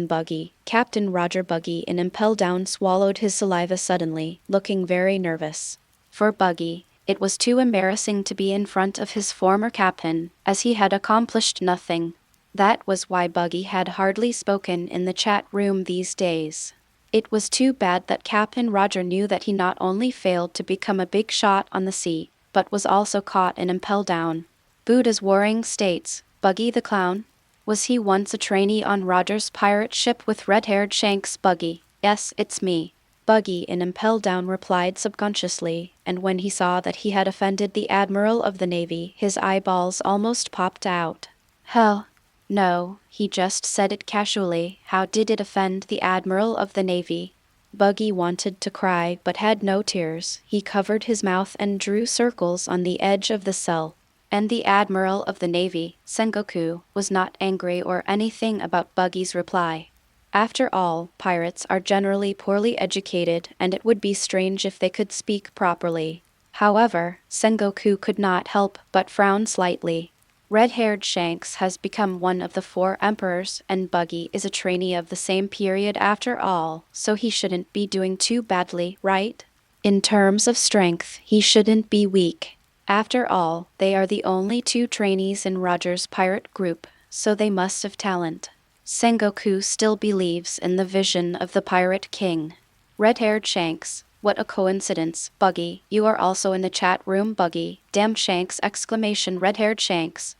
Buggy. Captain Roger. Buggy in Impel Down swallowed his saliva suddenly, looking very nervous. For Buggy, it was too embarrassing to be in front of his former captain, as he had accomplished nothing. That was why Buggy had hardly spoken in the chat room these days. It was too bad that Captain Roger knew that he not only failed to become a big shot on the sea, but was also caught in Impel Down. Buddha's Warring States. Buggy the Clown? Was he once a trainee on Roger's pirate ship with red-haired Shanks? Buggy. Yes, it's me. Buggy in Impel Down replied subconsciously, and when he saw that he had offended the Admiral of the Navy, his eyeballs almost popped out. Hell. No, he just said it casually. How did it offend the Admiral of the Navy? Buggy wanted to cry but had no tears. He covered his mouth and drew circles on the edge of the cell. And the Admiral of the Navy, Sengoku, was not angry or anything about Buggy's reply. After all, pirates are generally poorly educated, and it would be strange if they could speak properly. However, Sengoku could not help but frown slightly. Red-haired Shanks has become one of the 4 emperors, and Buggy is a trainee of the same period after all, so he shouldn't be doing too badly, right? In terms of strength, he shouldn't be weak. After all, they are the only 2 trainees in Roger's pirate group, so they must have talent. Sengoku still believes in the vision of the Pirate King. Red-haired Shanks. What a coincidence, Buggy. You are also in the chat room, Buggy. Damn Shanks! Exclamation red-haired Shanks.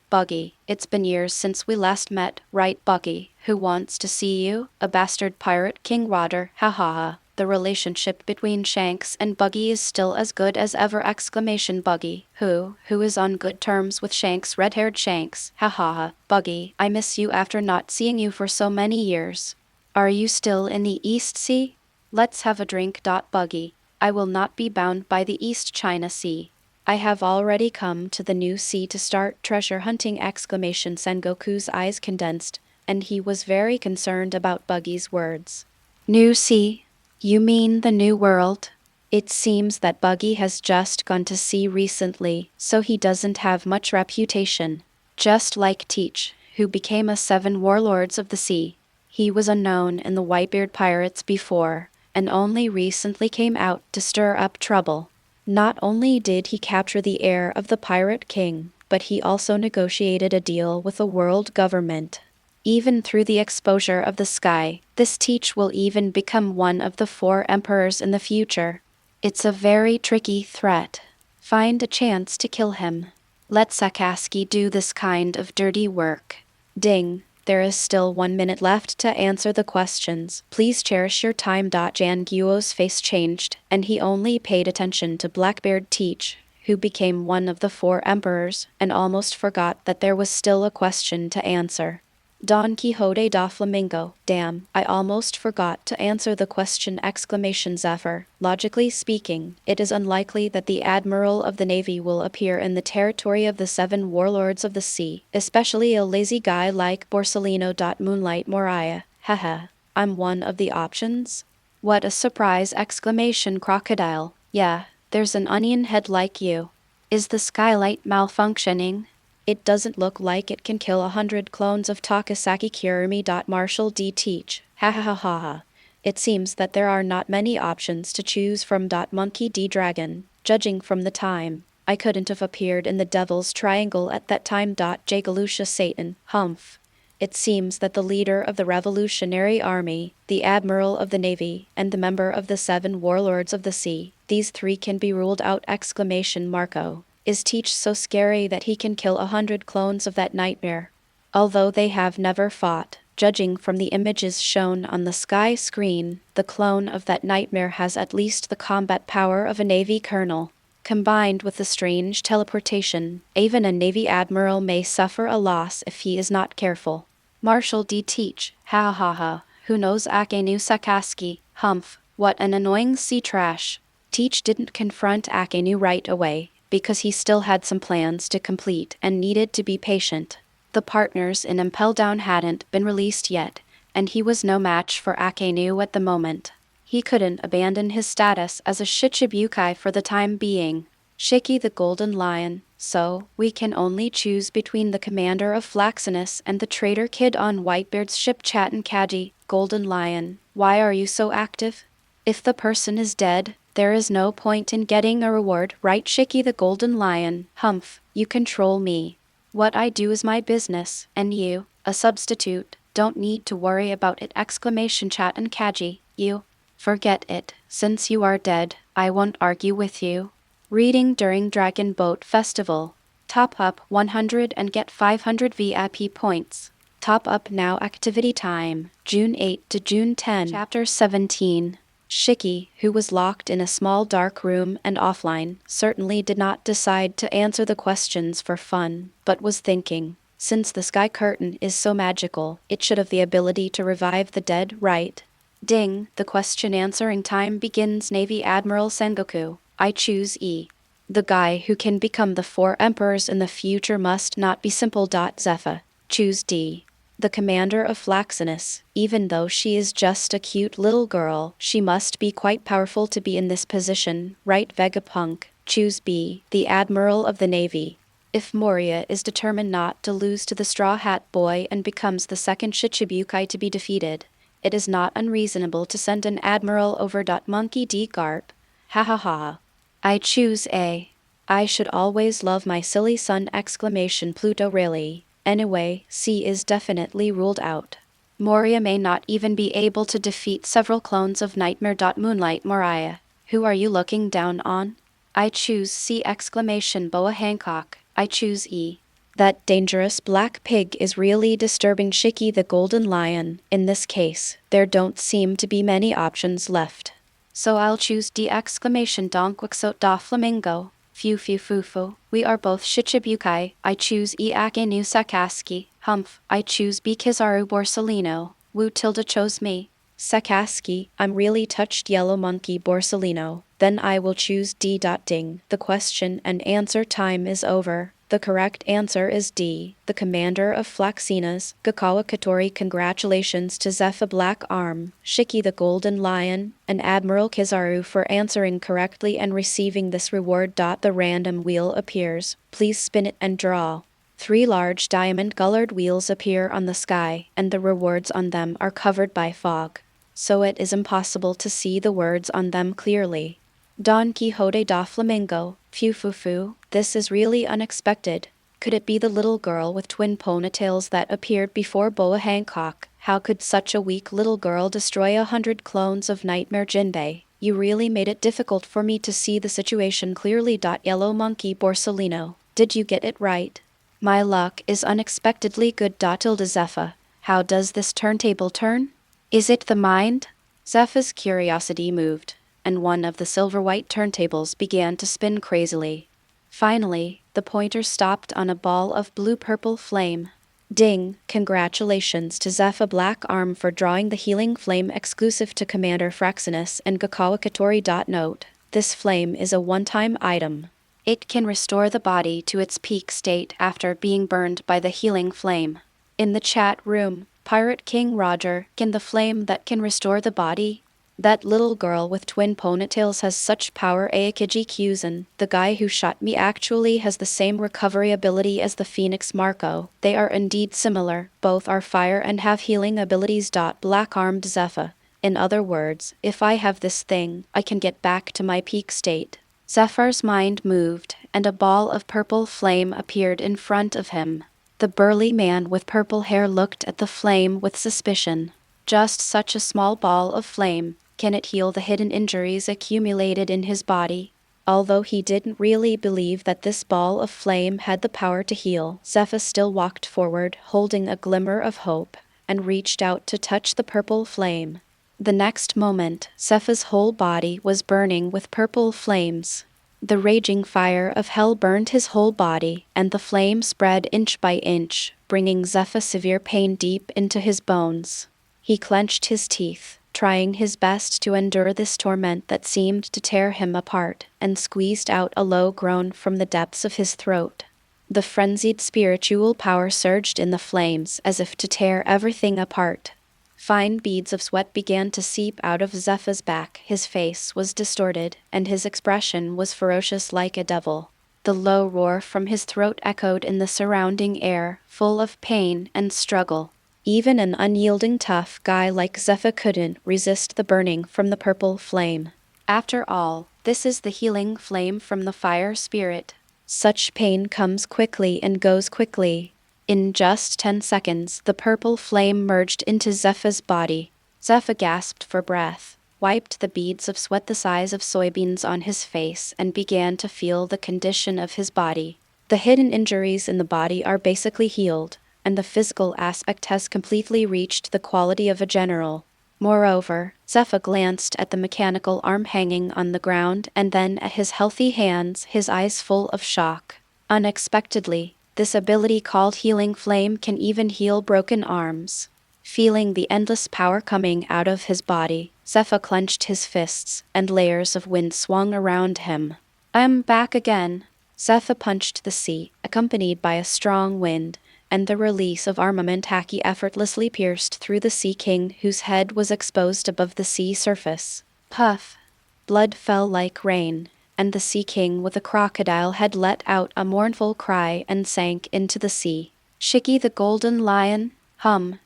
Buggy. It's been years since we last met, right, Buggy? Who wants to see you? A bastard pirate king Roder. Ha ha ha. The relationship between Shanks and Buggy is still as good as ever! Exclamation Buggy. Who is on good terms with Shanks? Red-haired Shanks. Ha ha ha. Buggy, I miss you after not seeing you for so many years. Are you still in the East Sea? Let's have a drink. Buggy. I will not be bound by the East China Sea. I have already come to the new sea to start treasure hunting! Exclamation Sengoku's eyes condensed, and he was very concerned about Buggy's words. New sea? You mean the new world? It seems that Buggy has just gone to sea recently, so he doesn't have much reputation. Just like Teach, who became a 7 warlords of the sea. He was unknown in the Whitebeard pirates before, and only recently came out to stir up trouble. Not only did he capture the heir of the pirate king, but he also negotiated a deal with the world government. Even through the exposure of the sky, this Teach will even become one of the 4 emperors in the future. It's a very tricky threat. Find a chance to kill him. Let Sakaski do this kind of dirty work. Ding. There is still 1 minute left to answer the questions. Please cherish your time. Jan Guo's face changed, and he only paid attention to Blackbeard Teach, who became one of the 4 emperors, and almost forgot that there was still a question to answer. Don Quixote da Flamingo. Damn, I almost forgot to answer the question! Exclamation Zephyr. Logically speaking, it is unlikely that the admiral of the navy will appear in the territory of the 7 warlords of the sea, especially a lazy guy like Borsellino. Moonlight Moriah. Haha. I'm one of the options? What a surprise! Exclamation Crocodile. Yeah, there's an onion head like you. Is the skylight malfunctioning? It doesn't look like it can kill 100 clones of Tokisaki Kurumi. Marshall D. Teach. Ha ha ha ha ha. It seems that there are not many options to choose from. Monkey D. Dragon. Judging from the time, I couldn't have appeared in the Devil's Triangle at that time. J. Galusha Satan. Humph. It seems that the leader of the Revolutionary Army, the Admiral of the Navy, and the member of the 7 Warlords of the Sea, these 3 can be ruled out! Exclamation Marco. Is Teach so scary that he can kill 100 clones of that nightmare? Although they have never fought, judging from the images shown on the sky screen, the clone of that nightmare has at least the combat power of a Navy colonel. Combined with the strange teleportation, even a Navy admiral may suffer a loss if he is not careful. Marshall D. Teach. Ha ha ha. Who knows Akenu Sakaski? Humph. What an annoying sea trash. Teach didn't confront Akenu right away, because he still had some plans to complete and needed to be patient. The partners in Impel Down hadn't been released yet, and he was no match for Akenu at the moment. He couldn't abandon his status as a Shichibukai for the time being. Shiki the Golden Lion. So, we can only choose between the commander of Flaxinus and the traitor kid on Whitebeard's ship. Chatin Kaji. Golden Lion. Why are you so active? If the person is dead, there is no point in getting a reward, right? Shiki the Golden Lion. Humph, you control me. What I do is my business, and you, a substitute, don't need to worry about it! Exclamation Chatin Kaji. You. Forget it. Since you are dead, I won't argue with you. Reading during Dragon Boat Festival. Top up 100 and get 500 VIP points. Top up now. Activity time, June 8 to June 10. Chapter 17. Shiki, who was locked in a small dark room and offline, certainly did not decide to answer the questions for fun, but was thinking, since the sky curtain is so magical, it should have the ability to revive the dead, right? Ding, the question answering time begins. Navy Admiral Sengoku. I choose E. The guy who can become the 4 emperors in the future must not be simple. Zephyr. Choose D. The commander of Flaxinus. Even though she is just a cute little girl, she must be quite powerful to be in this position, right? Vegapunk. Choose B. The Admiral of the Navy. If Moria is determined not to lose to the Straw Hat Boy and becomes the 2nd Shichibukai to be defeated, it is not unreasonable to send an admiral over. Monkey D. Garp. Ha ha ha. I choose A. I should always love my silly son! Exclamation Pluto. Really? Anyway, C is definitely ruled out. Moria may not even be able to defeat several clones of Nightmare. Moonlight Moriah. Who are you looking down on? I choose C! Exclamation Boa Hancock. I choose E. That dangerous black pig is really disturbing Shiki the Golden Lion. In this case, there don't seem to be many options left. So I'll choose D! Exclamation Donquixote da Flamingo. Phew phew foo foo. We are both Shichibukai. I choose E! Akenu Sakaski. Humph. I choose B! Kizaru Borsellino. Wu tilde chose me. Sakaski, I'm really touched Yellow Monkey Borsellino. Then I will choose D. Ding. The question and answer time is over. The correct answer is D. The commander of Flaxinas, Gakawa Katori. Congratulations to Zephyr Black Arm, Shiki the Golden Lion, and Admiral Kizaru for answering correctly and receiving this reward. The random wheel appears. Please spin it and draw. 3 large diamond-colored wheels appear on the sky, and the rewards on them are covered by fog, so it is impossible to see the words on them clearly. Don Quixote da Flamingo. Phew foo foo. This is really unexpected. Could it be the little girl with twin ponytails that appeared before Boa Hancock? How could such a weak little girl destroy 100 clones of Nightmare Jinbei? You really made it difficult for me to see the situation clearly. Yellow Monkey Borsellino. Did you get it right? My luck is unexpectedly good. Tilde Zephyr. How does this turntable turn? Is it the mind? Zephyr's curiosity moved, and one of the silver-white turntables began to spin crazily. Finally, the pointer stopped on a ball of blue-purple flame. Ding! Congratulations to Zephyr Black Arm for drawing the healing flame exclusive to Commander Fraxinus and Gakawa Katori. Note: this flame is a one-time item. It can restore the body to its peak state after being burned by the healing flame. In the chat room, Pirate King Roger, can the flame that can restore the body? That little girl with twin ponytails has such power. Aokiji Kyuzen, the guy who shot me actually has the same recovery ability as the Phoenix Marco. They are indeed similar, both are fire and have healing abilities. Black-armed Zephyr. In other words, if I have this thing, I can get back to my peak state. Zephyr's mind moved, and a ball of purple flame appeared in front of him. The burly man with purple hair looked at the flame with suspicion. Just such a small ball of flame, can it heal the hidden injuries accumulated in his body? Although he didn't really believe that this ball of flame had the power to heal, Zephyr still walked forward, holding a glimmer of hope, and reached out to touch the purple flame. The next moment, Zephyr's whole body was burning with purple flames. The raging fire of hell burned his whole body, and the flame spread inch by inch, bringing Zephyr severe pain deep into his bones. He clenched his teeth, trying his best to endure this torment that seemed to tear him apart, and squeezed out a low groan from the depths of his throat. The frenzied spiritual power surged in the flames as if to tear everything apart. Fine beads of sweat began to seep out of Zephyr's back. His face was distorted, and his expression was ferocious like a devil. The low roar from his throat echoed in the surrounding air, full of pain and struggle. Even an unyielding tough guy like Zephyr couldn't resist the burning from the purple flame. After all, this is the healing flame from the fire spirit. Such pain comes quickly and goes quickly. In just 10 seconds, the purple flame merged into Zephyr's body. Zephyr gasped for breath, wiped the beads of sweat the size of soybeans on his face, and began to feel the condition of his body. The hidden injuries in the body are basically healed, and the physical aspect has completely reached the quality of a general. Moreover, Zephyr glanced at the mechanical arm hanging on the ground and then at his healthy hands, his eyes full of shock. Unexpectedly, this ability called Healing Flame can even heal broken arms. Feeling the endless power coming out of his body, Zephyr clenched his fists, and layers of wind swung around him. I'm back again. Zephyr punched the sea, accompanied by a strong wind, and the release of armament haki effortlessly pierced through the Sea King, whose head was exposed above the sea surface. Puff! Blood fell like rain, and the Sea King with a crocodile head let out a mournful cry and sank into the sea. Shiki the Golden Lion,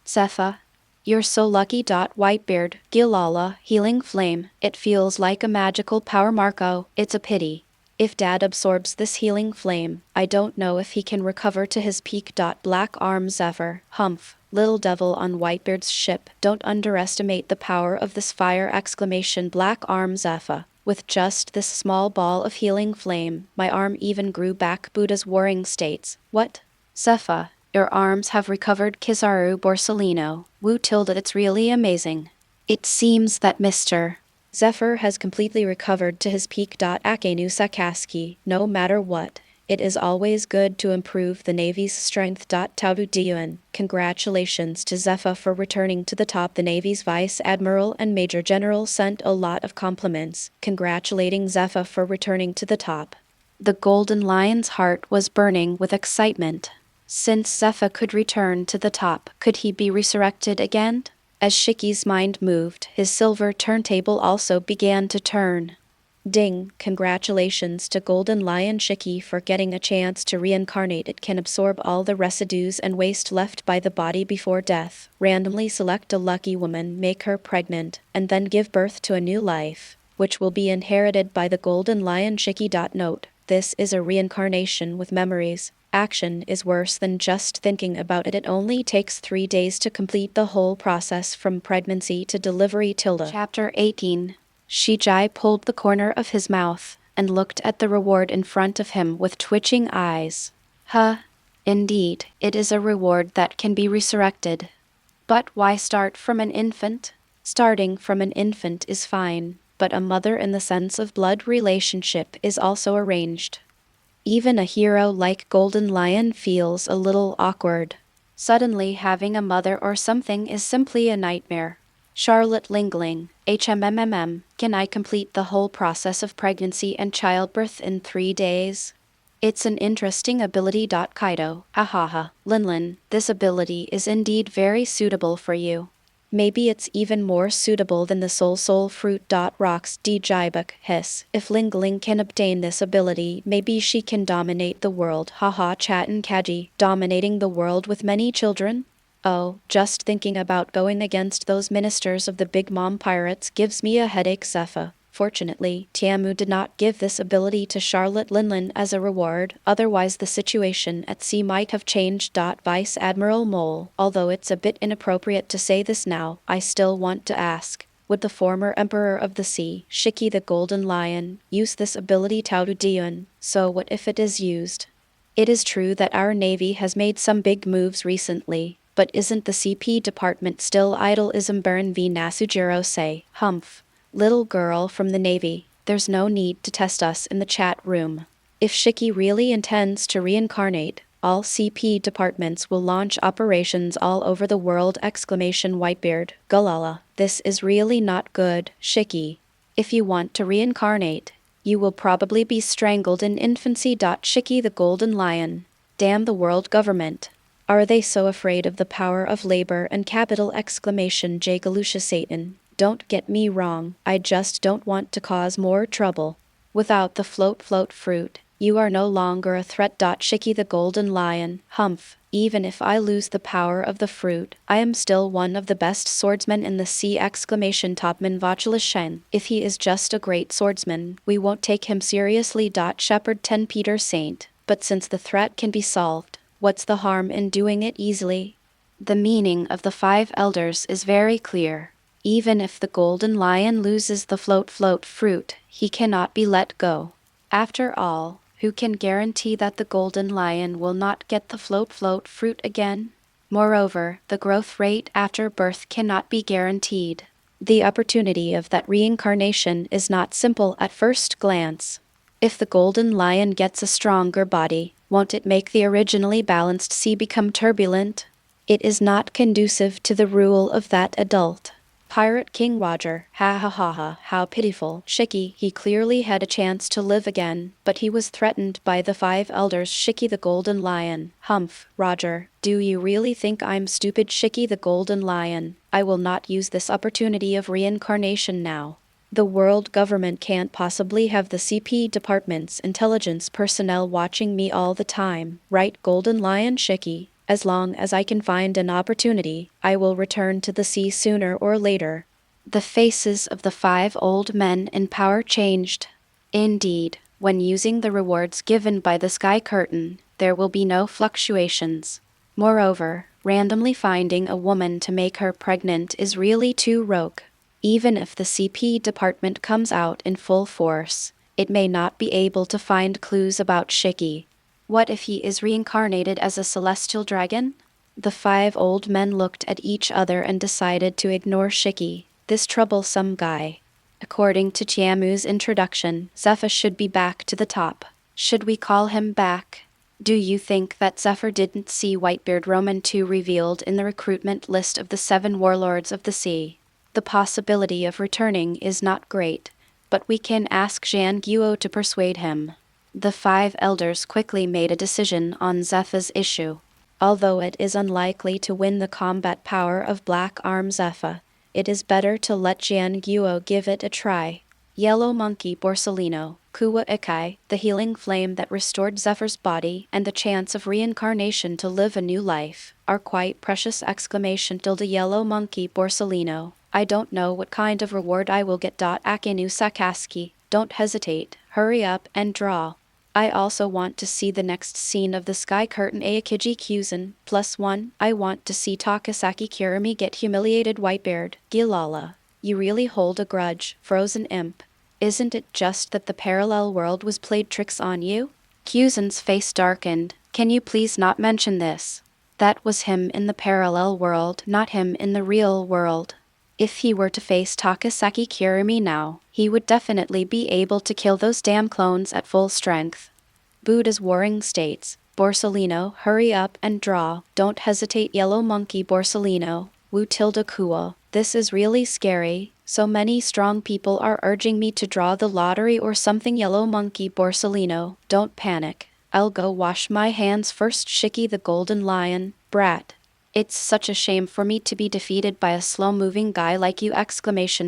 Zephyr. You're so lucky. Whitebeard, Gilala, Healing Flame, it feels like a magical power. Marco, it's a pity. If Dad absorbs this healing flame, I don't know if he can recover to his peak. Black Arm Zephyr, Humph, little devil on Whitebeard's ship, don't underestimate the power of this fire! Black Arm Zephyr. With just this small ball of healing flame, my arm even grew back. Buddha's warring states. What? Zepha, your arms have recovered. Kizaru Borsellino. Wu tilde, it's really amazing. It seems that Mr. Zephyr has completely recovered to his peak. Akenu Sakaski, no matter what. It is always good to improve the Navy's strength. Tabu Diuan, congratulations to Zephyr for returning to the top. The Navy's Vice Admiral and Major General sent a lot of compliments, congratulating Zephyr for returning to the top. The Golden Lion's heart was burning with excitement. Since Zephyr could return to the top, could he be resurrected again? As Shiki's mind moved, his silver turntable also began to turn. Ding, congratulations to Golden Lion Shiki for getting a chance to reincarnate. It can absorb all the residues and waste left by the body before death. Randomly select a lucky woman, make her pregnant, and then give birth to a new life, which will be inherited by the Golden Lion Shiki. Note, this is a reincarnation with memories. Action is worse than just thinking about it. It only takes 3 days to complete the whole process from pregnancy to delivery. Chapter 18. Shijai pulled the corner of his mouth and looked at the reward in front of him with twitching eyes. Indeed, it is a reward that can be resurrected. But why start from an infant? Starting from an infant is fine, but a mother in the sense of blood relationship is also arranged. Even a hero like Golden Lion feels a little awkward. Suddenly having a mother or something is simply a nightmare. Charlotte Lingling, HMMMM, can I complete the whole process of pregnancy and childbirth in 3 days? It's an interesting ability. Kaido, ahaha, Linlin, this ability is indeed very suitable for you. Maybe it's even more suitable than the soul fruit. Rocks Jibuk hiss. If Lingling can obtain this ability, maybe she can dominate the world. Haha, Chatten Kaji, dominating the world with many children? Oh, just thinking about going against those ministers of the Big Mom pirates gives me a headache. Zepha. Fortunately, Tiamu did not give this ability to Charlotte Linlin as a reward, otherwise the situation at sea might have changed. Vice Admiral Mole, although it's a bit inappropriate to say this now, I still want to ask, would the former Emperor of the Sea, Shiki the Golden Lion, use this ability? Tauru Diun, so what if it is used? It is true that our Navy has made some big moves recently, but isn't the CP department still idle? Baron V. Nasujiro say, humph. Little girl from the Navy, there's no need to test us in the chat room. If Shiki really intends to reincarnate, all CP departments will launch operations all over the world! Whitebeard, Gulala, this is really not good, Shiki. If you want to reincarnate, you will probably be strangled in infancy. Shiki the Golden Lion. Damn the world government. Are they so afraid of the power of labor and capital! J. Galusha Satan. Don't get me wrong, I just don't want to cause more trouble. Without the float fruit, you are no longer a threat. Shiki the Golden Lion, humph, even if I lose the power of the fruit, I am still one of the best swordsmen in the sea! Topman Vachilishen. If he is just a great swordsman, we won't take him seriously. Shepherd 10 Peter Saint, but since the threat can be solved, what's the harm in doing it easily? The meaning of the 5 elders is very clear. Even if the Golden Lion loses the float fruit, he cannot be let go. After all, who can guarantee that the Golden Lion will not get the float fruit again? Moreover, the growth rate after birth cannot be guaranteed. The opportunity of that reincarnation is not simple at first glance. If the Golden Lion gets a stronger body, won't it make the originally balanced sea become turbulent? It is not conducive to the rule of that adult. Pirate King Roger, ha ha ha ha, how pitiful. Shiki, he clearly had a chance to live again, but he was threatened by the 5 elders. Shiki the Golden Lion, humph, Roger, do you really think I'm stupid? Shiki the Golden Lion, I will not use this opportunity of reincarnation now. The world government can't possibly have the CP department's intelligence personnel watching me all the time, right? Golden Lion Shiki. As long as I can find an opportunity, I will return to the sea sooner or later. The faces of the 5 old men in power changed. Indeed, when using the rewards given by the Sky Curtain, there will be no fluctuations. Moreover, randomly finding a woman to make her pregnant is really too rogue. Even if the CP department comes out in full force, it may not be able to find clues about Shiki. What if he is reincarnated as a celestial dragon? The 5 old men looked at each other and decided to ignore Shiki, this troublesome guy. According to Chiamu's introduction, Zephyr should be back to the top. Should we call him back? Do you think that Zephyr didn't see Whitebeard Roman II revealed in the recruitment list of the 7 warlords of the sea? The possibility of returning is not great, but we can ask Zhang Guo to persuade him. The 5 elders quickly made a decision on Zephyr's issue. Although it is unlikely to win the combat power of Black Arm Zephyr, it is better to let Zhang Guo give it a try. Yellow Monkey Borsellino, Kuwa Ikai, the healing flame that restored Zephyr's body, and the chance of reincarnation to live a new life, are quite precious! Yellow Monkey Borsellino. I don't know what kind of reward I will get. Akenu Sakaski, don't hesitate, hurry up and draw. I also want to see the next scene of the Sky Curtain Aokiji Kyuzen, +1. I want to see Tokisaki Kurumi get humiliated. Whitebeard, Gilala. You really hold a grudge, Frozen Imp. Isn't it just that the parallel world was played tricks on you? Kyuzen's face darkened. Can you please not mention this? That was him in the parallel world, not him in the real world. If he were to face Tokisaki Kurumi now, he would definitely be able to kill those damn clones at full strength. Buddha's warring states, Borsellino, hurry up and draw, don't hesitate. Yellow Monkey Borsellino, Wu tilde Kuo, this is really scary, so many strong people are urging me to draw the lottery or something. Yellow Monkey Borsellino, don't panic, I'll go wash my hands first. Shiki the Golden Lion, brat. It's such a shame for me to be defeated by a slow-moving guy like you!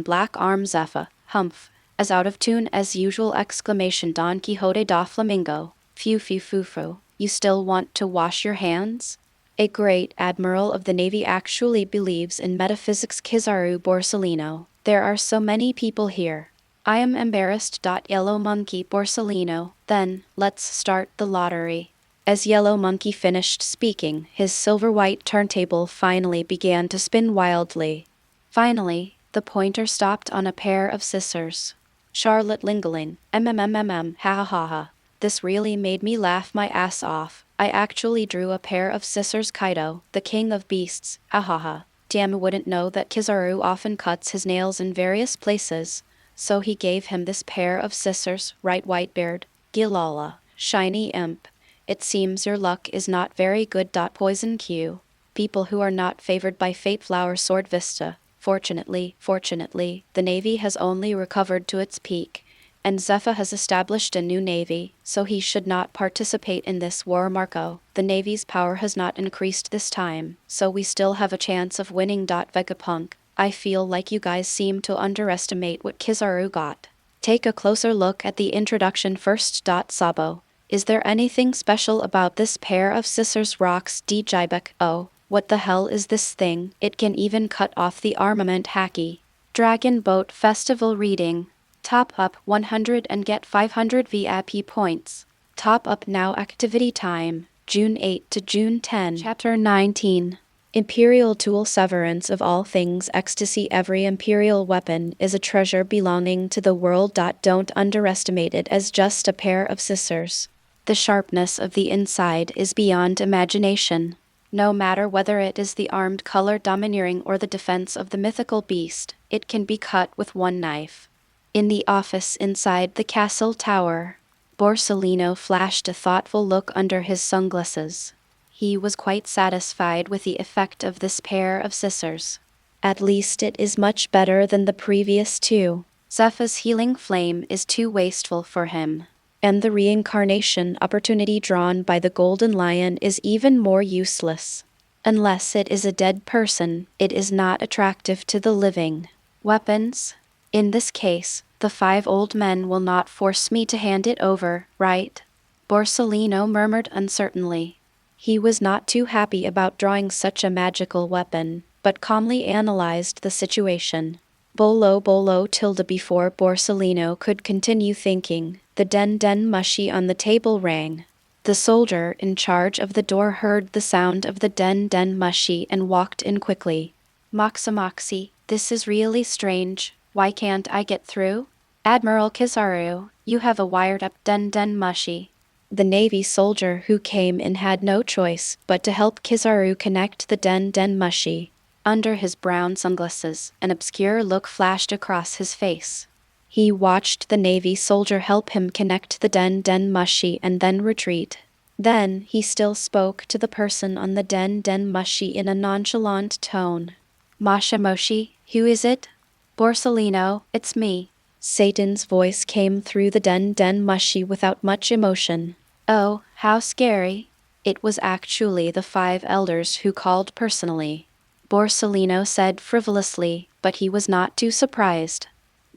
Black Arm Zephyr, humph, as out of tune as usual! Don Quixote da Flamingo, phew phew phew phew, you still want to wash your hands? A great admiral of the Navy actually believes in metaphysics. Kizaru Borsellino, there are so many people here. I am embarrassed. Yellow Monkey Borsellino, then, let's start the lottery. As Yellow Monkey finished speaking, his silver-white turntable finally began to spin wildly. Finally, the pointer stopped on a pair of scissors. Charlotte Lingeling, ha ha ha ha. This really made me laugh my ass off. I actually drew a pair of scissors. Kaido, the king of beasts, ha ha ha. Damn, wouldn't know that Kizaru often cuts his nails in various places, so he gave him this pair of scissors, right? Whitebeard, Gilala, shiny imp. It seems your luck is not very good. Poison Q. People who are not favored by fate. Flower Sword Vista. Fortunately, the Navy has only recovered to its peak, and Zephyr has established a new Navy, so he should not participate in this war. Marco, the Navy's power has not increased this time, so we still have a chance of winning. Vegapunk, I feel like you guys seem to underestimate what Kizaru got. Take a closer look at the introduction first. Sabo. Is there anything special about this pair of scissors? Rocks Djibek, oh, what the hell is this thing? It can even cut off the armament. Hacky. Dragon Boat Festival reading. Top up 100 and get 500 VIP points. Top up now. Activity time, June 8 to June 10. Chapter 19. Imperial Tool Severance of all things ecstasy. Every Imperial weapon is a treasure belonging to the world. Don't underestimate it as just a pair of scissors. The sharpness of the inside is beyond imagination. No matter whether it is the armed color domineering or the defense of the mythical beast, it can be cut with one knife. In the office inside the castle tower, Borsellino flashed a thoughtful look under his sunglasses. He was quite satisfied with the effect of this pair of scissors. At least it is much better than the previous 2. Zephyr's healing flame is too wasteful for him, and the reincarnation opportunity drawn by the Golden Lion is even more useless. Unless it is a dead person, it is not attractive to the living. Weapons? In this case, the 5 old men will not force me to hand it over, right? Borsellino murmured uncertainly. He was not too happy about drawing such a magical weapon, but calmly analyzed the situation. Bolo tilde. Before Borsellino could continue thinking, the den mushi on the table rang. The soldier in charge of the door heard the sound of the den mushi and walked in quickly. Moxie, This is really strange. Why can't I get through? Admiral Kizaru, you have a wired-up den mushi. The Navy soldier who came in had no choice but to help Kizaru connect the den mushi. Under his brown sunglasses, an obscure look flashed across his face. He watched the Navy soldier help him connect the den mushi and then retreat. Then he still spoke to the person on the den mushi in a nonchalant tone. Mashamoshi, who is it? Borsellino, it's me. Satan's voice came through the den mushi without much emotion. Oh, how scary. It was actually the 5 elders who called personally. Borsellino said frivolously, but he was not too surprised.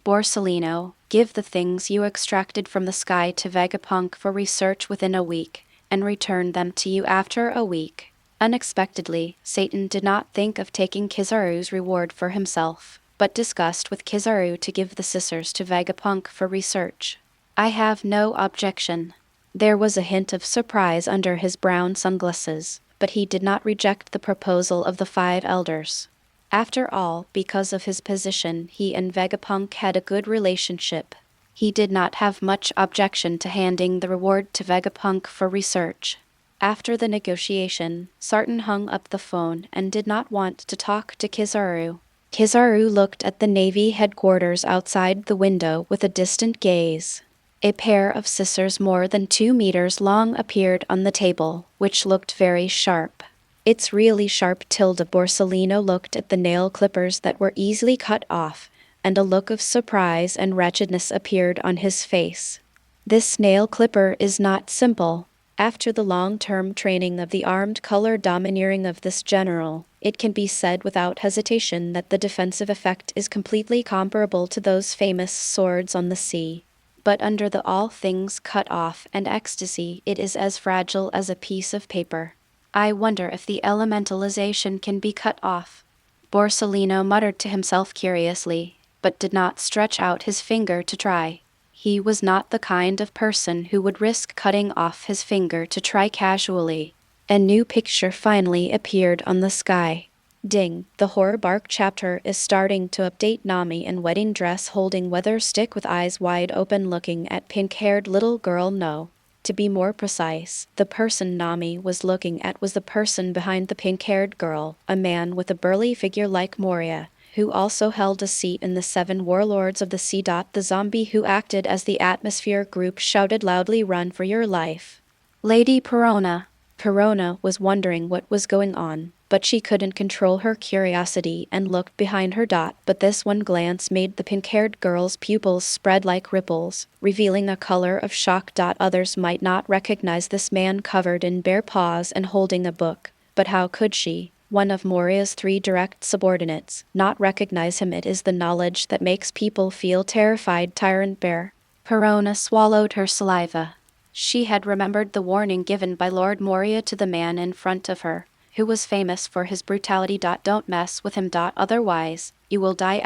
Borsellino, give the things you extracted from the sky to Vegapunk for research within a week, and return them to you after a week. Unexpectedly, Satan did not think of taking Kizaru's reward for himself, but discussed with Kizaru to give the scissors to Vegapunk for research. I have no objection. There was a hint of surprise under his brown sunglasses, but he did not reject the proposal of the 5 elders. After all, because of his position, he and Vegapunk had a good relationship. He did not have much objection to handing the reward to Vegapunk for research. After the negotiation, Sartan hung up the phone and did not want to talk to Kizaru. Kizaru looked at the Navy headquarters outside the window with a distant gaze. A pair of scissors more than 2 meters long appeared on the table, which looked very sharp. It's really sharp. Borsellino looked at the nail clippers that were easily cut off, and a look of surprise and wretchedness appeared on his face. This nail clipper is not simple. After the long-term training of the armed color domineering of this general, it can be said without hesitation that the defensive effect is completely comparable to those famous swords on the sea. But under the all things cut off and ecstasy, it is as fragile as a piece of paper. I wonder if the elementalization can be cut off. Borsellino muttered to himself curiously, but did not stretch out his finger to try. He was not the kind of person who would risk cutting off his finger to try casually. A new picture finally appeared on the sky. Ding, the horror bark chapter is starting to update. Nami in wedding dress holding weather stick with eyes wide open looking at pink-haired little girl. No. To be more precise, the person Nami was looking at was the person behind the pink-haired girl, a man with a burly figure like Moria, who also held a seat in the 7 warlords of the sea. The zombie who acted as the atmosphere group shouted loudly, "Run for your life." Lady Perona. Perona was wondering what was going on, but she couldn't control her curiosity and looked behind her. But this one glance made the pink-haired girl's pupils spread like ripples, revealing a color of shock. Others might not recognize this man covered in bare paws and holding a book, but how could she, one of Moria's 3 direct subordinates, not recognize him? It is the knowledge that makes people feel terrified. Tyrant bear. Perona swallowed her saliva. She had remembered the warning given by Lord Moria to the man in front of her, who was famous for his brutality. Don't mess with him. Otherwise, you will die!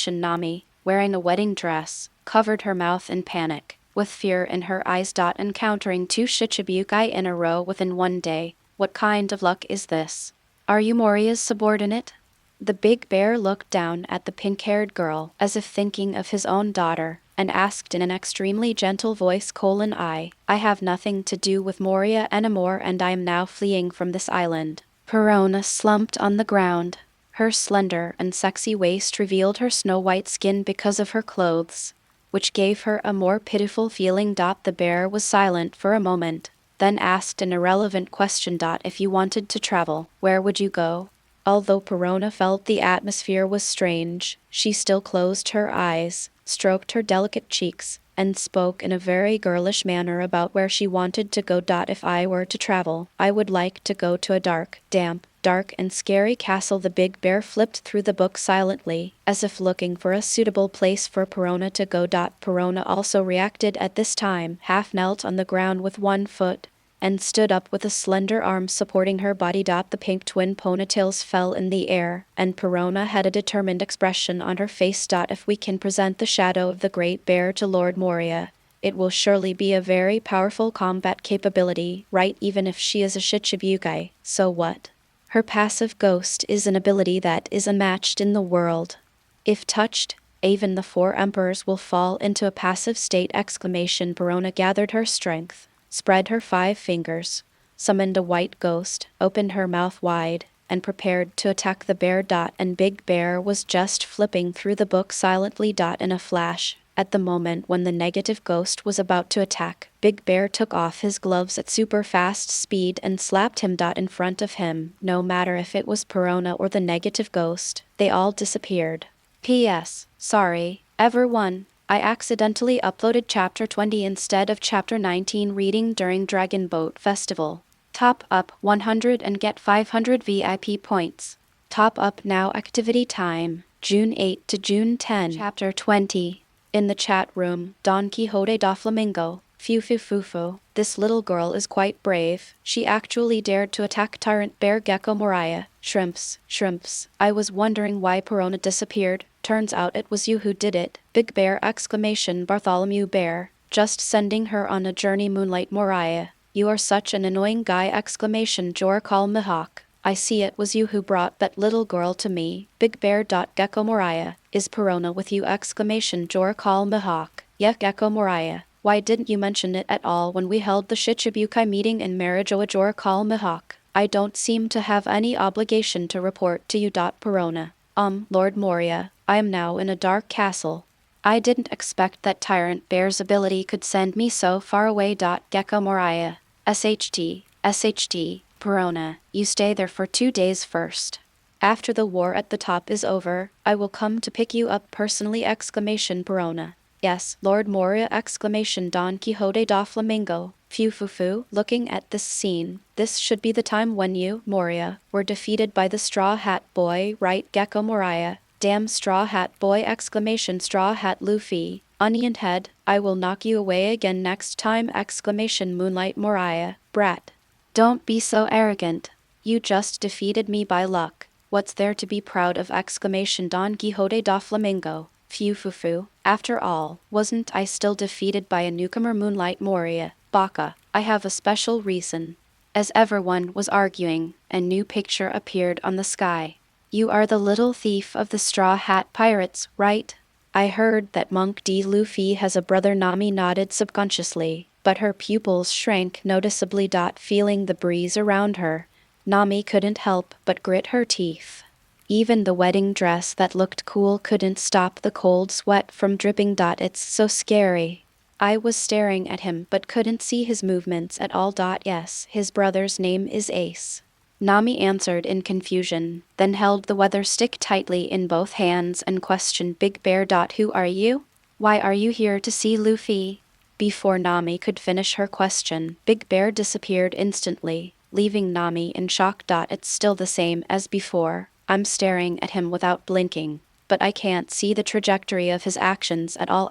Nami, wearing a wedding dress, covered her mouth in panic, with fear in her eyes. Encountering 2 Shichibukai in a row within 1 day. What kind of luck is this? Are you Moria's subordinate? The big bear looked down at the pink-haired girl, as if thinking of his own daughter, and asked in an extremely gentle voice: I have nothing to do with Moria anymore, and I am now fleeing from this island. Perona slumped on the ground. Her slender and sexy waist revealed her snow-white skin because of her clothes, which gave her a more pitiful feeling. The bear was silent for a moment, then asked an irrelevant question. If you wanted to travel, where would you go? Although Perona felt the atmosphere was strange, she still closed her eyes, stroked her delicate cheeks, and spoke in a very girlish manner about where she wanted to go. If I were to travel, I would like to go to a dark and scary castle. The big bear flipped through the book silently, as if looking for a suitable place for Perona to go. Perona also reacted at this time, half knelt on the ground with 1 foot, and stood up with a slender arm supporting her body. The pink twin ponytails fell in the air, and Perona had a determined expression on her face. If we can present the shadow of the Great Bear to Lord Moria, it will surely be a very powerful combat capability, right? Even if she is a Shichibukai, so what? Her passive ghost is an ability that is unmatched in the world. If touched, even the 4 emperors will fall into a passive state! Perona gathered her strength, spread her 5 fingers, summoned a white ghost, opened her mouth wide, and prepared to attack the bear. And Big Bear was just flipping through the book silently. In a flash, at the moment when the negative ghost was about to attack, Big Bear took off his gloves at super fast speed and slapped him. In front of him, no matter if it was Perona or the negative ghost, they all disappeared. P.S. Sorry, everyone. I accidentally uploaded Chapter 20 instead of Chapter 19 reading during Dragon Boat Festival. Top up 100 and get 500 VIP points. Top up now. Activity time, June 8 to June 10. Chapter 20. In the chat room, Don Quixote da Flamingo. Fufu. This little girl is quite brave. She actually dared to attack Tyrant Bear Gecko Moria. Shrimps. I was wondering why Perona disappeared. Turns out it was you who did it. Big Bear! Bartholomew Bear. Just sending her on a journey. Moonlight Moria. You are such an annoying guy! Jorkal Mihawk. I see it was you who brought that little girl to me. Big Bear. Gecko Moria. Is Perona with you! Jorkal Mihawk. Yek Gecko Moria. Why didn't you mention it at all when we held the Shichibukai meeting in Marijoa? Jorkal Mihawk. I don't seem to have any obligation to report to you. Perona. Lord Moria, I am now in a dark castle. I didn't expect that Tyrant Bear's ability could send me so far away. Gecko Moria. SHT. Perona, you stay there for 2 days first. After the war at the top is over, I will come to pick you up personally! Perona. Yes, Lord Moria! Don Quixote da Flamingo. Fufu. Looking at this scene, this should be the time when you, Moria, were defeated by the Straw Hat Boy, right? Gecko Moria. Damn Straw Hat Boy! Straw Hat Luffy. Onion Head, I will knock you away again next time! Moonlight Moria. Brat. Don't be so arrogant. You just defeated me by luck. What's there to be proud of! Don Quixote da Flamingo. Fufu. After all, wasn't I still defeated by a newcomer? Moonlight Moria. Baka. I have a special reason. As everyone was arguing, a new picture appeared on the sky. You are the little thief of the Straw Hat Pirates, right? I heard that Monk D. Luffy has a brother. Nami nodded subconsciously, but her pupils shrank noticeably. Feeling the breeze around her, Nami couldn't help but grit her teeth. Even the wedding dress that looked cool couldn't stop the cold sweat from dripping. It's so scary. I was staring at him but couldn't see his movements at all. Yes, his brother's name is Ace. Nami answered in confusion, then held the weather stick tightly in both hands and questioned Big Bear. Who are you? Why are you here to see Luffy? Before Nami could finish her question, Big Bear disappeared instantly, leaving Nami in shock. It's still the same as before. I'm staring at him without blinking, but I can't see the trajectory of his actions at all!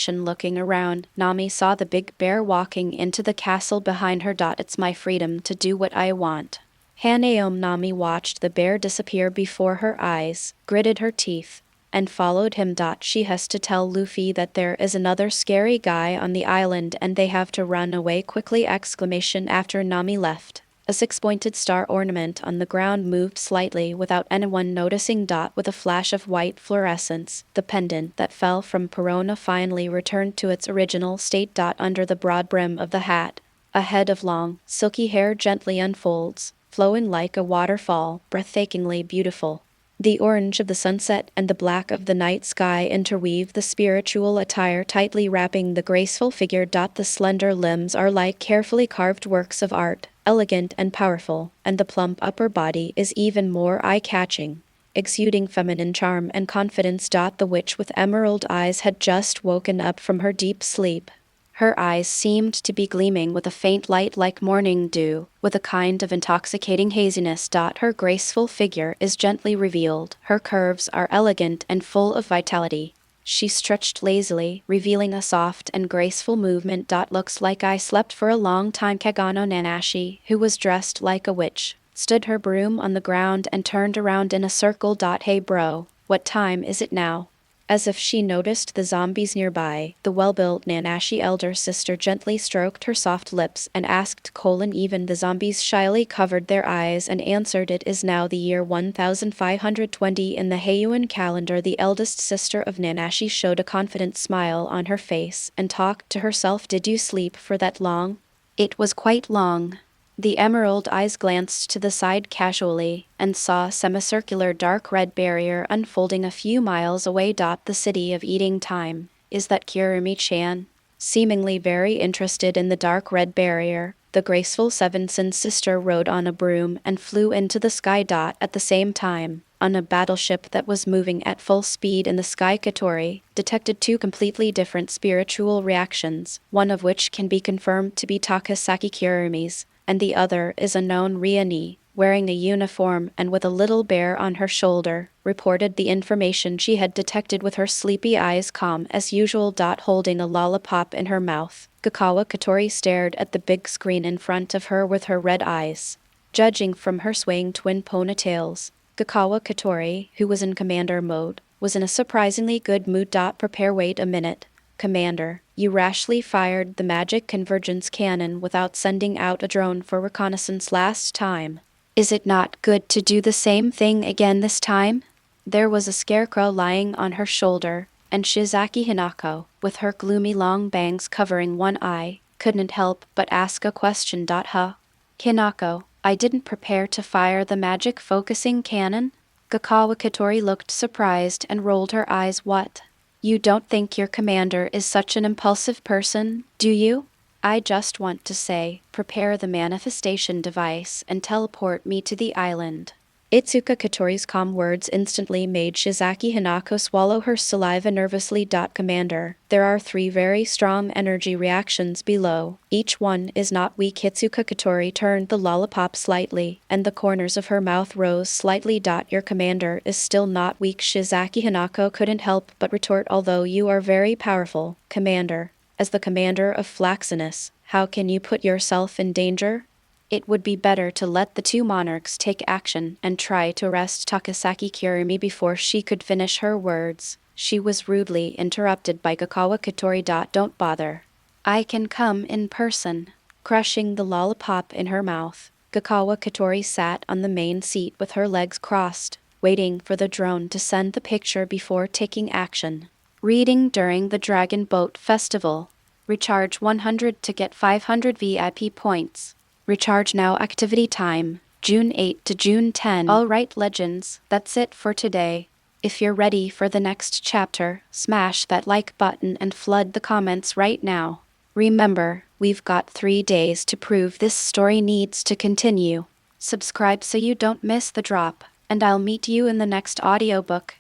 Looking around, Nami saw the Big Bear walking into the castle behind her. It's my freedom to do what I want. Hanaeom. Nami watched the bear disappear before her eyes, gritted her teeth, and followed him. She has to tell Luffy that there is another scary guy on the island and they have to run away quickly! After Nami left, a 6-pointed star ornament on the ground moved slightly without anyone noticing. With a flash of white fluorescence, the pendant that fell from Perona finally returned to its original state. Under the broad brim of the hat, a head of long, silky hair gently unfolds, flowing like a waterfall, breathtakingly beautiful. The orange of the sunset and the black of the night sky interweave the spiritual attire, tightly wrapping the graceful figure. The slender limbs are like carefully carved works of art, elegant and powerful, and the plump upper body is even more eye-catching, exuding feminine charm and confidence. The witch with emerald eyes had just woken up from her deep sleep. Her eyes seemed to be gleaming with a faint light like morning dew, with a kind of intoxicating haziness. Her graceful figure is gently revealed. Her curves are elegant and full of vitality. She stretched lazily, revealing a soft and graceful movement. Looks like I slept for a long time. Kagano Nanashi, who was dressed like a witch, stood her broom on the ground and turned around in a circle. Hey bro, what time is it now? As if she noticed the zombies nearby, the well-built Nanashi elder sister gently stroked her soft lips and asked even the zombies shyly covered their eyes and answered it is now the year 1520 in the Heian calendar. The eldest sister of Nanashi showed a confident smile on her face and talked to herself. Did you sleep for that long? It was quite long. The emerald eyes glanced to the side casually, and saw a semicircular dark red barrier unfolding a few miles away. The city of eating time. Is that Kurumi-chan? Seemingly very interested in the dark red barrier, the graceful Seven-Sin sister rode on a broom and flew into the sky. At the same time, on a battleship that was moving at full speed in the sky, Katori detected two completely different spiritual reactions, one of which can be confirmed to be Tokisaki Kurumi's, and the other is a known Riani, wearing a uniform and with a little bear on her shoulder, reported the information she had detected with her sleepy eyes calm as usual. Holding a lollipop in her mouth, Gakawa Katori stared at the big screen in front of her with her red eyes. Judging from her swaying twin ponytails, Gakawa Katori, who was in commander mode, was in a surprisingly good mood. Prepare. Wait a minute. Commander, you rashly fired the magic convergence cannon without sending out a drone for reconnaissance last time. Is it not good to do the same thing again this time? There was a scarecrow lying on her shoulder, and Shizaki Hinako, with her gloomy long bangs covering one eye, couldn't help but ask a question. Huh? Hinako, I didn't prepare to fire the magic focusing cannon? Gakawa Katori looked surprised and rolled her eyes. What? You don't think your commander is such an impulsive person, do you? I just want to say, prepare the manifestation device and teleport me to the island. Itsuka Katori's calm words instantly made Shizaki Hinako swallow her saliva nervously. Commander, there are 3 very strong energy reactions below. Each one is not weak. Itsuka Katori turned the lollipop slightly, and the corners of her mouth rose slightly. Your commander is still not weak. Shizaki Hinako couldn't help but retort, although you are very powerful, Commander. As the commander of Flaxinus, how can you put yourself in danger? It would be better to let the 2 monarchs take action and try to arrest Tokisaki Kurumi. Before she could finish her words, she was rudely interrupted by Gakawa Katori. Don't bother. I can come in person. Crushing the lollipop in her mouth, Gakawa Katori sat on the main seat with her legs crossed, waiting for the drone to send the picture before taking action. Reading during the Dragon Boat Festival. Recharge 100 to get 500 VIP points. Recharge now. Activity time, June 8 to June 10. Alright legends, that's it for today. If you're ready for the next chapter, smash that like button and flood the comments right now. Remember, we've got 3 days to prove this story needs to continue. Subscribe so you don't miss the drop, and I'll meet you in the next audiobook.